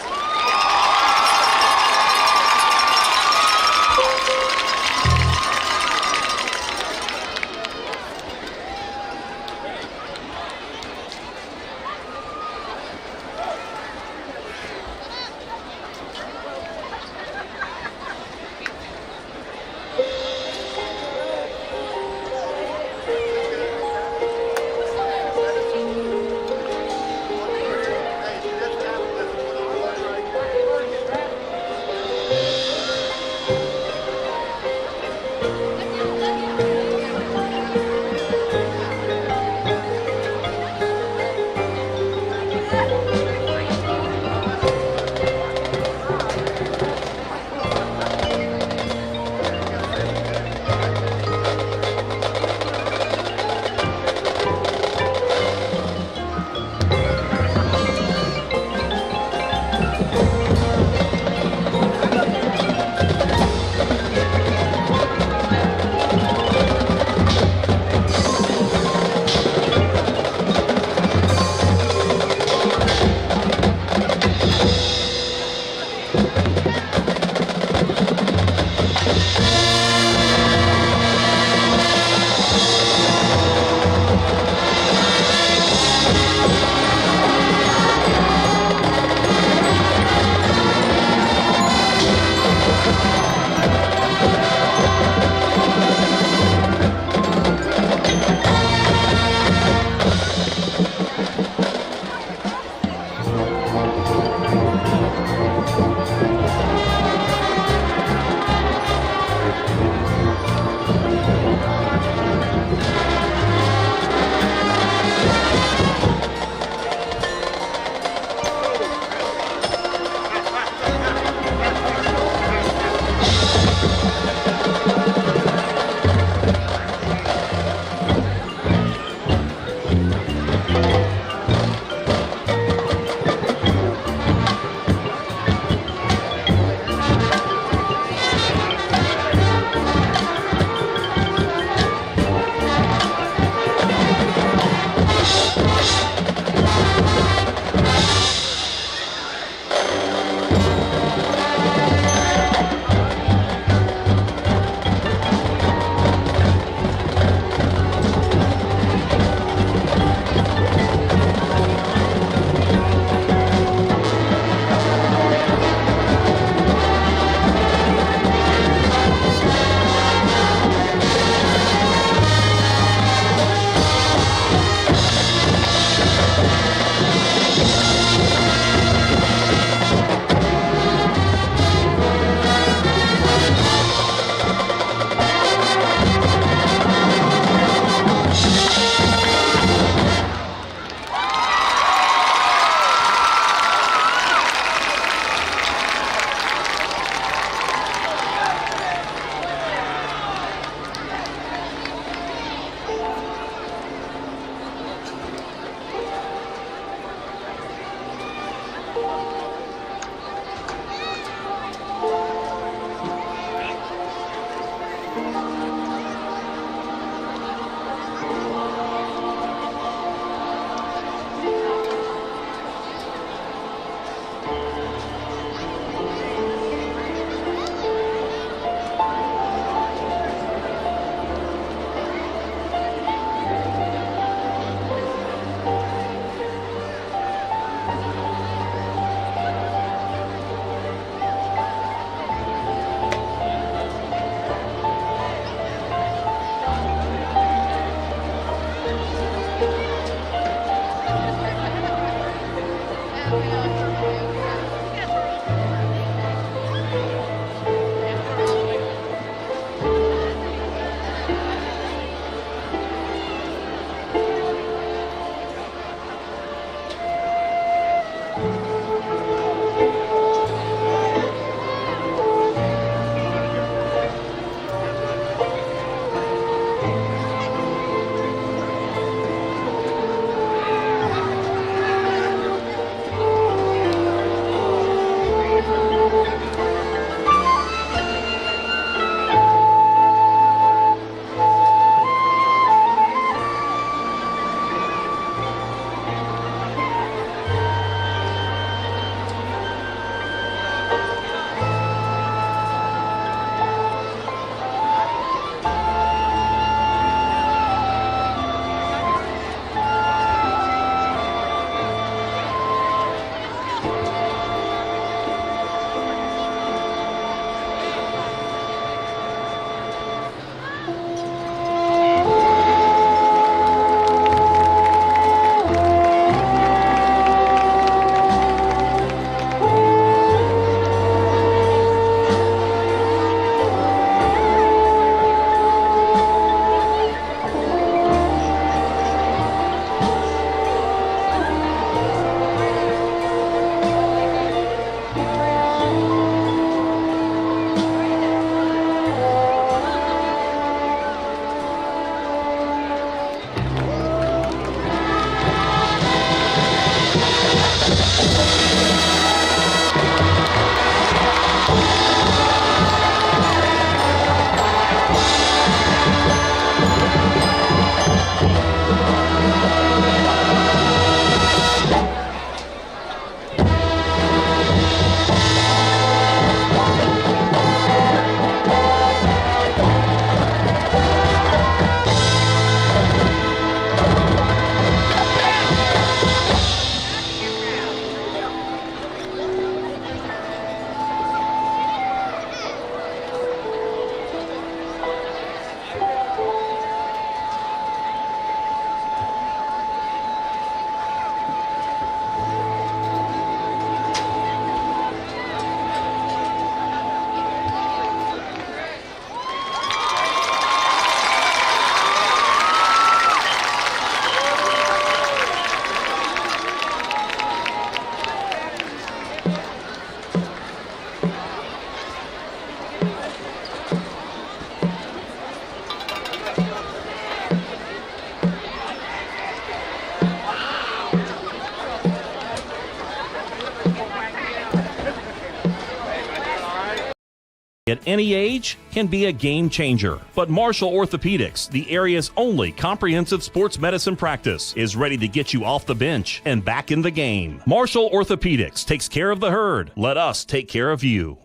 at any age can be a game changer. But Marshall Orthopedics, the area's only comprehensive sports medicine practice, is ready to get you off the bench and back in the game. Marshall Orthopedics takes care of the herd. Let us take care of you.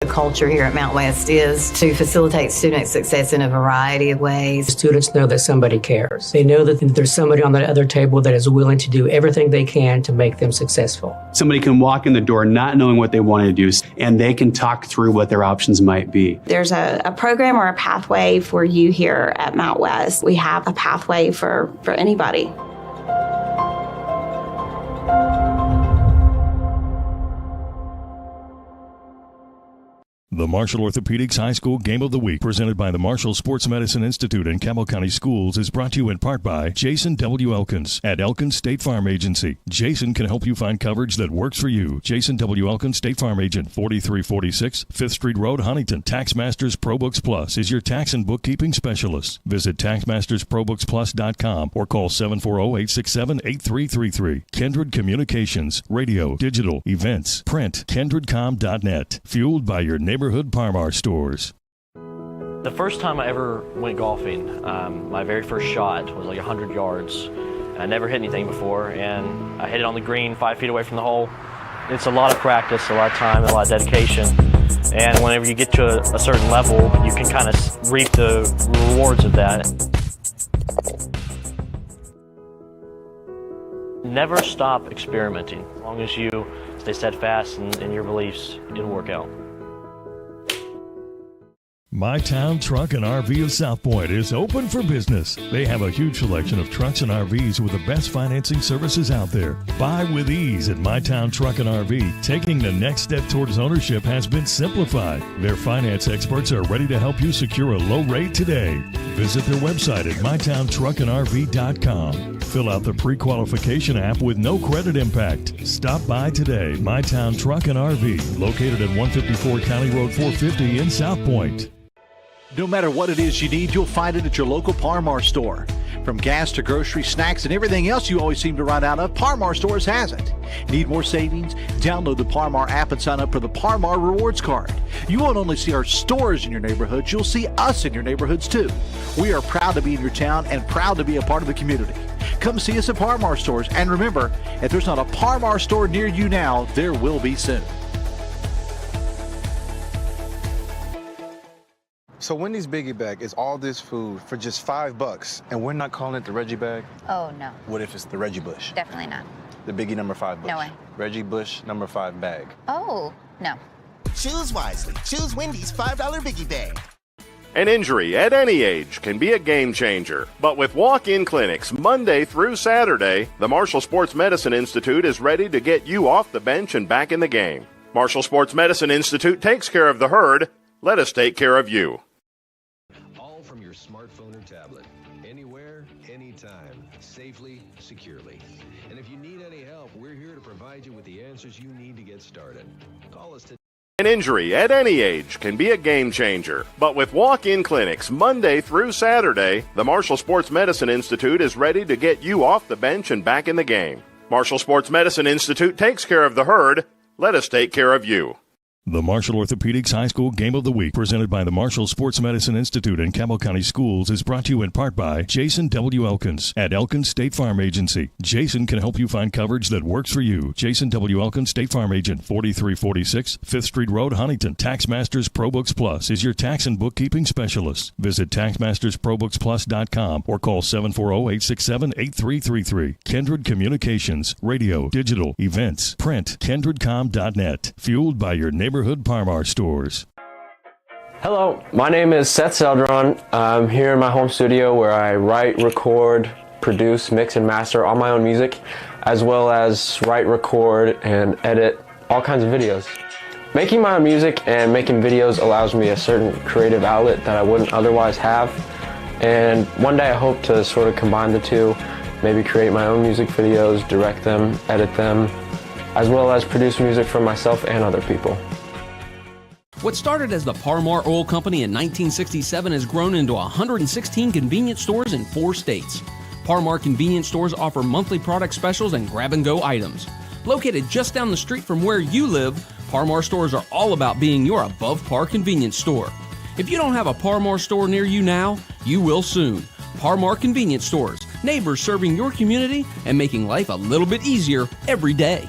The culture here at Mount West is to facilitate student success in a variety of ways. Students know that somebody cares. They know that there's somebody on the other table that is willing to do everything they can to make them successful. Somebody can walk in the door not knowing what they want to do, and they can talk through what their options might be. There's a program or a pathway for you here at Mount West. We have a pathway for anybody. The Marshall Orthopedics High School Game of the Week, presented by the Marshall Sports Medicine Institute and Cabell County Schools, is brought to you in part by Jason W. Elkins at Elkins State Farm Agency. Jason can help you find coverage that works for you. Jason W. Elkins, State Farm Agent, 4346 5th Street Road, Huntington. TaxMasters ProBooks Plus is your tax and bookkeeping specialist. Visit TaxMastersProBooksPlus.com or call 740-867-8333. Kindred Communications, radio, digital, events, print, kindredcom.net. Fueled by your neighborhood Parmar stores. The first time I ever went golfing, my very first shot was like 100 yards. I never hit anything before, and I hit it on the green 5 feet away from the hole. It's a lot of practice, a lot of time, a lot of dedication. And whenever you get to a certain level, you can kind of reap the rewards of that. Never stop experimenting. As long as you stay steadfast in your beliefs, it'll work out. My Town Truck and RV of South Point is open for business. They have a huge selection of trucks and RVs with the best financing services out there. Buy with ease at My Town Truck and RV. Taking the next step towards ownership has been simplified. Their finance experts are ready to help you secure a low rate today. Visit their website at mytowntruckandrv.com. Fill out the pre-qualification app with no credit impact. Stop by today. My Town Truck and RV, located at 154 County Road 450 in South Point. No matter what it is you need, you'll find it at your local Parmar store. From gas to grocery, snacks, and everything else you always seem to run out of, Parmar Stores has it. Need more savings? Download the Parmar app and sign up for the Parmar Rewards Card. You won't only see our stores in your neighborhoods, you'll see us in your neighborhoods too. We are proud to be in your town and proud to be a part of the community. Come see us at Parmar Stores, and remember, if there's not a Parmar store near you now, there will be soon. So Wendy's Biggie Bag is all this food for just $5, and we're not calling it the Reggie Bag? Oh, no. What if it's the Reggie Bush? Definitely not. The Biggie number 5 Bush? No way. Reggie Bush number 5 bag. Oh, no. Choose wisely. Choose Wendy's $5 Biggie Bag. An injury at any age can be a game changer. But with walk-in clinics Monday through Saturday, the Marshall Sports Medicine Institute is ready to get you off the bench and back in the game. Marshall Sports Medicine Institute takes care of the herd. Let us take care of you. All from your smartphone or tablet. Anywhere, anytime. Safely, securely. And if you need any help, we're here to provide you with the answers you need to get started. Call us today. An injury at any age can be a game changer. But with walk-in clinics Monday through Saturday, the Marshall Sports Medicine Institute is ready to get you off the bench and back in the game. Marshall Sports Medicine Institute takes care of the herd. Let us take care of you. The Marshall Orthopedics High School Game of the Week, presented by the Marshall Sports Medicine Institute and Cabell County Schools, is brought to you in part by Jason W. Elkins at Elkins State Farm Agency. Jason can help you find coverage that works for you. Jason W. Elkins, State Farm Agent, 4346 5th Street Road, Huntington. TaxMasters ProBooks Plus is your tax and bookkeeping specialist. Visit TaxMastersProBooksPlus.com or call 740-867-8333. Kindred Communications, radio, digital, events, print, kindredcom.net. Fueled by your neighborhood Parmar stores. Hello, my name is Seth Seldron. I'm here in my home studio where I write, record, produce, mix, and master all my own music, as well as write, record, and edit all kinds of videos. Making my own music and making videos allows me a certain creative outlet that I wouldn't otherwise have. And one day I hope to sort of combine the two, maybe create my own music videos, direct them, edit them, as well as produce music for myself and other people. What started as the Parmar Oil Company in 1967 has grown into 116 convenience stores in 4 states. Parmar convenience stores offer monthly product specials and grab-and-go items. Located just down the street from where you live, Par-Mar stores are all about being your above-par convenience store. If you don't have a Par-Mar store near you now, you will soon. Par-Mar Convenience Stores, neighbors serving your community and making life a little bit easier every day.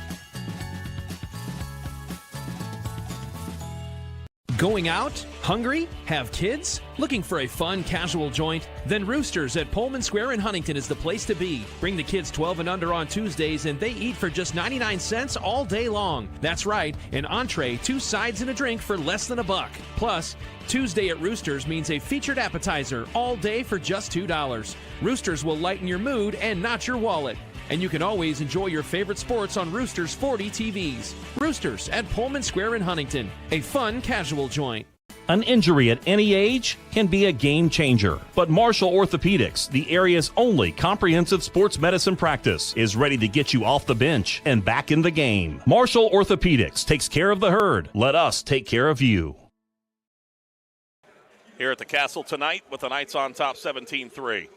Going out? Hungry? Have kids? Looking for a fun, casual joint? Then Roosters at Pullman Square in Huntington is the place to be. Bring the kids 12 and under on Tuesdays, and they eat for just 99 cents all day long. That's right, an entree, 2 sides, and a drink for less than $1. Plus, Tuesday at Roosters means a featured appetizer all day for just $2. Roosters will lighten your mood and not your wallet. And you can always enjoy your favorite sports on Roosters 40 TVs. Roosters at Pullman Square in Huntington, a fun, casual joint. An injury at any age can be a game changer, but Marshall Orthopedics, the area's only comprehensive sports medicine practice, is ready to get you off the bench and back in the game. Marshall Orthopedics takes care of the herd. Let us take care of you. Here at the Castle tonight with the Knights on top 17-3.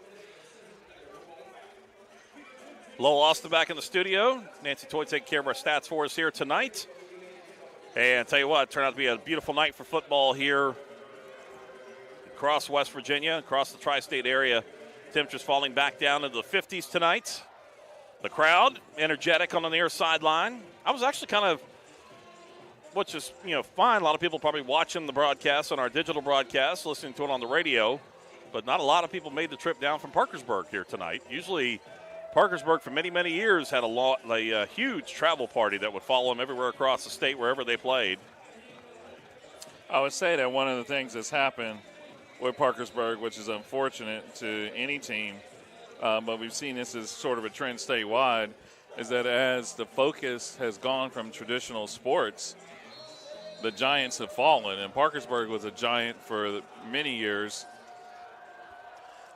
Lowell Austin back in the studio. Nancy Toy taking care of our stats for us here tonight. And tell you what, it turned out to be a beautiful night for football here across West Virginia, across the tri-state area. Temperatures falling back down into the 50s tonight. The crowd energetic on the near sideline. I was actually kind of, which is, fine. A lot of people probably watching the broadcast on our digital broadcast, listening to it on the radio, but not a lot of people made the trip down from Parkersburg here tonight. Usually Parkersburg for many, many years had a huge travel party that would follow them everywhere across the state, wherever they played. I would say that one of the things that's happened with Parkersburg, which is unfortunate to any team, but we've seen this as sort of a trend statewide, is that as the focus has gone from traditional sports, the giants have fallen, and Parkersburg was a giant for many years.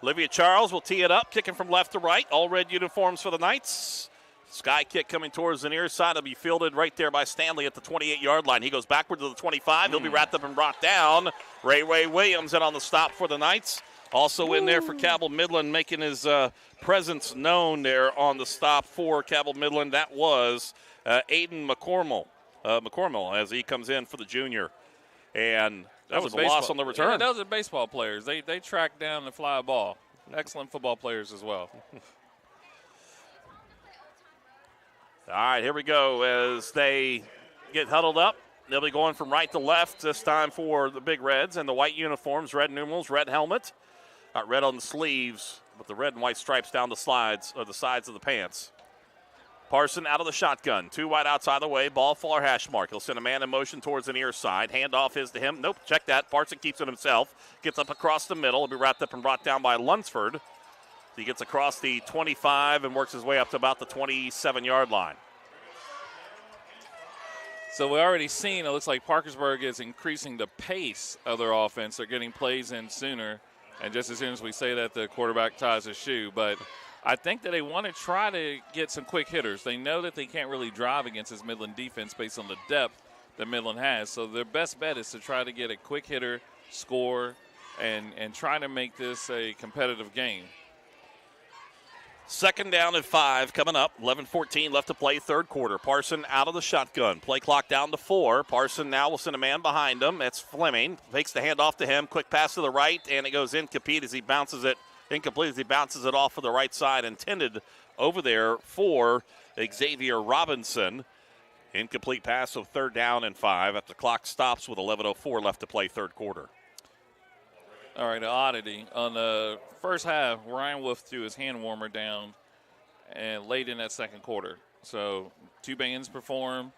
Olivia Charles will tee it up, kicking from left to right. All red uniforms for the Knights. Sky kick coming towards the near side. Will be fielded right there by Stanley at the 28-yard line. He goes backward to the 25. He'll be wrapped up and brought down. Ray Williams in on the stop for the Knights. Also in there for Cabell Midland, making his presence known there on the stop for Cabell Midland. That was Aiden McCormill as he comes in for the junior. And that was a loss on the return. Yeah, those are baseball players. They track down the fly ball. Excellent football players as well. All right, here we go as they get huddled up. They'll be going from right to left this time for the Big Reds in the white uniforms, red numerals, red helmet. Not red on the sleeves, but the red and white stripes down the sides of the pants. Parson out of the shotgun. 2 wide outside the way. Ball far hash mark. He'll send a man in motion towards the near side. Handoff is to him. Nope, check that. Parson keeps it himself. Gets up across the middle. He'll be wrapped up and brought down by Lunsford. He gets across the 25 and works his way up to about the 27-yard line. So we already seen, it looks like Parkersburg is increasing the pace of their offense. They're getting plays in sooner. And just as soon as we say that, the quarterback ties his shoe. But I think that they want to try to get some quick hitters. They know that they can't really drive against this Midland defense based on the depth that Midland has. So their best bet is to try to get a quick hitter, score, and try to make this a competitive game. 2nd down and 5 coming up. 11:14 left to play, third quarter. Parson out of the shotgun. Play clock down to 4. Parson now will send a man behind him. That's Fleming. Takes the handoff to him. Quick pass to the right, and it goes incomplete as he bounces it off of the right side. Intended over there for Xavier Robinson. Incomplete pass, so 3rd down and 5 after the clock stops with 11:04 left to play, third quarter. All right, an oddity. On the first half, Ryan Wolf threw his hand warmer down and late in that second quarter. So 2 bands perform.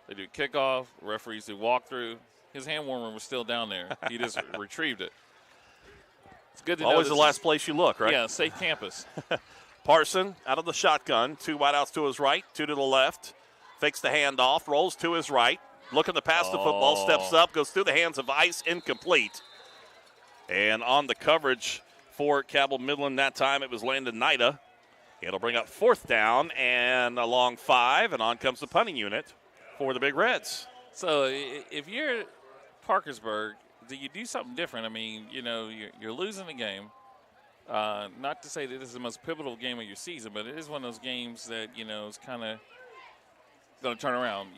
They do kickoff. Referees do walkthrough. His hand warmer was still down there. He just retrieved it. It's good to know. Always the last place you look, right? Yeah, safe campus. Parson out of the shotgun. 2 wideouts to his right, 2 to the left. Fakes the handoff, rolls to his right. Looking to pass the football, steps up, goes through the hands of Ice, incomplete. And on the coverage for Cabell Midland that time, it was Landon Nida. It'll bring up 4th down and a long 5, and on comes the punting unit for the Big Reds. So if you're Parkersburg, do you do something different? I mean, you're losing the game. Not to say that this is the most pivotal game of your season, but it is one of those games that, is kind of going to turn around.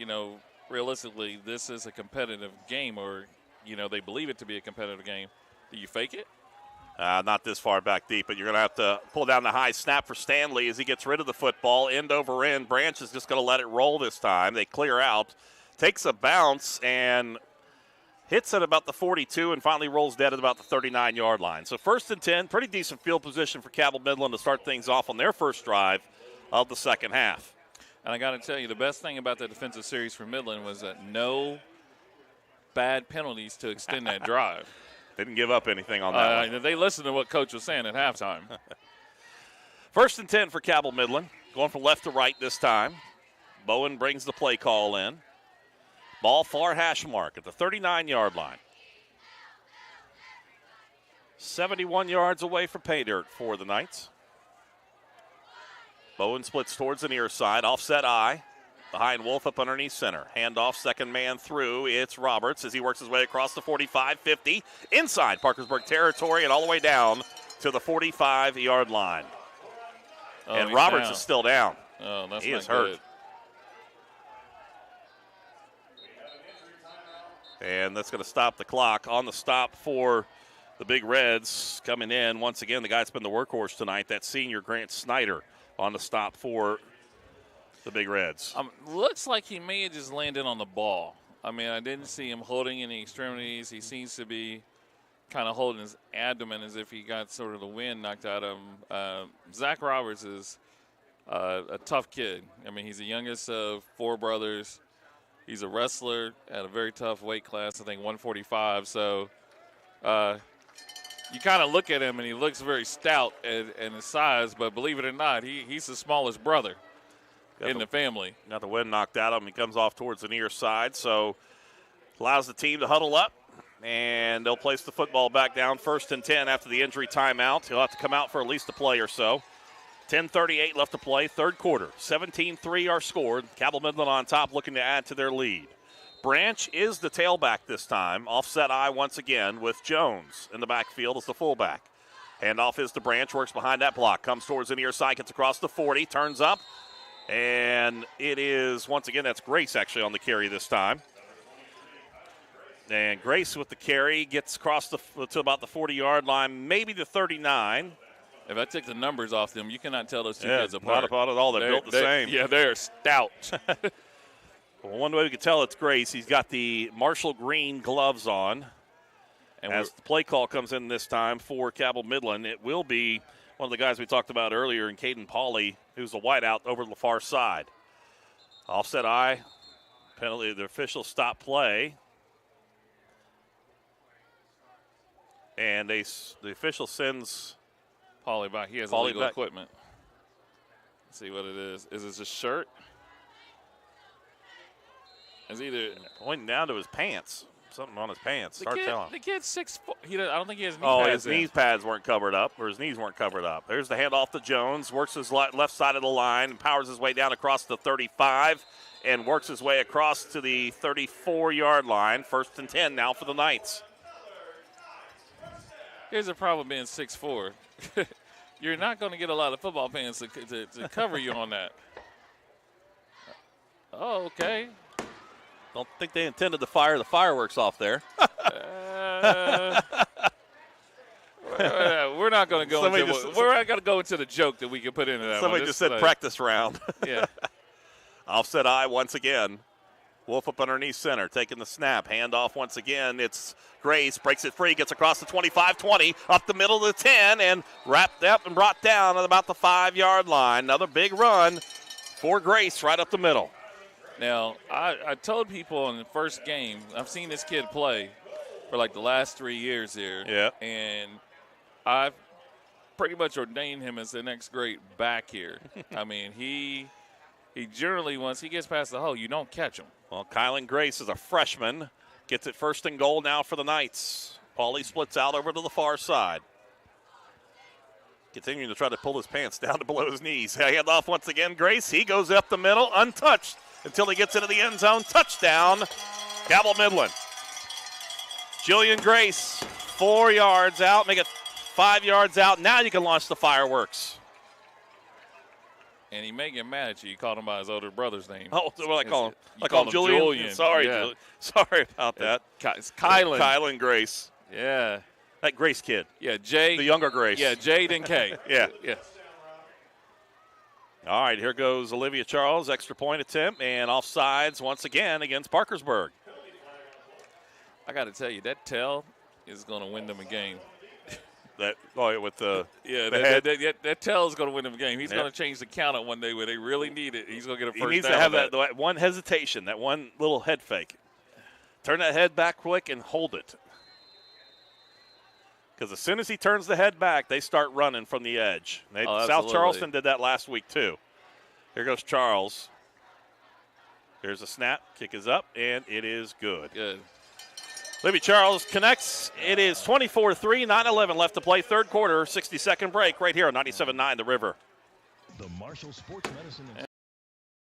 realistically, this is a competitive game, or, they believe it to be a competitive game. Do you fake it? Not this far back deep, but you're going to have to pull down the high snap for Stanley as he gets rid of the football. End over end. Branch is just going to let it roll this time. They clear out. Takes a bounce and hits at about the 42 and finally rolls dead at about the 39-yard line. So 1st and 10, pretty decent field position for Cabell Midland to start things off on their first drive of the second half. And I got to tell you, the best thing about the defensive series for Midland was that no bad penalties to extend that drive. Didn't give up anything on that one. They listened to what Coach was saying at halftime. 1st and 10 for Cabell Midland. Going from left to right this time. Bowen brings the play call in. Ball far hash mark at the 39-yard line. 71 yards away from pay dirt for the Knights. Bowen splits towards the near side. Offset I. Behind Wolf up underneath center. Handoff, second man through. It's Roberts as he works his way across the 45-50. Inside Parkersburg territory and all the way down to the 45-yard line. And Roberts is still down. Oh, that's he not is hurt. good. And that's going to stop the clock. On the stop for the Big Reds coming in. Once again, the guy that's been the workhorse tonight, that senior Grant Snyder on the stop for the Big Reds. Looks like he may have just landed on the ball. I mean, I didn't see him holding any extremities. He seems to be kind of holding his abdomen as if he got sort of the wind knocked out of him. Zach Roberts is a tough kid. I mean, he's the youngest of 4 brothers. He's a wrestler at a very tough weight class, I think 145. So you kind of look at him, and he looks very stout in his size, but believe it or not, he's the smallest brother in the family. Got the wind knocked out of him. He comes off towards the near side, so allows the team to huddle up, and they'll place the football back down 1st and 10 after the injury timeout. He'll have to come out for at least a play or so. 10:38 left to play, third quarter. 17-3 are scored. Cabell Midland on top looking to add to their lead. Branch is the tailback this time. Offset I once again with Jones in the backfield as the fullback. Handoff is to Branch, works behind that block, comes towards the near side, gets across the 40, turns up, and it is, once again, that's Grace actually on the carry this time. And Grace with the carry gets across to about the 40-yard line, maybe the 39. If I take the numbers off them, you cannot tell those two kids apart. Not about it all. They're built the same. Yeah, they're stout. Well, one way we can tell it's Grace. He's got the Marshall green gloves on. And as the play call comes in this time for Cabell Midland, it will be one of the guys we talked about earlier in Caden Pauley, who's the whiteout over the far side. Offset I, penalty, the official stop play. And the official sends Pauley back. He has illegal equipment. Let's see what it is. Is it his shirt? It's either pointing down to his pants. Something on his pants. Start telling. The kid's 6'4". I don't think he has knee his pads. knee pads weren't covered up, or his knees weren't covered up. There's the handoff to Jones. Works his left side of the line and powers his way down across the 35 and works his way across to the 34-yard line. 1st and 10 now for the Knights. Here's the problem being 6'4". You're not going to get a lot of football fans to cover you on that. Oh, okay. Don't think they intended to fire the fireworks off there. We're not going to go into the joke that we can put into that. Somebody just said practice round. Yeah. Offset I once again. Wolf up underneath center, taking the snap. Handoff once again. It's Grace, breaks it free, gets across the 25-20, up the middle of the 10, and wrapped up and brought down at about the 5-yard line. Another big run for Grace right up the middle. Now, I told people in the first game, I've seen this kid play for like the last 3 years here. Yeah. And I've pretty much ordained him as the next great back here. I mean, he generally, once he gets past the hole, you don't catch him. Well, Kylan Grace is a freshman. Gets it 1st and goal now for the Knights. Paulie splits out over to the far side. Continuing to try to pull his pants down to below his knees. Hand off once again, Grace. He goes up the middle, untouched until he gets into the end zone. Touchdown, Cabell Midland. Jillian Grace, 4 yards out. Make it 5 yards out. Now you can launch the fireworks. And he may get mad at you. You called him by his older brother's name. Oh, what do I call him? I call him Julian. Sorry, Yeah. Julian. Sorry about that. It's Kylan. Kylan Grace. Yeah. That Grace kid. Yeah, Jay. The younger Grace. Yeah, Jade and Kay. Yeah. Yeah. All right, here goes Olivia Charles, extra point attempt, and offsides once again against Parkersburg. I got to tell you, that tell is going to win them a game. That with the head. That tell is going to win them a game. He's Yeah. going to change the count at one day where they really need it. He's going to get a first He needs down. to have that one hesitation, that one little head fake. Turn that head back quick and hold it. Because as soon as he turns the head back, they start running from the edge. South Charleston did that last week too. Here goes Charles. Here's a snap. Kick is up, and it is good. Good. Libby Charles connects. It is 24-3, 9:11 left to play. Third quarter, 60-second break right here on 97.9 The River. The Marshall Sports Medicine.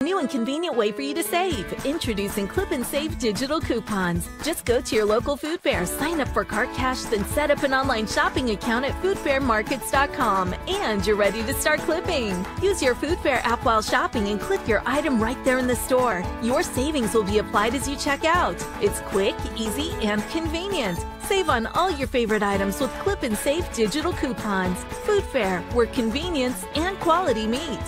New and convenient way for you to save. Introducing Clip and Save digital coupons. Just go to your local food fair, sign up for Cart Cash, then set up an online shopping account at foodfairmarkets.com, and you're ready to start clipping. Use your food fair app while shopping and clip your item right there in the store. Your savings will be applied as you check out. It's quick, easy, and convenient. Save on all your favorite items with Clip and Save digital coupons. Food Fair, where convenience and quality meet.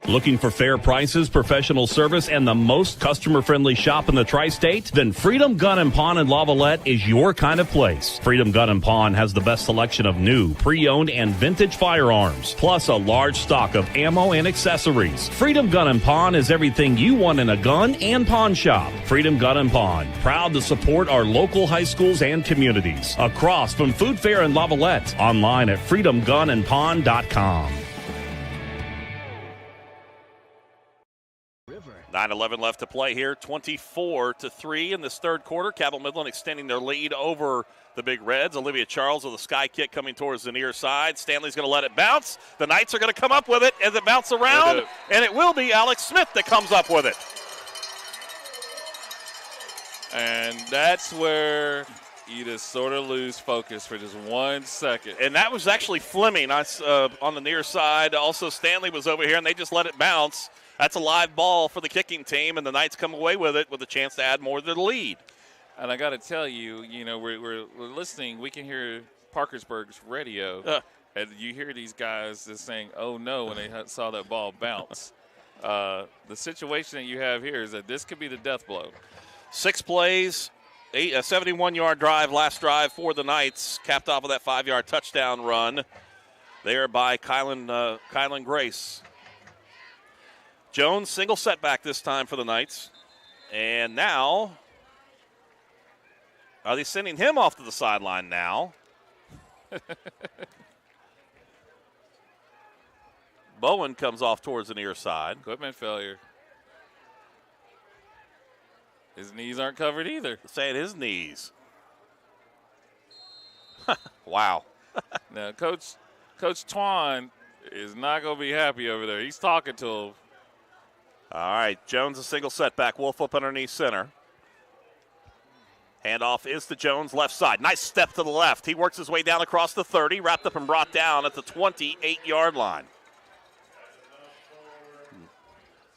Looking for fair prices, professional service, and the most customer-friendly shop in the tri-state? Then Freedom Gun & Pawn in Lavalette is your kind of place. Freedom Gun & Pawn has the best selection of new, pre-owned, and vintage firearms, plus a large stock of ammo and accessories. Freedom Gun & Pawn is everything you want in a gun and pawn shop. Freedom Gun & Pawn, proud to support our local high schools and communities. Across from Food Fair in Lavalette, online at freedomgunandpawn.com. 9:11 left to play here, 24-3 in this third quarter. Cabell Midland extending their lead over the Big Reds. Olivia Charles with a sky kick coming towards the near side. Stanley's going to let it bounce. The Knights are going to come up with it as it bounces around, and it will be Alex Smith that comes up with it. And that's where you just sort of lose focus for just 1 second. And that was actually Fleming on the near side. Also, Stanley was over here, and they just let it bounce. That's a live ball for the kicking team, and the Knights come away with it with a chance to add more to the lead. And I got to tell you, we're listening. We can hear Parkersburg's radio, and you hear these guys just saying, "Oh no," when they saw that ball bounce. The situation that you have here is that this could be the death blow. 6 plays, a 71-yard drive, last drive for the Knights, capped off with that 5-yard touchdown run there by Kylan Grace. Jones, single setback this time for the Knights. And now, are they sending him off to the sideline now? Bowen comes off towards the near side. Equipment failure. His knees aren't covered either. Saying his knees. Wow. Now, Coach Twan is not going to be happy over there. He's talking to him. All right, Jones a single setback. Wolf up underneath center. Handoff is to Jones, left side. Nice step to the left. He works his way down across the 30, wrapped up and brought down at the 28-yard line.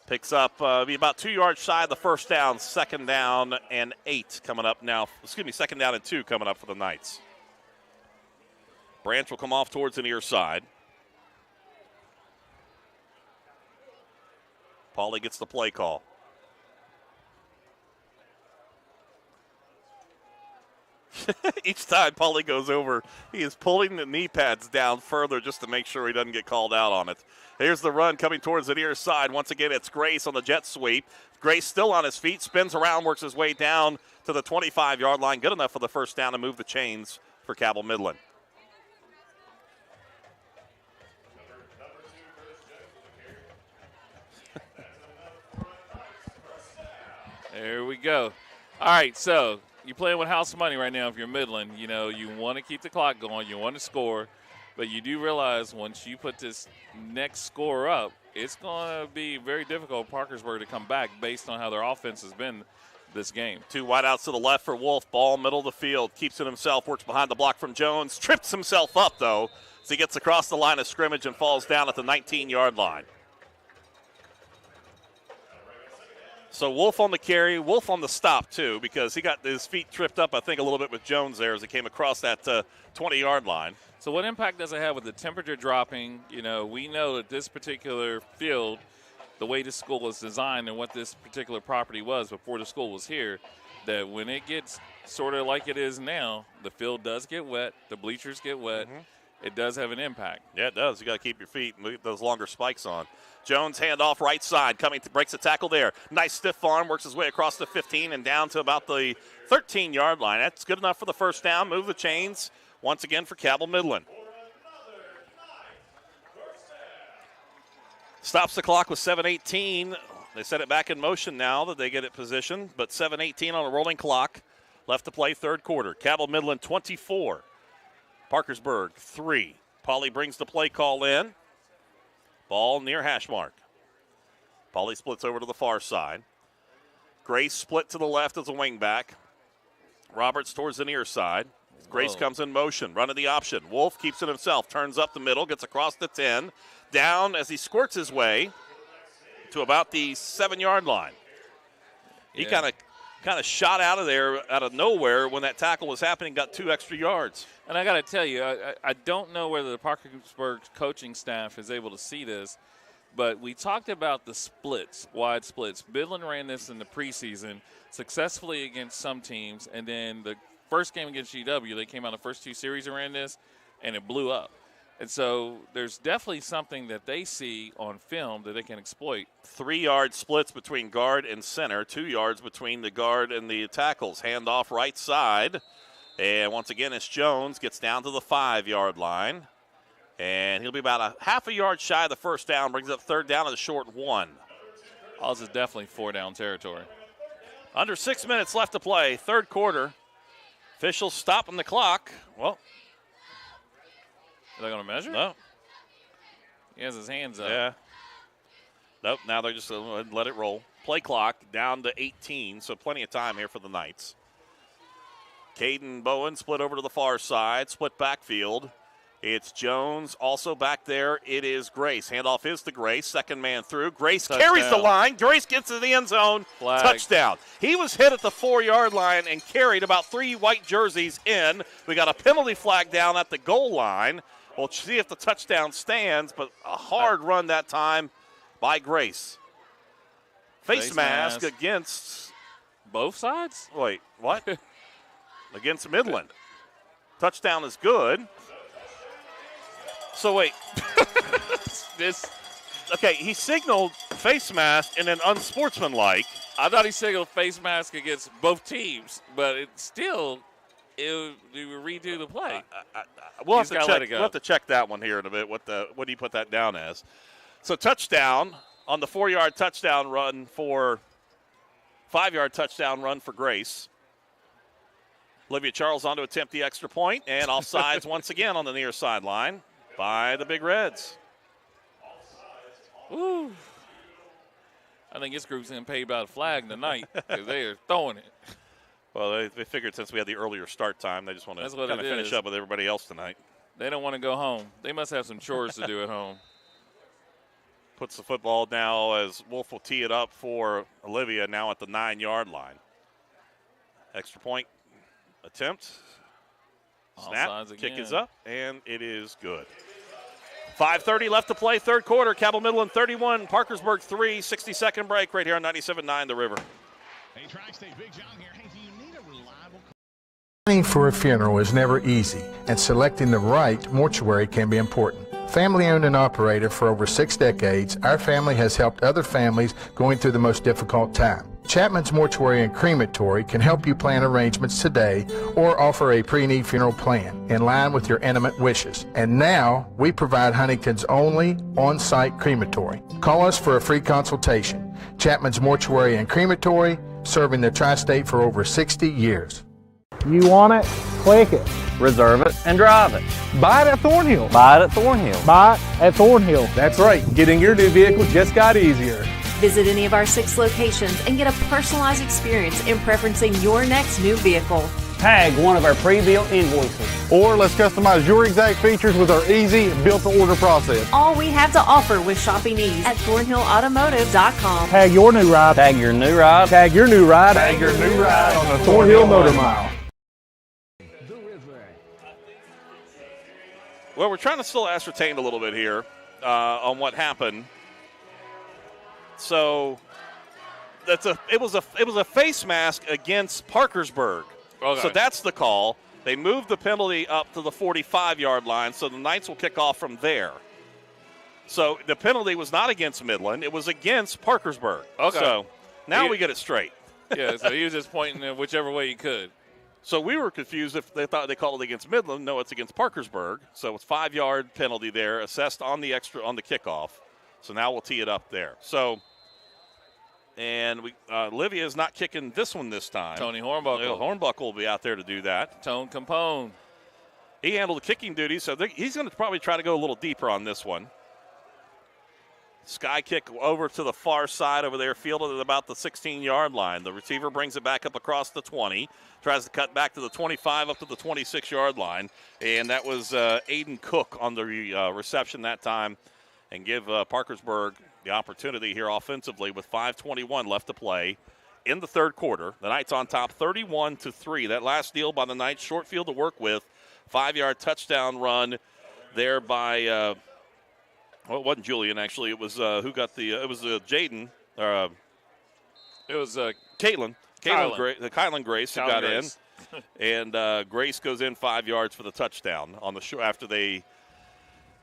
Picks up, be about 2 yards shy of the first down. Second down and 8 coming up now. Second down and 2 coming up for the Knights. Branch will come off towards the near side. Pauly gets the play call. Each time Pauly goes over, he is pulling the knee pads down further just to make sure he doesn't get called out on it. Here's the run coming towards the near side. Once again, it's Grace on the jet sweep. Grace still on his feet, spins around, works his way down to the 25-yard line. Good enough for the first down to move the chains for Cabell Midland. There we go. All right, so you're playing with house money right now if you're Midland. You want to keep the clock going. You want to score. But you do realize once you put this next score up, it's going to be very difficult for Parkersburg to come back based on how their offense has been this game. 2 wideouts to the left for Wolf. Ball middle of the field. Keeps it himself. Works behind the block from Jones. Trips himself up, though. as he gets across the line of scrimmage and falls down at the 19-yard line. So Wolf on the carry, Wolf on the stop too, because he got his feet tripped up, I think, a little bit with Jones there as he came across that 20-yard line. So what impact does it have with the temperature dropping? You know, we know that this particular field, the way this school was designed and what this particular property was before the school was here, that when it gets sort of like it is now, the field does get wet, the bleachers get wet. It does have an impact. Yeah, it does. You got to keep your feet and leave those longer spikes on. Jones handoff right side, breaks the tackle there. Nice stiff arm, works his way across the 15 and down to about the 13-yard line. That's good enough for the first down. Move the chains once again for Cabell Midland. Stops the clock with 7:18. They set it back in motion now that they get it positioned, but 7:18 on a rolling clock. Left to play third quarter. Cabell Midland 24. Parkersburg 3. Pauly brings the play call in. Ball near hash mark. Pauly splits over to the far side. Grace split to the left as a wingback. Roberts towards the near side. Grace comes in motion, running the option. Wolf keeps it himself, turns up the middle, gets across the 10. Down as he squirts his way to about the 7-yard line. He kind of shot out of there out of nowhere when that tackle was happening, got 2 extra yards. And I got to tell you, I don't know whether the Parkersburg coaching staff is able to see this, but we talked about the splits, wide splits. Midland ran this in the preseason successfully against some teams, and then the first game against GW, they came out the first 2 series and ran this, and it blew up. And so there's definitely something that they see on film that they can exploit. 3-yard splits between guard and center, 2 yards between the guard and the tackles. Handoff right side. And once again, it's Jones, gets down to the 5-yard line. And he'll be about a half a yard shy of the first down, brings up third down at a short 1. Oz is definitely 4-down territory. Under 6 minutes left to play, third quarter. Officials stopping the clock. Well, are they going to measure? No. He has his hands up. Yeah. Nope, now they're just going to let it roll. Play clock down to 18, so plenty of time here for the Knights. Caden Bowen split over to the far side, split backfield. It's Jones also back there. It is Grace. Handoff is to Grace. Second man through. Grace carries the line. Grace gets to the end zone. Flag. Touchdown. He was hit at the 4-yard line and carried about 3 white jerseys in. We got a penalty flag down at the goal line. We'll see if the touchdown stands, but a hard run that time by Grace. Face mask against both sides? Wait, what? Against Midland. Touchdown is good. So wait. Okay, he signaled face mask and then unsportsmanlike. I thought he signaled face mask against both teams, but it would redo the play. We'll have to check that one here in a bit. What do you put that down as? So touchdown on the 4-yard touchdown run for 5-yard touchdown run for Grace. Olivia Charles on to attempt the extra point, and offsides once again on the near sideline by the Big Reds. Ooh. I think this group's going to pay about a flag tonight because they are throwing it. Well, they figured since we had the earlier start time, they just want to kind of finish up with everybody else tonight. They don't want to go home. They must have some chores to do at home. Puts the football now as Wolf will tee it up for Olivia now at the 9-yard line. Extra point attempt. Snap, kick is up, and it is good. 5:30 left to play, third quarter. Cabell Midland 31, Parkersburg 3, 60-second break right here on 97.9 The River. Hey, Tri-State Big John here. Hey, do you need a reliable... Planning for a funeral is never easy, and selecting the right mortuary can be important. Family owned and operated for over 6 decades, our family has helped other families going through the most difficult time. Chapman's Mortuary and Crematory can help you plan arrangements today or offer a pre-need funeral plan in line with your intimate wishes. And now, we provide Huntington's only on-site crematory. Call us for a free consultation. Chapman's Mortuary and Crematory, serving the Tri-State for over 60 years. You want it? Click it. Reserve it and drive it. Buy it at Thornhill. Buy it at Thornhill. Buy it at Thornhill. That's right. Getting your new vehicle just got easier. Visit any of our 6 locations and get a personalized experience in preferencing your next new vehicle. Tag one of our pre-built invoices. Or let's customize your exact features with our easy built-to-order process. All we have to offer with shopping ease at ThornhillAutomotive.com. Tag your new ride. Tag your new ride. Tag your new ride. Tag your new ride on the Thornhill Motor Mile. Well, we're trying to still ascertain a little bit here on what happened. So it was a face mask against Parkersburg. Okay. So that's the call. They moved the penalty up to the 45-yard line, so the Knights will kick off from there. So the penalty was not against Midland. It was against Parkersburg. Okay. So now we get it straight. Yeah, so he was just pointing in whichever way he could. So we were confused if they thought they called it against Midland. No, it's against Parkersburg. So it's 5-yard penalty there, assessed on the kickoff. So now we'll tee it up there. So, and Livia is not kicking this one this time. Tony Hornbuckle. Hornbuckle will be out there to do that. Tone Capone. He handled the kicking duty, so he's going to probably try to go a little deeper on this one. Sky kick over to the far side over there, fielded at about the 16-yard line. The receiver brings it back up across the 20, tries to cut back to the 25 up to the 26-yard line, and that was Aiden Cook on the reception that time, and give Parkersburg the opportunity here offensively with 5:21 left to play in the third quarter. The Knights on top 31-3. That last deal by the Knights, short field to work with, 5-yard touchdown run there by well, it wasn't Julian, actually. It was who got the it was Jaden. It was Caitlin. Kylan Grace who Kylan got Grace. in. And Grace goes in 5 yards for the touchdown on the after they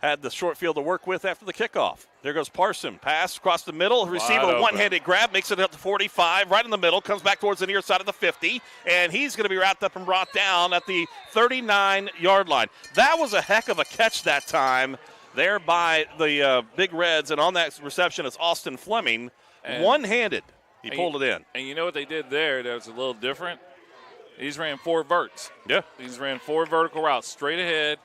had the short field to work with after the kickoff. There goes Parson. Pass across the middle. Receiver one-handed grab. Makes it up to 45. Right in the middle. Comes back towards the near side of the 50. And he's going to be wrapped up and brought down at the 39-yard line. That was a heck of a catch that time there by the Big Reds. And on that reception is Austin Fleming. One-handed. He pulled it in. And you know what they did there that was a little different? He just ran 4 verts. Yeah. He just ran 4 vertical routes straight ahead.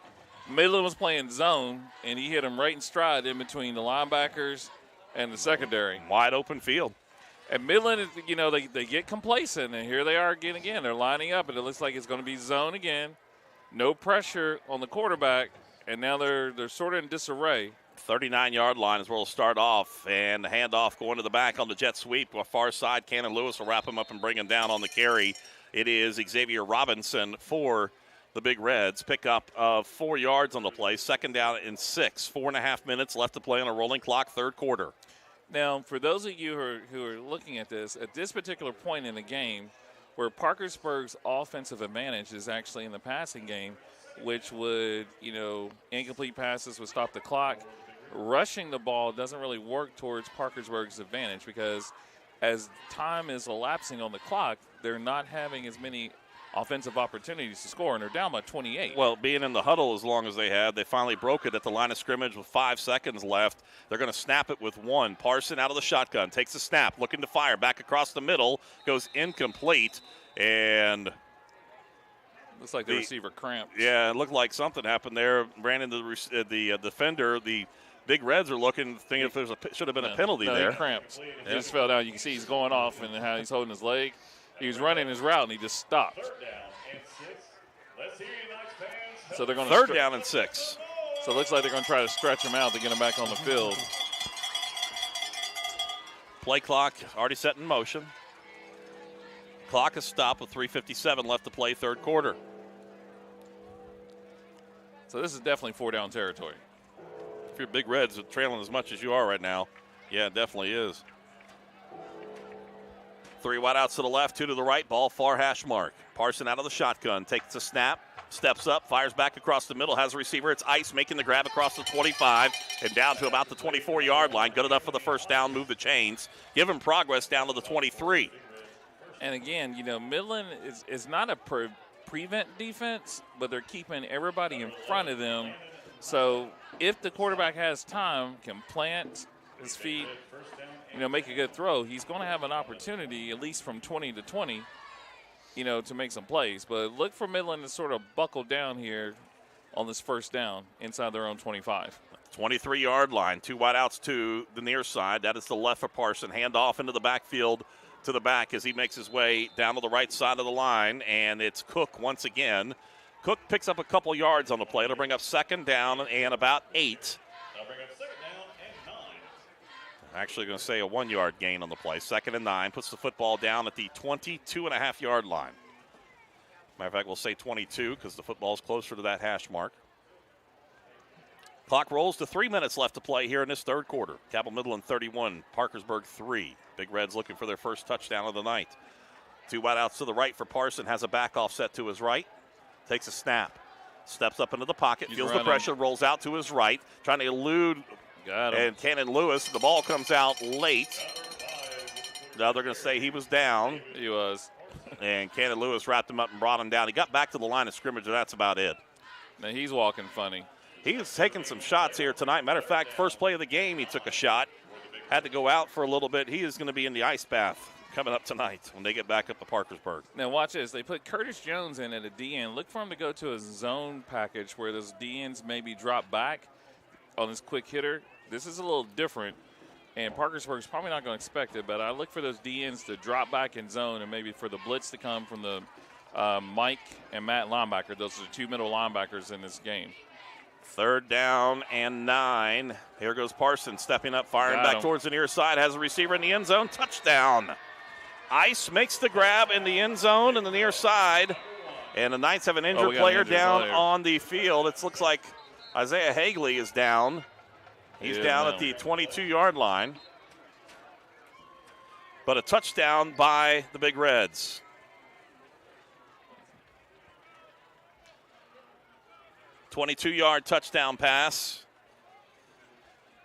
Midland was playing zone, and he hit him right in stride in between the linebackers and the secondary. Wide open field. And Midland, you know, they get complacent, and here they are again. They're lining up, and it looks like it's going to be zone again. No pressure on the quarterback, and now they're sort of in disarray. 39-yard line is where we'll start off, and the handoff going to the back on the jet sweep. Far side, Cannon Lewis will wrap him up and bring him down on the carry. It is Xavier Robinson for the Big Reds. Pickup of 4 yards on the play. Second down and 6. 4.5 minutes left to play on a rolling clock, third quarter. Now, for those of you who are looking at this particular point in the game where Parkersburg's offensive advantage is actually in the passing game, which would, incomplete passes would stop the clock. Rushing the ball doesn't really work towards Parkersburg's advantage because as time is elapsing on the clock, they're not having as many offensive opportunities to score, and they're down by 28. Well, being in the huddle as long as they had, they finally broke it at the line of scrimmage with 5 seconds left. They're going to snap it with 1. Parson out of the shotgun, takes the snap, looking to fire, back across the middle, goes incomplete, and looks like the receiver cramped. Yeah, it looked like something happened there. Ran into the defender. The Big Reds are looking, thinking if there should have been a penalty there. He cramped. Yeah. He just fell down. You can see he's going off and how he's holding his leg. He was running his route, and he just stopped. So they're going to third down and 6. So it looks like they're going to try to stretch him out to get him back on the field. Play clock already set in motion. Clock is stopped with 3:57 left to play, third quarter. So this is definitely 4-down territory. If you're Big Reds trailing as much as you are right now, yeah, it definitely is. 3 wideouts to the left, 2 to the right. Ball far hash mark. Parson out of the shotgun. Takes a snap. Steps up. Fires back across the middle. Has a receiver. It's Ice making the grab across the 25 and down to about the 24-yard line. Good enough for the first down. Move the chains. Give him progress down to the 23. And again, Midland is not a prevent defense, but they're keeping everybody in front of them. So if the quarterback has time, can plant his feet, make a good throw, he's going to have an opportunity, at least from 20 to 20, to make some plays. But look for Midland to sort of buckle down here on this first down inside their own 25. 23-yard line, 2 wideouts to the near side. That is the left for Parson. Hand off into the backfield to the back as he makes his way down to the right side of the line, and it's Cook once again. Cook picks up a couple yards on the play. It'll bring up 2nd down and about 8. Actually going to say a 1-yard gain on the play. 2nd and 9. Puts the football down at the 22.5-yard line. Matter of fact, we'll say 22 because the football's closer to that hash mark. Clock rolls to 3 minutes left to play here in this third quarter. Cabell Midland 31, Parkersburg 3. Big Reds looking for their first touchdown of the night. 2 wideouts to the right for Parson. Has a back offset to his right. Takes a snap. Steps up into the pocket. Feels the pressure. Rolls out to his right. Trying to elude. And Cannon Lewis. The ball comes out late. Now they're going to say he was down. He was. And Cannon Lewis wrapped him up and brought him down. He got back to the line of scrimmage, and that's about it. Now he's walking funny. He's taken some shots here tonight. Matter of fact, first play of the game, he took a shot. Had to go out for a little bit. He is going to be in the ice bath coming up tonight when they get back up to Parkersburg. Now watch this. They put Curtis Jones in at a DN. Look for him to go to a zone package where those DNs maybe drop back on this quick hitter. This is a little different, and Parkersburg's probably not going to expect it, but I look for those DNs to drop back in zone and maybe for the blitz to come from the Mike and Matt linebacker. Those are the 2 middle linebackers in this game. 3rd down and 9. Here goes Parsons stepping up, firing back towards the near side. Has a receiver in the end zone. Touchdown. Ice makes the grab in the end zone in the near side. And the Knights have an injured player down on the field. It looks like Isaiah Hagley is down. He's down at the 22-yard line. But a touchdown by the Big Reds. A 22-yard touchdown pass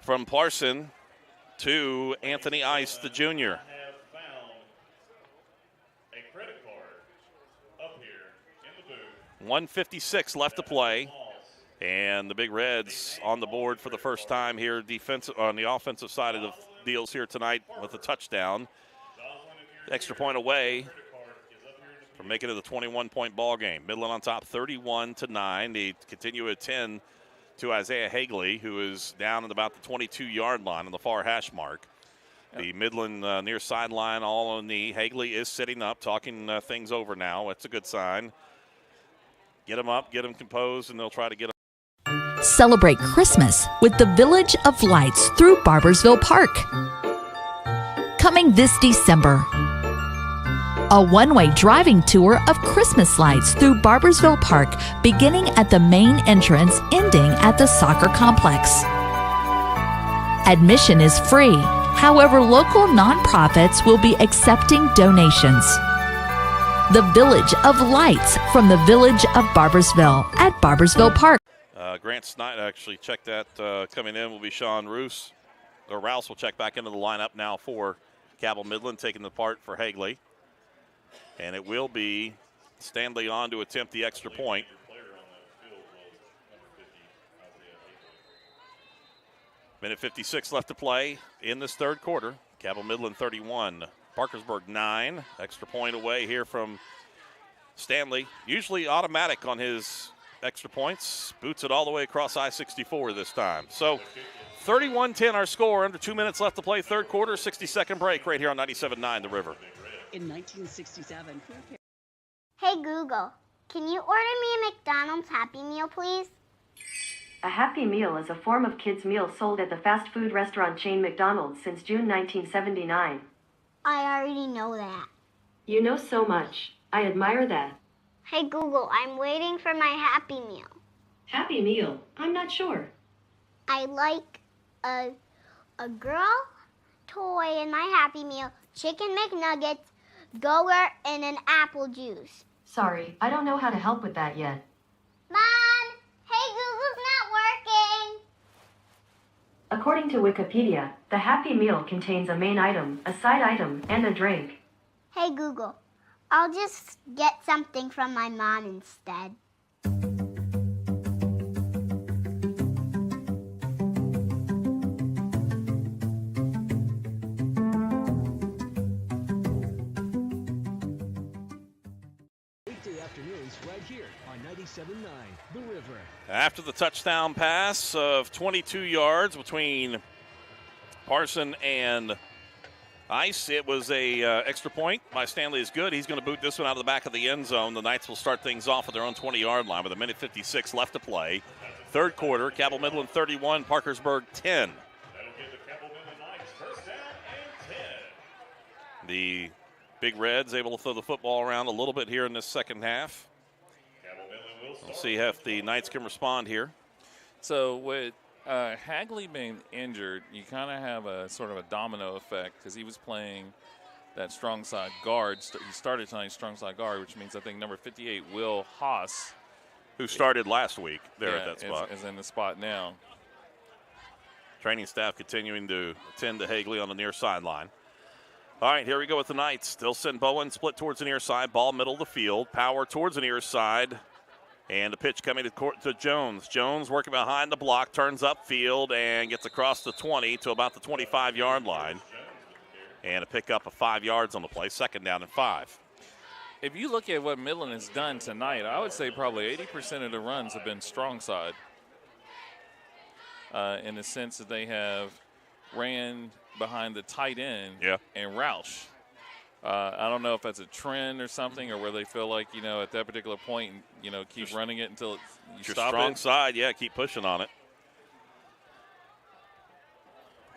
from Parson to Anthony Ice, the junior. 1:56 left to play. And the Big Reds on the board for the first time here on the offensive side of the deals here tonight with a touchdown. Extra point away from making it a 21-point ball game. Midland on top 31-9. They continue at 10 to Isaiah Hagley, who is down at about the 22-yard line on the far hash mark. The Midland near sideline all on knee. Hagley is sitting up, talking things over now. That's a good sign. Get him up, get him composed, and they'll try to get him. Celebrate Christmas with the Village of Lights through Barboursville Park. Coming this December, a one-way driving tour of Christmas lights through Barboursville Park, beginning at the main entrance, ending at the soccer complex. Admission is free. However, local nonprofits will be accepting donations. The Village of Lights from the Village of Barboursville at Barboursville Park. Grant Snyder actually checked that. Coming in will be Sean Rouse. Or Rouse will check back into the lineup now for Cabell Midland, taking the part for Hagley. And it will be Stanley on to attempt the extra point. Minute 56 left to play in this third quarter. Cabell Midland 31, Parkersburg 9. Extra point away here from Stanley. Usually automatic on his extra points. Boots it all the way across I-64 this time. So 31-10 our score. Under 2 minutes left to play third quarter. 60-second break right here on 97.9 The River. In 1967. Hey Google, can you order me a McDonald's Happy Meal, please? A Happy Meal is a form of kids' meal sold at the fast food restaurant chain McDonald's since June 1979. I already know that. You know so much. I admire that. Hey Google, I'm waiting for my Happy Meal. Happy Meal? I'm not sure. I like a girl toy in my Happy Meal, chicken McNuggets, Go-Gurt, and an apple juice. Sorry, I don't know how to help with that yet. Mom! Hey, Google's not working! According to Wikipedia, the Happy Meal contains a main item, a side item, and a drink. Hey Google, I'll just get something from my mom instead. Weekday afternoons right here on 97.9 The River. After the touchdown pass of 22 yards between Parson and Ice, it was a extra point by Stanley is good. He's going to boot this one out of the back of the end zone. The Knights will start things off at their own 20-yard line with 1:56 left to play. Third quarter, Cabell Midland 31, Parkersburg 10. The Big Reds able to throw the football around a little bit here in this second half. We'll see if the Knights can respond here. So with Hagley being injured, you kind of have a sort of a domino effect because he was playing that strong side guard. He started playing strong side guard, which means I think number 58, Will Haas, who started last week there at that spot, is in the spot now. Training staff continuing to attend to Hagley on the near sideline. All right, here we go with the Knights. They'll send Bowen split towards the near side, ball middle of the field, power towards the near side, and the pitch coming to Jones. Jones working behind the block, turns upfield, and gets across the 20 to about the 25-yard line. And a pickup of 5 yards on the play, second down and 5. If you look at what Midland has done tonight, I would say probably 80% of the runs have been strong side in the sense that they have ran behind the tight end and Roush. I don't know if that's a trend or something, or where they feel like, at that particular point, keep running it until you stop it. Strong side, keep pushing on it.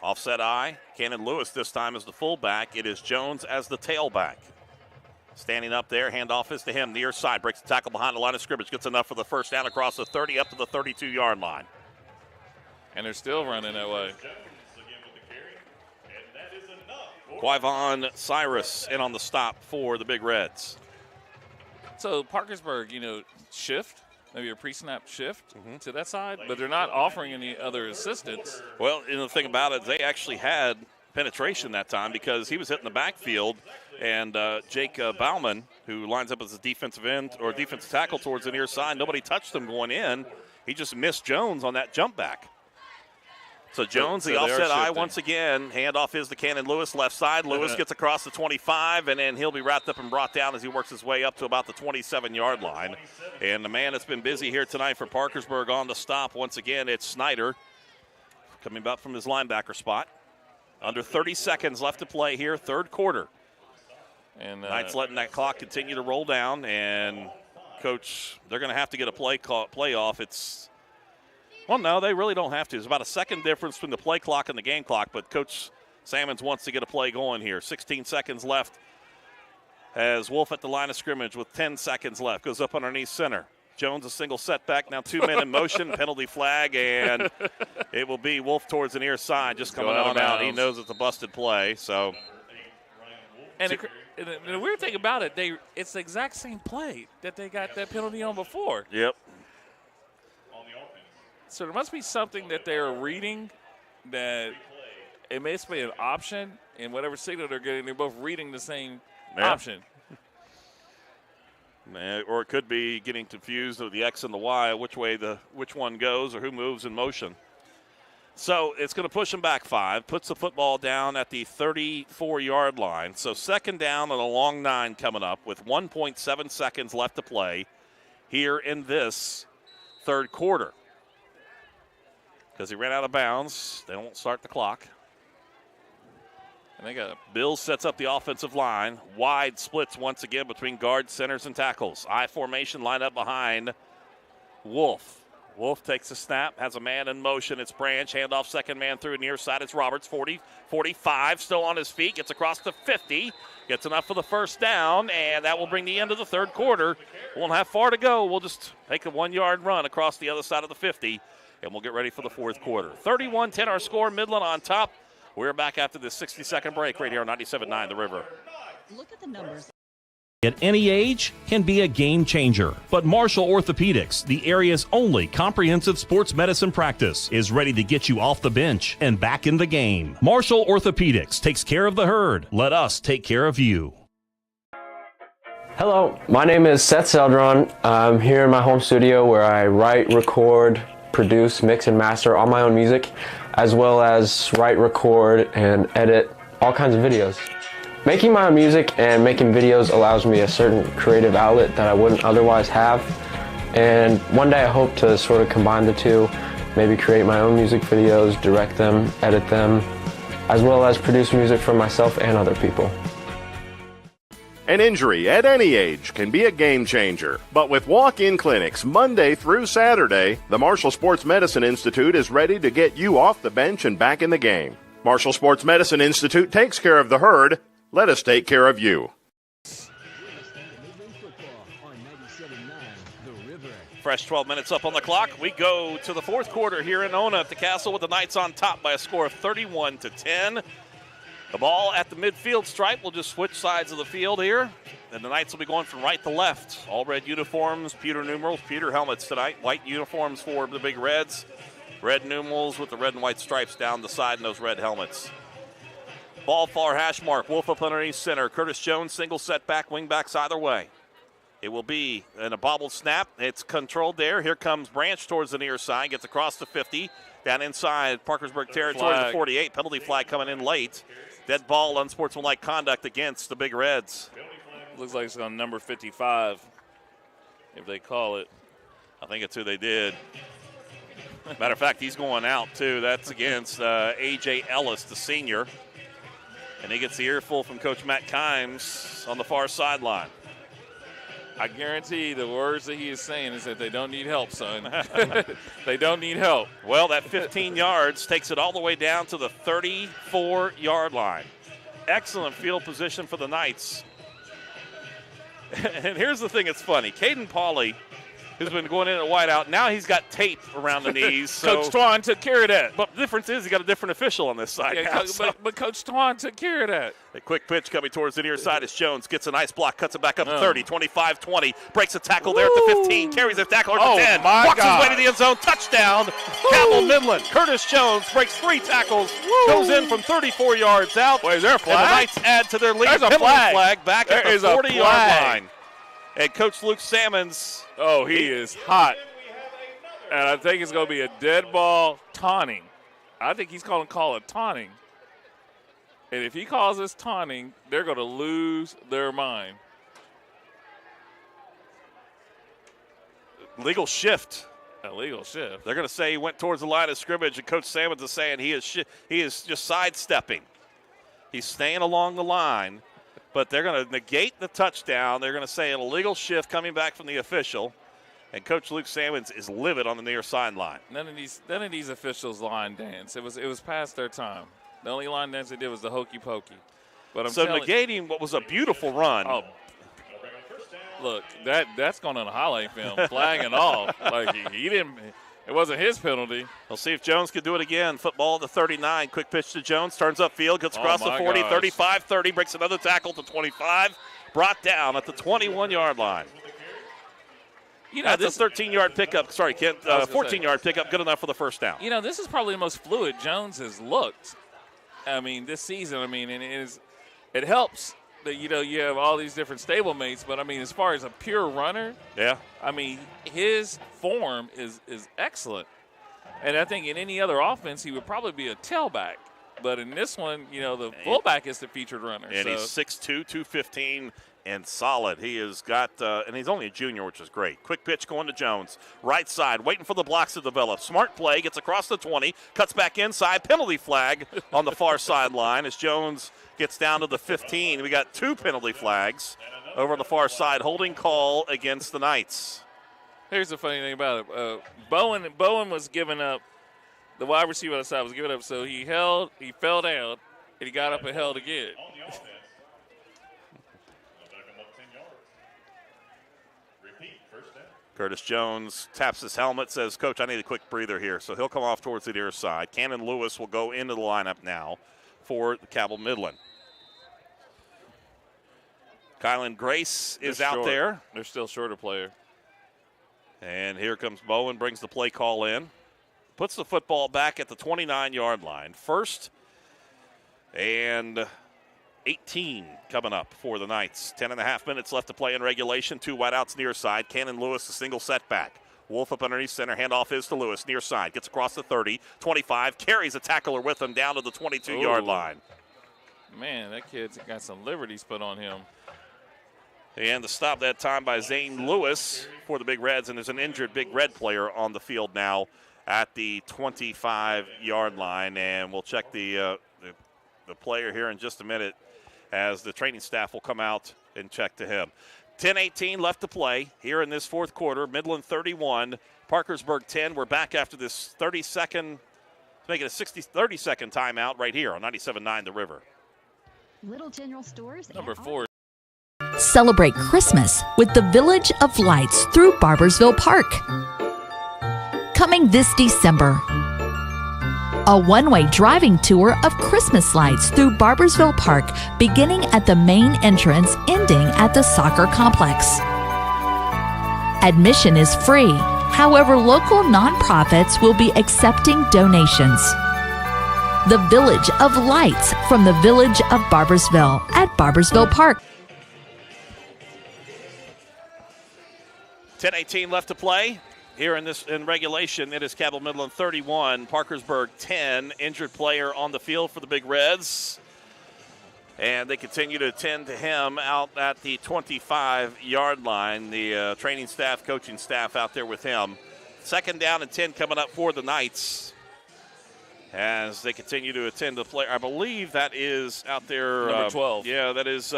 Offset I. Cannon Lewis this time is the fullback. It is Jones as the tailback. Standing up there, handoff is to him. Near side, breaks the tackle behind the line of scrimmage. Gets enough for the first down across the 30 up to the 32-yard line. And they're still running that way. Quivon Cyrus in on the stop for the Big Reds. So Parkersburg, shift, maybe a pre-snap shift to that side, but they're not offering any other assistance. Well, the thing about it, they actually had penetration that time because he was hitting the backfield, and Jake Bauman, who lines up as a defensive end or defensive tackle towards the near side, nobody touched him going in. He just missed Jones on that jump back. So Jones, the offset I once again. Handoff is to Cannon Lewis, left side. Lewis gets across the 25, and then he'll be wrapped up and brought down as he works his way up to about the 27-yard line. And the man that's been busy here tonight for Parkersburg on the stop, once again, it's Snyder coming up from his linebacker spot. Under 30 seconds left to play here, third quarter. And Knights letting that clock continue to roll down, and Coach, they're going to have to get a play off. Well, no, they really don't have to. There's about a second difference between the play clock and the game clock, but Coach Salmons wants to get a play going here. 16 seconds left as Wolf at the line of scrimmage with 10 seconds left. Goes up underneath center. Jones a single setback. Now 2 men in motion. Penalty flag, and it will be Wolf towards the near side just coming on out. He knows it's a busted play. So, and the weird thing about it, it's the exact same play that they got that penalty on before. Yep. So there must be something that they're reading that it may be an option in whatever signal they're getting. They're both reading the same option. Or it could be getting confused with the X and the Y, which one goes or who moves in motion. So it's going to push them back 5, puts the football down at the 34-yard line. So second down and a long 9 coming up with 1.7 seconds left to play here in this third quarter. Because he ran out of bounds, they won't start the clock. And they got Bills sets up the offensive line. Wide splits once again between guards, centers, and tackles. I formation line up behind Wolf. Wolf takes a snap, has a man in motion. It's Branch, handoff second man through near side. It's Roberts, 40, 45, still on his feet. Gets across the 50, gets enough for the first down, and that will bring the end of the third quarter. Won't have far to go. We'll just take a 1-yard run across the other side of the 50. And we'll get ready for the fourth quarter. 31-10 our score, Midland on top. We're back after this 60-second break right here on 97.9 The River. Look at the numbers. At any age can be a game changer. But Marshall Orthopedics, the area's only comprehensive sports medicine practice, is ready to get you off the bench and back in the game. Marshall Orthopedics takes care of the herd. Let us take care of you. Hello, my name is Seth Seldron. I'm here in my home studio where I write, record, produce, mix, and master all my own music, as well as write, record, and edit all kinds of videos. Making my own music and making videos allows me a certain creative outlet that I wouldn't otherwise have, and one day I hope to sort of combine the two, maybe create my own music videos, direct them, edit them. as well as produce music for myself and other people. An injury at any age can be a game changer. But with walk-in clinics Monday through Saturday, the Marshall Sports Medicine Institute is ready to get you off the bench and back in the game. Marshall Sports Medicine Institute takes care of the herd. Let us take care of you. Fresh 12 minutes up on the clock. We go to the fourth quarter here in Ona at the Castle with the Knights on top by a score of 31-10. The ball at the midfield stripe. We'll just switch sides of the field here. And the Knights will be going from right to left. All red uniforms, pewter numerals, pewter helmets tonight. White uniforms for the Big Reds. Red numerals with the red and white stripes down the side in those red helmets. Ball far hash mark. Wolf up underneath center. Curtis Jones, single setback, wing backs either way. It will be in a bobbled snap. It's controlled there. Here comes Branch towards the near side. Gets across the 50. Down inside Parkersburg territory to the 48. Penalty flag coming in late. Dead ball, unsportsmanlike conduct against the Big Reds. Looks like it's on number 55, if they call it. I think it's who they did. Matter of fact, he's going out, too. That's against A.J. Ellis, the senior. And he gets the earful from Coach Matt Kimes on the far sideline. I guarantee the words that he is saying is that they don't need help, son. They don't need help. Well, that 15 yards takes it all the way down to the 34-yard line. Excellent field position for the Knights. And here's the thing that's funny. Caden Pauley, who's been going in at wideout, now he's got tape around the knees. So. Coach Twan took care of that. But the difference is he got a different official on this side. Yeah, but Coach Twan took care of that. A quick pitch coming towards the near side as Jones gets a nice block, cuts it back up to 30, 25, 20, breaks a tackle there at the 15, carries a tackle at the 10, walks his way to the end zone, touchdown, Cabell Midland. Curtis Jones breaks 3 tackles, goes in from 34 yards out. Wait, is there a flag? And the Knights add to their lead. There's a penalty flag back at the 40-yard line. And Coach Luke Salmons. Oh, he is hot. And I think it's going to be a dead ball taunting. I think he's going to call it taunting. And if he calls this taunting, they're going to lose their mind. Legal shift. A legal shift. They're going to say he went towards the line of scrimmage, and Coach Salmons is saying he is just sidestepping. He's staying along the line. But they're going to negate the touchdown. They're going to say an illegal shift coming back from the official. And Coach Luke Salmons is livid on the near sideline. None of these officials line dance. It was past their time. The only line dance they did was the hokey pokey. But I'm negating what was a beautiful run. Oh, look, that's going on a highlight film, flag and all. Like he didn't. It wasn't his penalty. We'll see if Jones can do it again. Football at the 39. Quick pitch to Jones. Turns upfield. Gets across the 40, gosh. 35, 30. Breaks another tackle to 25. Brought down at the 21-yard line. You know, that's a 13-yard pickup. Sorry, Kent. 14-yard pickup. Good enough for the first down. You know, this is probably the most fluid Jones has looked. I mean, this season. I mean, and it helps that, you know, you have all these different stablemates. But, I mean, as far as a pure runner, yeah, I mean, his form is excellent. And I think in any other offense, he would probably be a tailback. But in this one, you know, the fullback is the featured runner. And he's 6'2", 215, and solid. He has got, and he's only a junior, which is great. Quick pitch going to Jones. Right side, waiting for the blocks to develop. Smart play, gets across the 20, cuts back inside. Penalty flag on the far sideline as Jones gets down to the 15. We got 2 penalty flags over on the far side. Holding call against the Knights. Here's the funny thing about it. Bowen was giving up. The wide receiver on the side was giving up, so he fell down, and he got up and held again. Curtis Jones taps his helmet, says, Coach, I need a quick breather here. So he'll come off towards the near side. Cannon Lewis will go into the lineup now for the Cabell Midland. Kylan Grace is out there. They're still short a player. And here comes Bowen, brings the play call in. Puts the football back at the 29-yard line. First and 18 coming up for the Knights. 10.5 minutes left to play in regulation. 2 wideouts near side. Cannon Lewis, a single setback. Wolf up underneath center. Handoff is to Lewis. Near side. Gets across the 30. 25. Carries a tackler with him down to the 22-yard line. Man, that kid's got some liberties put on him. And the stop that time by Zane Lewis for the Big Reds. And there's an injured Big Red player on the field now at the 25-yard line. And we'll check the the player here in just a minute as the training staff will come out and check to him. 10:18 left to play here in this fourth quarter. Midland 31, Parkersburg 10. We're back after this 30-second, make it a 30-second timeout right here on 97.9 The River. Little General Stores. Number 4. Celebrate Christmas with the Village of Lights through Barbersville Park. Coming this December, a one-way driving tour of Christmas lights through Barbersville Park, beginning at the main entrance, ending at the soccer complex. Admission is free. However, local nonprofits will be accepting donations. The Village of Lights from the Village of Barbersville at Barbersville Park. 10:18 left to play. Here in regulation, it is Cabell Midland 31, Parkersburg 10. Injured player on the field for the Big Reds. And they continue to attend to him out at the 25-yard line. The training staff, coaching staff out there with him. 2nd down and 10 coming up for the Knights as they continue to attend the player. I believe that is out there. Number 12. Yeah, that is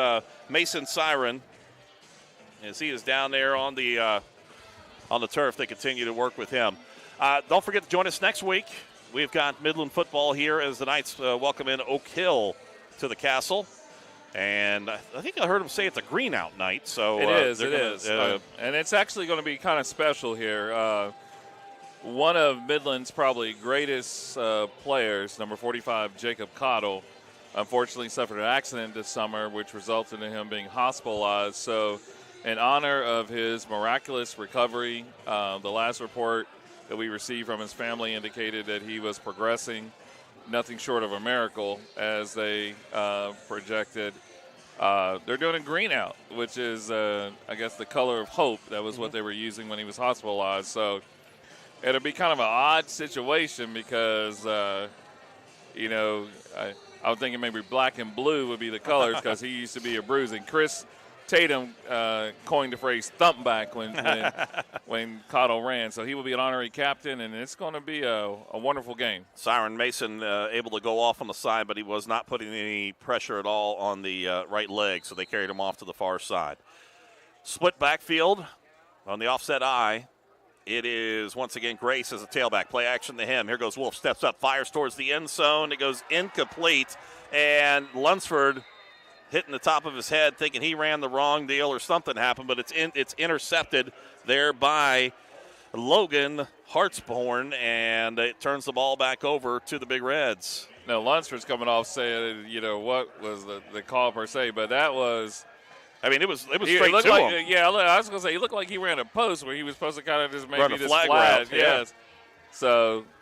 Mason Siren. As he is down there on the turf, they continue to work with him. Don't forget to join us next week. We've got Midland football here as the Knights welcome in Oak Hill to the Castle. And I think I heard him say it's a green out night. So it is. And it's actually going to be kind of special here. One of Midland's probably greatest players, number 45, Jacob Cottle, unfortunately suffered an accident this summer, which resulted in him being hospitalized. So in honor of his miraculous recovery, the last report that we received from his family indicated that he was progressing, nothing short of a miracle, as they projected. They're doing a green out, which is, I guess, the color of hope. That was what they were using when he was hospitalized. So it'll be kind of an odd situation because, I was thinking maybe black and blue would be the colors because he used to be a bruising. Chris Tatum coined the phrase "thump back" when Cottle ran, so he will be an honorary captain, and it's going to be a wonderful game. Siren Mason able to go off on the side, but he was not putting any pressure at all on the right leg, so they carried him off to the far side. Split backfield on the offset eye. It is once again Grace as a tailback. Play action to him. Here goes Wolf. Steps up, fires towards the end zone. It goes incomplete, and Lunsford hitting the top of his head, thinking he ran the wrong deal or something happened, but it's intercepted there by Logan Hartshorn, and it turns the ball back over to the Big Reds. Now, Lunsford's coming off saying, what was the call per se, but that was – it was straight to him. Yeah, I was going to say, he looked like he ran a post where he was supposed to kind of just maybe run a just flag flag. route. Yes. Yeah. So –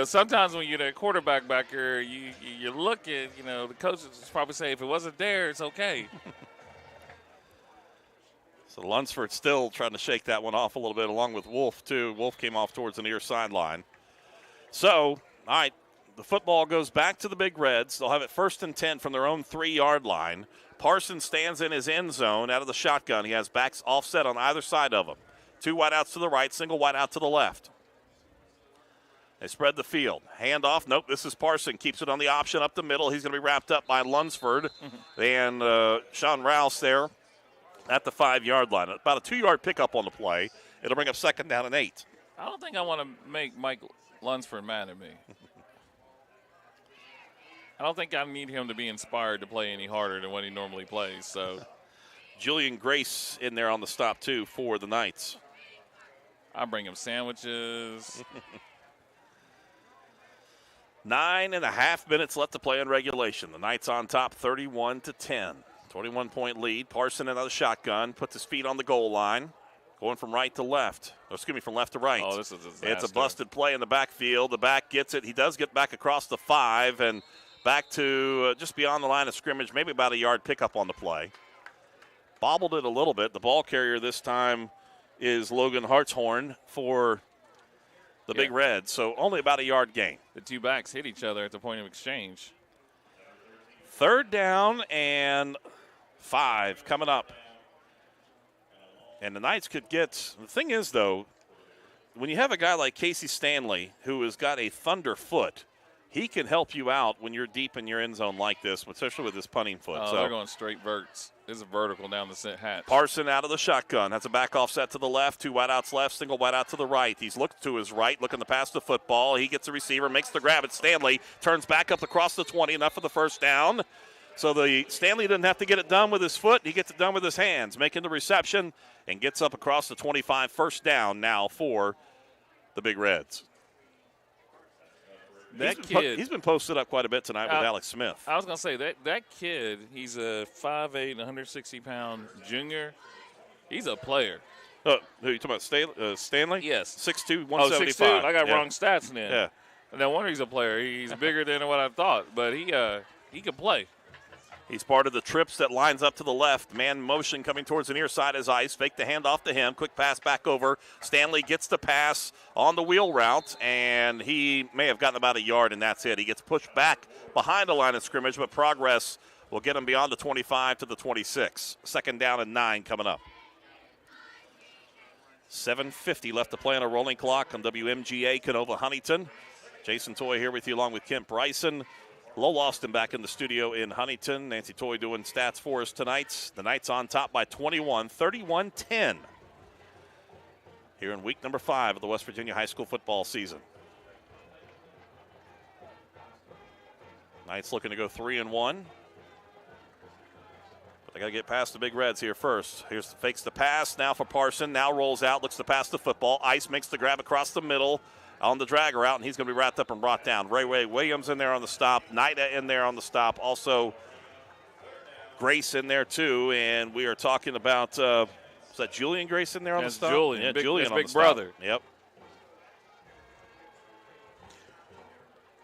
sometimes when you're the quarterback back here, you look at, the coaches probably say, if it wasn't there, it's okay. So Lunsford still trying to shake that one off a little bit, along with Wolf, too. Wolf came off towards the near sideline. So, all right, the football goes back to the Big Reds. They'll have it 1st and 10 from their own 3-yard line. Parsons stands in his end zone out of the shotgun. He has backs offset on either side of him. 2 wideouts to the right, single wideout to the left. They spread the field. Handoff. Nope, this is Parson. Keeps it on the option up the middle. He's going to be wrapped up by Lunsford. And Sean Rouse there at the 5-yard line. About a 2-yard pickup on the play. It'll bring up 2nd down and 8. I don't think I want to make Mike Lunsford mad at me. I don't think I need him to be inspired to play any harder than what he normally plays. So Julian Grace in there on the stop, too, for the Knights. I bring him sandwiches. 9.5 minutes left to play in regulation. The Knights on top 31-10. 21-point lead. Parson another shotgun. Puts his feet on the goal line. Going from right to left. From left to right. Oh, this is a disaster. It's a busted play in the backfield. The back gets it. He does get back across the 5 and back to just beyond the line of scrimmage. Maybe about a yard pickup on the play. Bobbled it a little bit. The ball carrier this time is Logan Hartshorn for the Big Reds, so only about a yard gain. The 2 backs hit each other at the point of exchange. 3rd down and 5 coming up. And the Knights could get – the thing is, though, when you have a guy like Casey Stanley who has got a thunder foot, he can help you out when you're deep in your end zone like this, especially with his punting foot. Oh, so they're going straight verts. There's a vertical down the hatch. Parson out of the shotgun. That's a back offset to the left, 2 wideouts left, single wideout to the right. He's looked to his right, looking to pass the football. He gets the receiver, makes the grab at Stanley, turns back up across the 20, enough for the first down. So the Stanley didn't have to get it done with his foot. He gets it done with his hands, making the reception and gets up across the 25. First down now for the Big Reds. He's been posted up quite a bit tonight with Alex Smith. I was going to say, that kid, he's a 5'8", 160-pound junior. He's a player. Who are you talking about, Stanley? Yes. 6'2", 175. 6'2". I got wrong stats then. Yeah. No wonder he's a player. He's bigger than what I thought, but he can play. He's part of the trips that lines up to the left. Man motion coming towards the near side as Ice. Fake the handoff to him. Quick pass back over. Stanley gets the pass on the wheel route, and he may have gotten about a yard, and that's it. He gets pushed back behind the line of scrimmage, but progress will get him beyond the 25 to the 26. Second down and 9 coming up. 7:50 left to play on a rolling clock on WMGA Canova Huntington. Jason Toy here with you along with Kent Bryson. Lowell Austin back in the studio in Huntington. Nancy Toy doing stats for us tonight. The Knights on top by 21, 31-10. Here in week number 5 of the West Virginia high school football season. Knights looking to go 3-1. But they got to get past the Big Reds here first. Here's fakes the pass now for Parson. Now rolls out, looks to pass the football. Ice makes the grab across the middle on the drag route, and he's going to be wrapped up and brought down. Ray Williams in there on the stop. Nida in there on the stop. Also, Grace in there too. And we are talking about, is that Julian Grace in there on the stop? Julian. Yeah, Big, Julian on big the brother. Stop. Yep.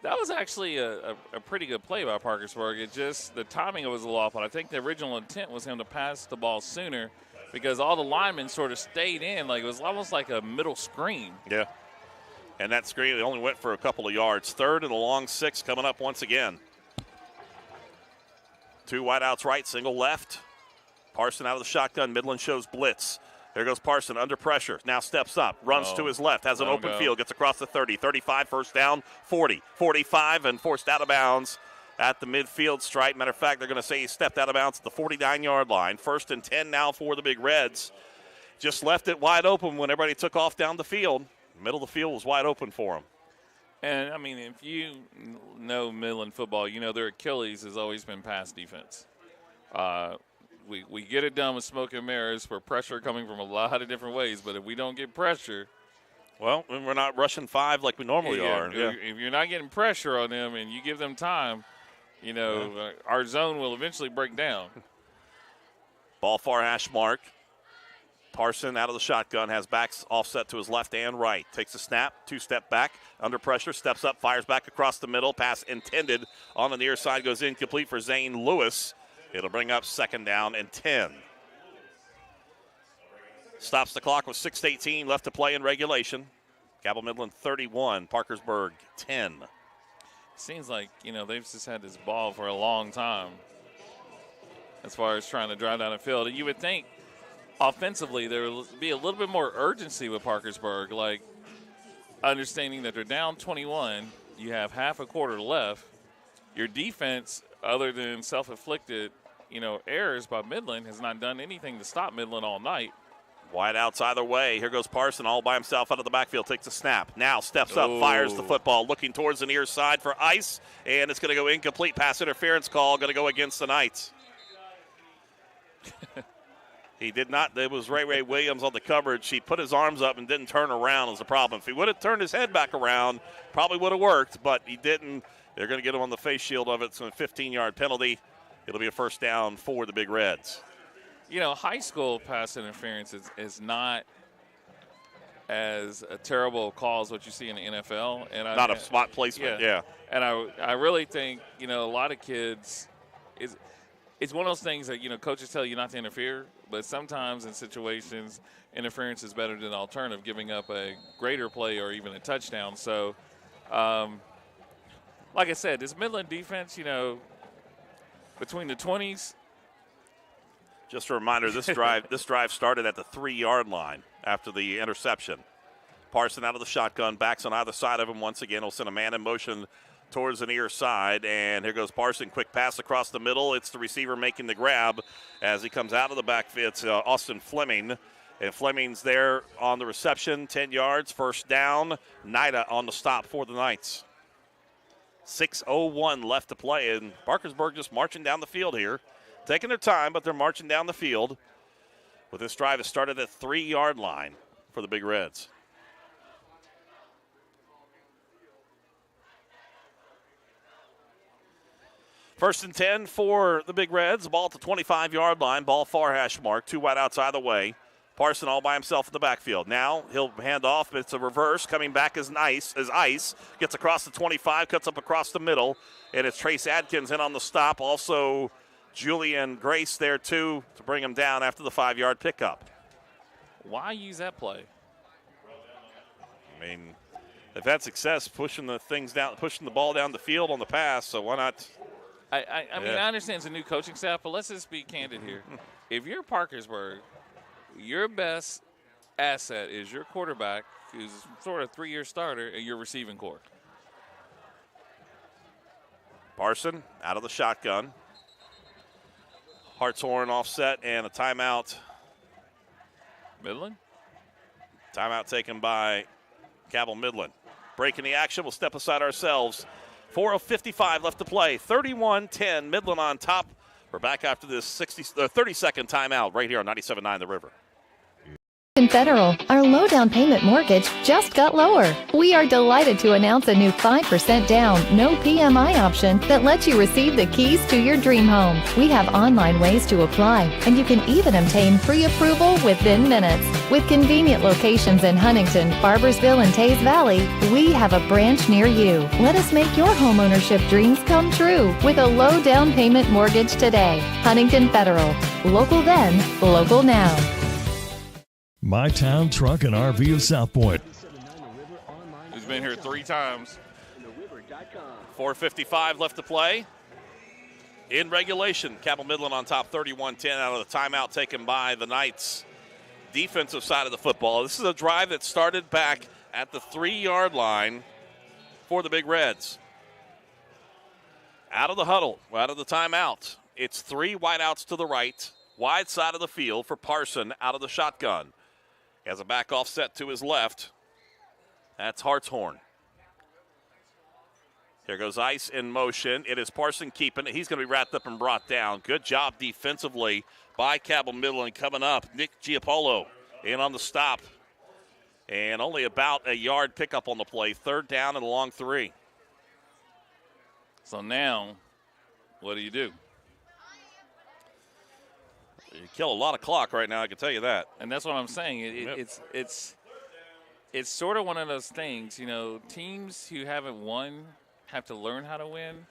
That was actually a pretty good play by Parkersburg. It just, the timing was a little off, but I think the original intent was him to pass the ball sooner because all the linemen sort of stayed in. Like it was almost like a middle screen. Yeah. And that screen only went for a couple of yards. Third and a long 6 coming up once again. 2 wideouts right, single left. Parson out of the shotgun. Midland shows blitz. There goes Parson under pressure. Now steps up, runs to his left, has an open field, gets across the 30, 35, first down, 40, 45, and forced out of bounds at the midfield stripe. Matter of fact, they're going to say he stepped out of bounds at the 49-yard line. First and 10 now for the Big Reds. Just left it wide open when everybody took off down the field. Middle of the field was wide open for him. And, I mean, if you know Midland football, you know their Achilles has always been pass defense. We get it done with smoke and mirrors for pressure coming from a lot of different ways, but if we don't get pressure. Well, we're not rushing 5 like we normally are. Yeah. If you're not getting pressure on them and you give them time, you know, our zone will eventually break down. Ball far hash mark. Parson out of the shotgun, has backs offset to his left and right. Takes a snap, 2-step back, under pressure, steps up, fires back across the middle. Pass intended on the near side, goes incomplete for Zane Lewis. It'll bring up second down and 10. Stops the clock with 6:18 left to play in regulation. Cabell Midland 31, Parkersburg 10. Seems like, you know, they've just had this ball for a long time as far as trying to drive down the field. And you would think offensively there would be a little bit more urgency with Parkersburg, like understanding that they're down 21, you have half a quarter left. Your defense, other than self-inflicted, you know, errors by Midland, has not done anything to stop Midland all night. Wide outs either way. Here goes Parson all by himself out of the backfield. Takes a snap. Now steps up, fires the football, looking towards the near side for Ice, and it's going to go incomplete. Pass interference call, going to go against the Knights. He did not. There was Ray Williams on the coverage. He put his arms up and didn't turn around was the problem. If he would have turned his head back around, probably would have worked, but he didn't. They're going to get him on the face shield of it, so a 15-yard penalty. It'll be a first down for the Big Reds. You know, high school pass interference is not as a terrible call as what you see in the NFL. And not a spot placement, yeah. And I really think, you know, a lot of kids, it's one of those things that, you know, coaches tell you not to interfere, but sometimes in situations, interference is better than the alternative, giving up a greater play or even a touchdown. So, like I said, this Midland defense, you know, between the 20s. Just a reminder, this drive started at the 3-yard line after the interception. Parson out of the shotgun, backs on either side of him once again. He'll send a man in motion towards the near side, and here goes Parson. Quick pass across the middle. It's the receiver making the grab as he comes out of the backfield. It's Austin Fleming, and Fleming's there on the reception, 10 yards, first down. Nida on the stop for the Knights. 6:01 left to play, and Parkersburg just marching down the field here. Taking their time, but they're marching down the field. With this drive, it started at the 3-yard line for the Big Reds. First and 10 for the Big Reds. Ball at the 25-yard line. Ball far hash mark. 2 wideouts either way. Parson all by himself in the backfield. Now he'll hand off, but it's a reverse. Coming back as Ice. Gets across the 25, cuts up across the middle. And it's Trace Adkins in on the stop. Also Julian Grace there too to bring him down after the 5-yard pickup. Why use that play? I mean, they've had success pushing the ball down the field on the pass, so why not? I mean, I understand it's a new coaching staff, but let's just be candid here. If you're Parkersburg, your best asset is your quarterback, who's sort of a 3-year starter, and your receiving core. Parson out of the shotgun. Hartshorn offset and a timeout. Midland? Timeout taken by Cabell Midland. Breaking the action, we'll step aside ourselves. 4:55 left to play. 31-10, Midland on top. We're back after this 30-second timeout right here on 97.9 The River. In Federal, our low down payment mortgage just got lower. We are delighted to announce a new 5% down, no PMI option that lets you receive the keys to your dream home. We have online ways to apply, and you can even obtain pre-approval within minutes. With convenient locations in Huntington, Barbersville, and Tays Valley, we have a branch near you. Let us make your homeownership dreams come true with a low down payment mortgage today. Huntington Federal. Local then, local now. My Town Truck and RV of South Point. He's been here 3 times. 4:55 left to play. In regulation, Cabell Midland on top 31-10 out of the timeout taken by the Knights. Defensive side of the football. This is a drive that started back at the 3-yard line for the Big Reds. Out of the huddle, out of the timeout. It's 3 wideouts to the right, wide side of the field for Parson out of the shotgun. He has a back offset to his left. That's Hartshorn. Here goes Ice in motion. It is Parson keeping it. He's going to be wrapped up and brought down. Good job defensively by Cabell Midland. Coming up, Nick Giapolo in on the stop. And only about a yard pickup on the play. 3rd down and a long 3. So now, what do you do? You kill a lot of clock right now, I can tell you that. And that's what I'm saying. It's sort of one of those things, you know, teams who haven't won have to learn how to win,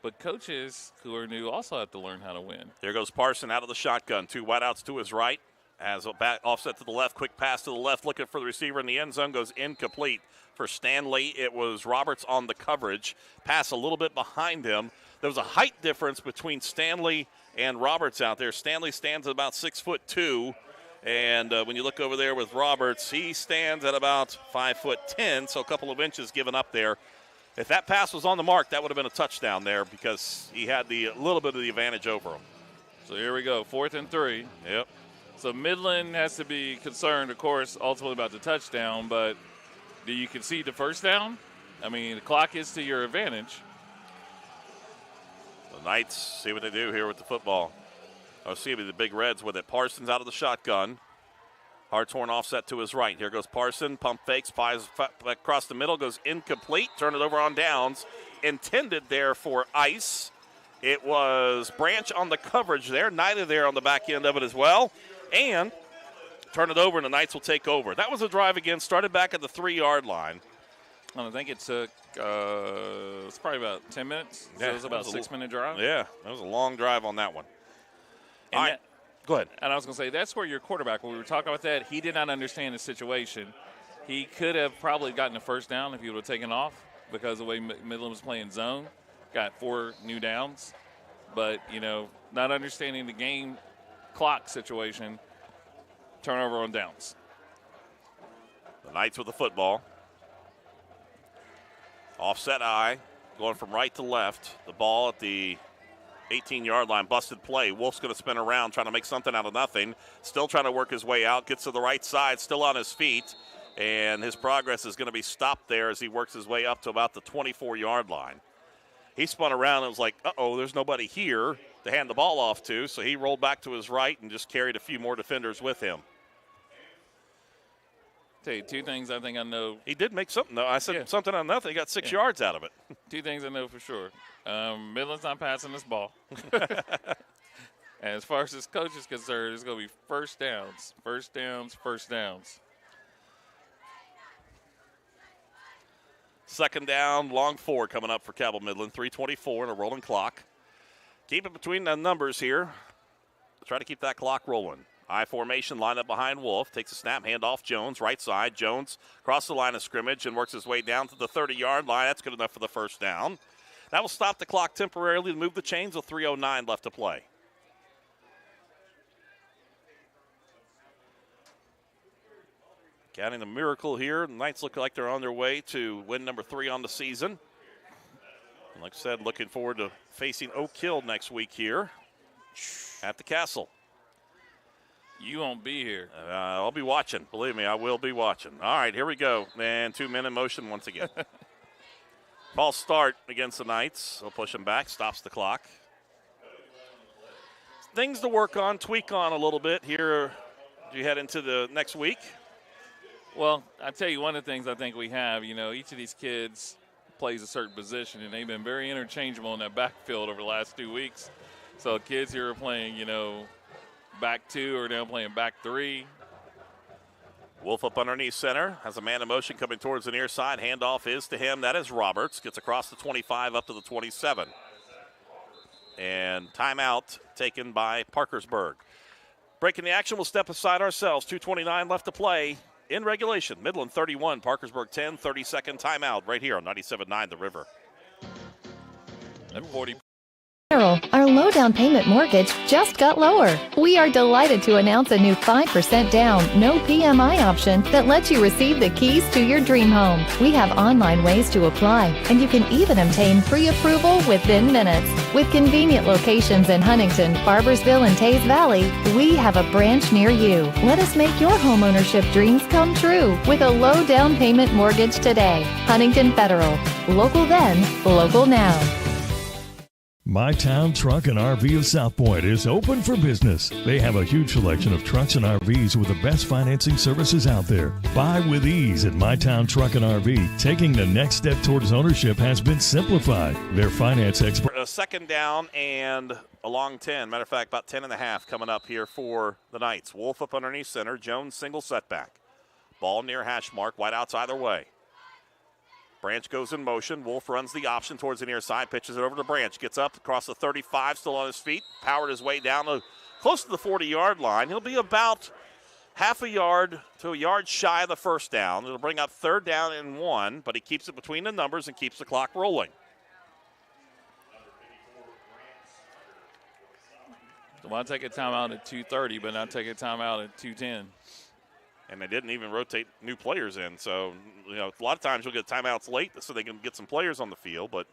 but coaches who are new also have to learn how to win. There goes Parson out of the shotgun. 2 wideouts to his right. Has a back offset to the left. Quick pass to the left, looking for the receiver in the end zone. Goes incomplete for Stanley. It was Roberts on the coverage. Pass a little bit behind him. There was a height difference between Stanley and Roberts out there. Stanley stands at about 6'2", and when you look over there with Roberts, he stands at about 5'10", so a couple of inches given up there. If that pass was on the mark, that would have been a touchdown there because he had a little bit of the advantage over him. So here we go, 4th and 3. Yep. So Midland has to be concerned, of course, ultimately about the touchdown, but do you concede the first down? I mean, the clock is to your advantage. The Knights see what they do here with the football. I'll see the Big Reds with it. Parsons out of the shotgun. Hartshorn offset to his right. Here goes Parson. Pump fakes, flies across the middle, goes incomplete. Turn it over on downs. Intended there for Ice. It was Branch on the coverage there. Nida there on the back end of it as well. And turn it over, and the Knights will take over. That was a drive again. Started back at the 3-yard line. I think it took it's probably about 10 minutes. So it was about a 6-minute drive. Yeah, that was a long drive on that one. All right, go ahead. And I was going to say, that's where your quarterback, when we were talking about that, he did not understand the situation. He could have probably gotten a first down if he would have taken off because of the way Midland was playing zone. Got 4 new downs. But, you know, not understanding the game clock situation, turnover on downs. The Knights with the football. Offset eye. going from right to left. The ball at the 18-yard line, busted play. Wolf's going to spin around, trying to make something out of nothing. Still trying to work his way out. Gets to the right side, still on his feet. And his progress is going to be stopped there as he works his way up to about the 24-yard line. He spun around and was like, uh-oh, there's nobody here to hand the ball off to. So he rolled back to his right and just carried a few more defenders with him. Tell you two things I think I know. He did make something, though. I said something on nothing. He got 6 yards out of it. Two things I know for sure. Midland's not passing this ball. And as far as this coach is concerned, it's going to be first downs, first downs, first downs. Second down, long 4 coming up for Cabell Midland. 3:24 and a rolling clock. Keep it between the numbers here. Try to keep that clock rolling. I formation, line up behind Wolf. Takes a snap, hand off Jones, right side. Jones across the line of scrimmage and works his way down to the 30-yard line. That's good enough for the first down. That will stop the clock temporarily to move the chains with 3:09 left to play. Counting the miracle here. The Knights look like they're on their way to win number 3 on the season. And like I said, looking forward to facing Oak Hill next week here at the Castle. You won't be here. I'll be watching. Believe me, I will be watching. All right, here we go. And 2 men in motion once again. False start against the Knights. They'll push him back, stops the clock. Things to work on, tweak on a little bit here as you head into the next week. Well, I tell you, one of the things I think we have, each of these kids plays a certain position, and they've been very interchangeable in that backfield over the last 2 weeks. So kids here are playing, back 2 or now playing back 3. Wolf up underneath center, has a man in motion coming towards the near side. Handoff is to him. That is Roberts. Gets across the 25 up to the 27. And timeout taken by Parkersburg. Breaking the action, we'll step aside ourselves. 2:29 left to play in regulation. Midland 31, Parkersburg 10, 30-second timeout right here on 97.9 The River. At 40. Our low down payment mortgage just got lower. We are delighted to announce a new 5% down, no PMI option that lets you receive the keys to your dream home. We have online ways to apply, and you can even obtain pre-approval within minutes. With convenient locations in Huntington, Barboursville, and Tays Valley, we have a branch near you. Let us make your homeownership dreams come true with a low down payment mortgage today. Huntington Federal. Local then, local now. My Town Truck and RV of South Point is open for business. They have a huge selection of trucks and RVs with the best financing services out there. Buy with ease at My Town Truck and RV. Taking the next step towards ownership has been simplified. Their finance expert. A second down and a long 10. Matter of fact, about 10 and a half coming up here for the Knights. Wolf up underneath center. Jones single setback. Ball near hash mark. Wide outs either way. Branch goes in motion. Wolf runs the option towards the near side, pitches it over to Branch. Gets up across the 35, still on his feet. Powered his way down to close to the 40-yard line. He'll be about half a yard to a yard shy of the first down. It'll bring up 3rd down and 1, but he keeps it between the numbers and keeps the clock rolling. So I'll take a timeout at 2:30, but not take a timeout at 2:10. And they didn't even rotate new players in. So, a lot of times you'll get timeouts late so they can get some players on the field. But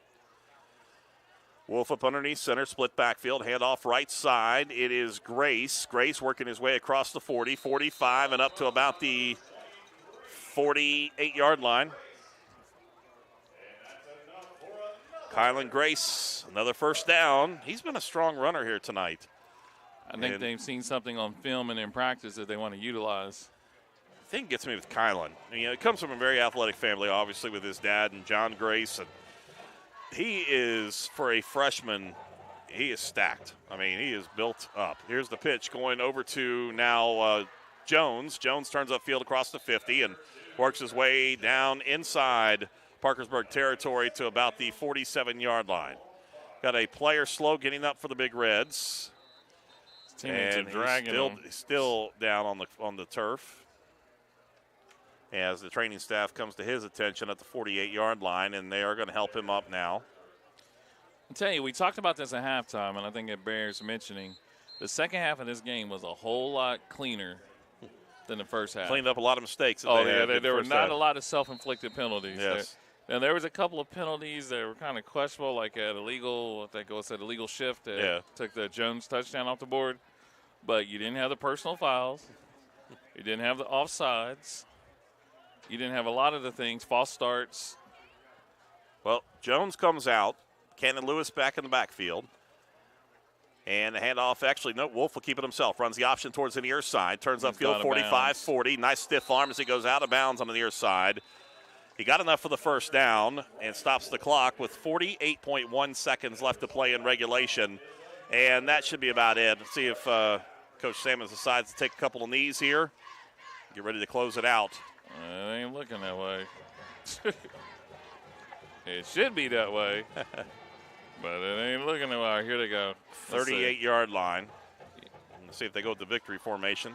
Wolf up underneath center, split backfield, handoff right side. It is Grace. Grace working his way across the 40, 45, and up to about the 48-yard line. Kylan Grace, another first down. He's been a strong runner here tonight. I think they've seen something on film and in practice that they want to utilize. Thing gets me with Kylan. It comes from a very athletic family, obviously, with his dad and John Grace. And he is, for a freshman, he is stacked. He is built up. Here's the pitch going over to now Jones. Jones turns upfield across the 50 and works his way down inside Parkersburg territory to about the 47-yard line. Got a player slow getting up for the Big Reds. And he's still down on the turf as the training staff comes to his attention at the 48-yard line, and they are going to help him up now. I'll tell you, we talked about this at halftime, and I think it bears mentioning. The second half of this game was a whole lot cleaner than the first half. Cleaned up a lot of mistakes. There were not a lot of self-inflicted penalties. Yes. And there was a couple of penalties that were kind of questionable, like at illegal, I think it was at illegal shift that took the Jones touchdown off the board. But you didn't have the personal fouls. You didn't have the offsides. You didn't have a lot of the things, false starts. Well, Jones comes out. Cannon Lewis back in the backfield. And the handoff, actually, no, Wolf will keep it himself. Runs the option towards the near side. Turns upfield 45-40. Nice stiff arm as he goes out of bounds on the near side. He got enough for the first down and stops the clock with 48.1 seconds left to play in regulation. And that should be about it. Let's see if Coach Sammons decides to take a couple of knees here. Get ready to close it out. It ain't looking that way. It should be that way. But it ain't looking that way. Here they go. 38-yard line. Let's see if they go with the victory formation.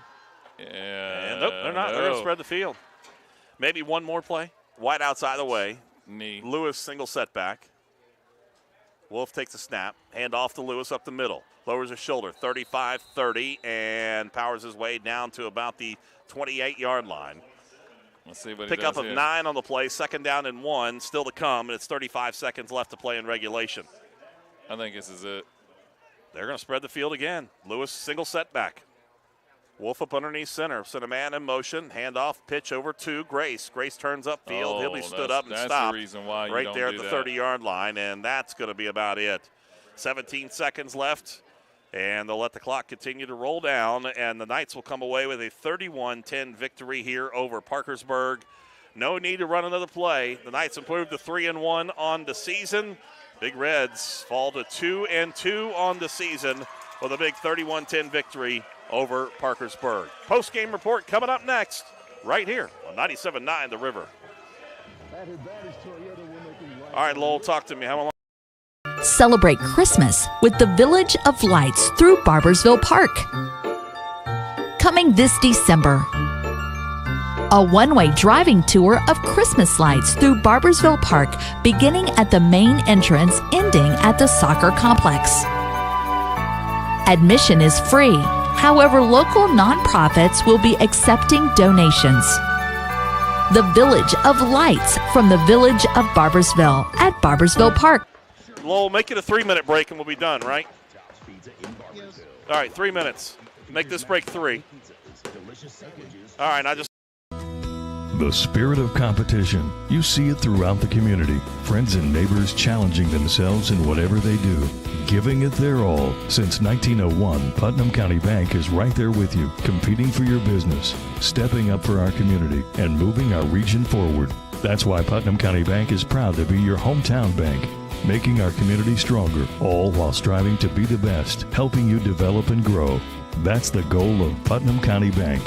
Yeah. And nope, they're not. They're going to spread the field. Maybe one more play. Wide outside the way. Knee. Lewis single setback. Wolf takes a snap. Hand off to Lewis up the middle. Lowers his shoulder. 35-30 and powers his way down to about the 28-yard line. Let's see what Pick up of 9 on the play. 2nd down and 1 still to come, and it's 35 seconds left to play in regulation. I think this is it. They're going to spread the field again. Lewis single setback. Wolf up underneath center. Send a man in motion. Handoff, pitch over to Grace. Grace turns upfield. He'll be stood up and stopped. That's the reason why you right don't there do at the that. 30-yard line, and that's going to be about it. 17 seconds left, and they'll let the clock continue to roll down, and the Knights will come away with a 31-10 victory here over Parkersburg. No need to run another play. The Knights improved to 3-1 on the season. Big Reds fall to 2-2 on the season with a big 31-10 victory over Parkersburg. Post-game report coming up next, right here on 97.9 The River. All right, Lowell, talk to me. How long? Celebrate Christmas with the Village of Lights through Barbersville Park. Coming this December, a one-way driving tour of Christmas lights through Barbersville Park, beginning at the main entrance, ending at the soccer complex. Admission is free. However, local nonprofits will be accepting donations. The Village of Lights from the Village of Barbersville at Barbersville Park. Lowell, make it a 3-minute break and we'll be done, right? All right, 3 minutes. Make this break 3. All right, The spirit of competition. You see it throughout the community. Friends and neighbors challenging themselves in whatever they do. Giving it their all. Since 1901, Putnam County Bank is right there with you, competing for your business, stepping up for our community, and moving our region forward. That's why Putnam County Bank is proud to be your hometown bank, making our community stronger, all while striving to be the best, helping you develop and grow. That's the goal of Putnam County Bank.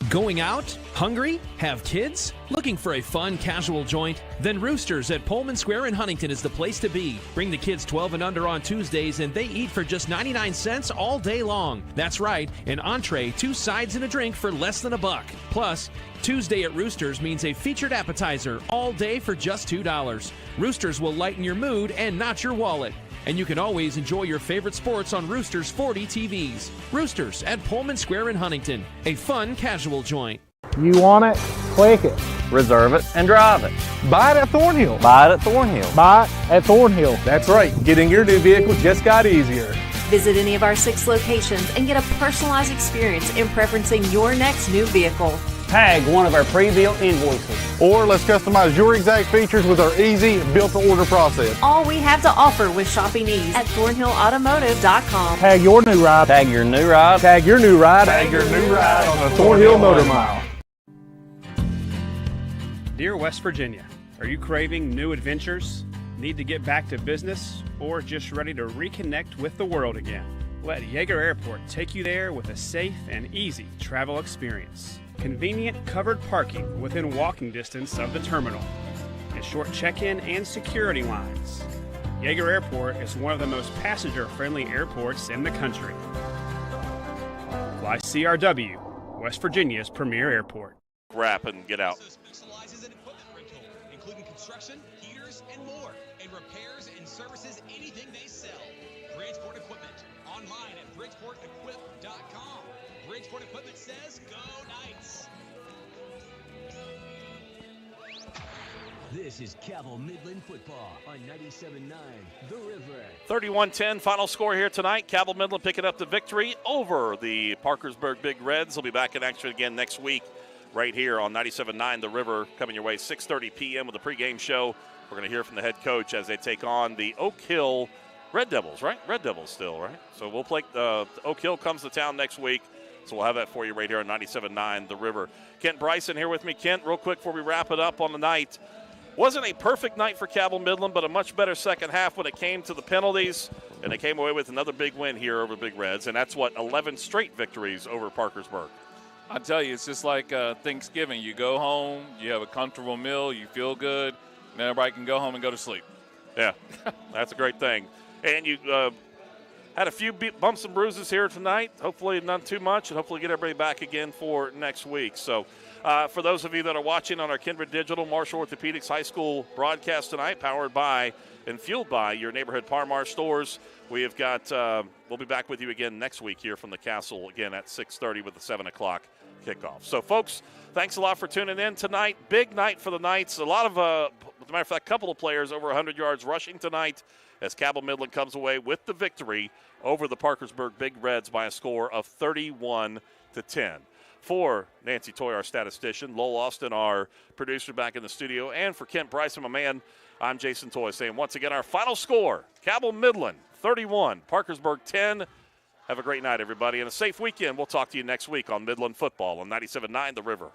Going out? Hungry? Have kids? Looking for a fun, casual joint? Then Roosters at Pullman Square in Huntington is the place to be. Bring the kids 12 and under on Tuesdays, and they eat for just 99 cents all day long. That's right, an entree, 2 sides, and a drink for less than $1. Plus, Tuesday at Roosters means a featured appetizer all day for just $2. Roosters will lighten your mood and not your wallet. And you can always enjoy your favorite sports on Roosters 40 TVs. Roosters at Pullman Square in Huntington, a fun, casual joint. You want it? Click it. Reserve it and drive it. Buy it at Thornhill. Buy it at Thornhill. Buy it at Thornhill. That's right. Getting your new vehicle just got easier. Visit any of our 6 locations and get a personalized experience in preferencing your next new vehicle. Tag one of our pre-built invoices. Or let's customize your exact features with our easy built-to-order process. All we have to offer with shopping ease at ThornhillAutomotive.com. Tag your new ride. Tag your new ride. Tag your new ride. Tag your new ride on the Thornhill Motor Mile. Dear West Virginia, are you craving new adventures? Need to get back to business? Or just ready to reconnect with the world again? Let Yeager Airport take you there with a safe and easy travel experience. Convenient covered parking within walking distance of the terminal, and short check-in and security lines. Yeager Airport is one of the most passenger-friendly airports in the country. Fly CRW, West Virginia's premier airport. Wrap and get out. Specializes in equipment rental, including construction, heaters, and more, and repairs and services anything they sell. Bridgeport Equipment, online at bridgeportequip.com. Bridgeport Equipment says go Knights. This is Cabell Midland football on 97.9 The River. 31-10 final score here tonight. Cabell Midland picking up the victory over the Parkersburg Big Reds. They'll be back in action again next week right here on 97.9 The River, coming your way 6:30 p.m. with a pregame show. We're going to hear from the head coach as they take on the Oak Hill Red Devils, right? Red Devils still, right? So we'll play. Oak Hill comes to town next week, so we'll have that for you right here on 97.9 The River. Kent Bryson here with me. Kent, real quick before we wrap it up on the night. Wasn't a perfect night for Cabell Midland, but a much better second half when it came to the penalties, and they came away with another big win here over Big Reds, and that's 11 straight victories over Parkersburg. I tell you, it's just like Thanksgiving. You go home, you have a comfortable meal, you feel good, and everybody can go home and go to sleep. Yeah, that's a great thing. And you had a few bumps and bruises here tonight. Hopefully not too much, and hopefully get everybody back again for next week. So for those of you that are watching on our Kindred Digital Marshall Orthopedics High School broadcast tonight, powered by and fueled by your neighborhood Parmar stores, we have got, we'll be back with you again next week here from the Castle, again at 6:30 with the 7 o'clock kickoff. So, folks, thanks a lot for tuning in tonight. Big night for the Knights. A lot of, as a matter of fact, a couple of players over 100 yards rushing tonight as Cabell Midland comes away with the victory over the Parkersburg Big Reds by a score of 31-10. For Nancy Toy, our statistician, Lowell Austin, our producer back in the studio, and for Kent Bryson, my man, I'm Jason Toy, saying once again our final score, Cabell Midland 31, Parkersburg 10. Have a great night, everybody, and a safe weekend. We'll talk to you next week on Midland Football on 97.9 The River.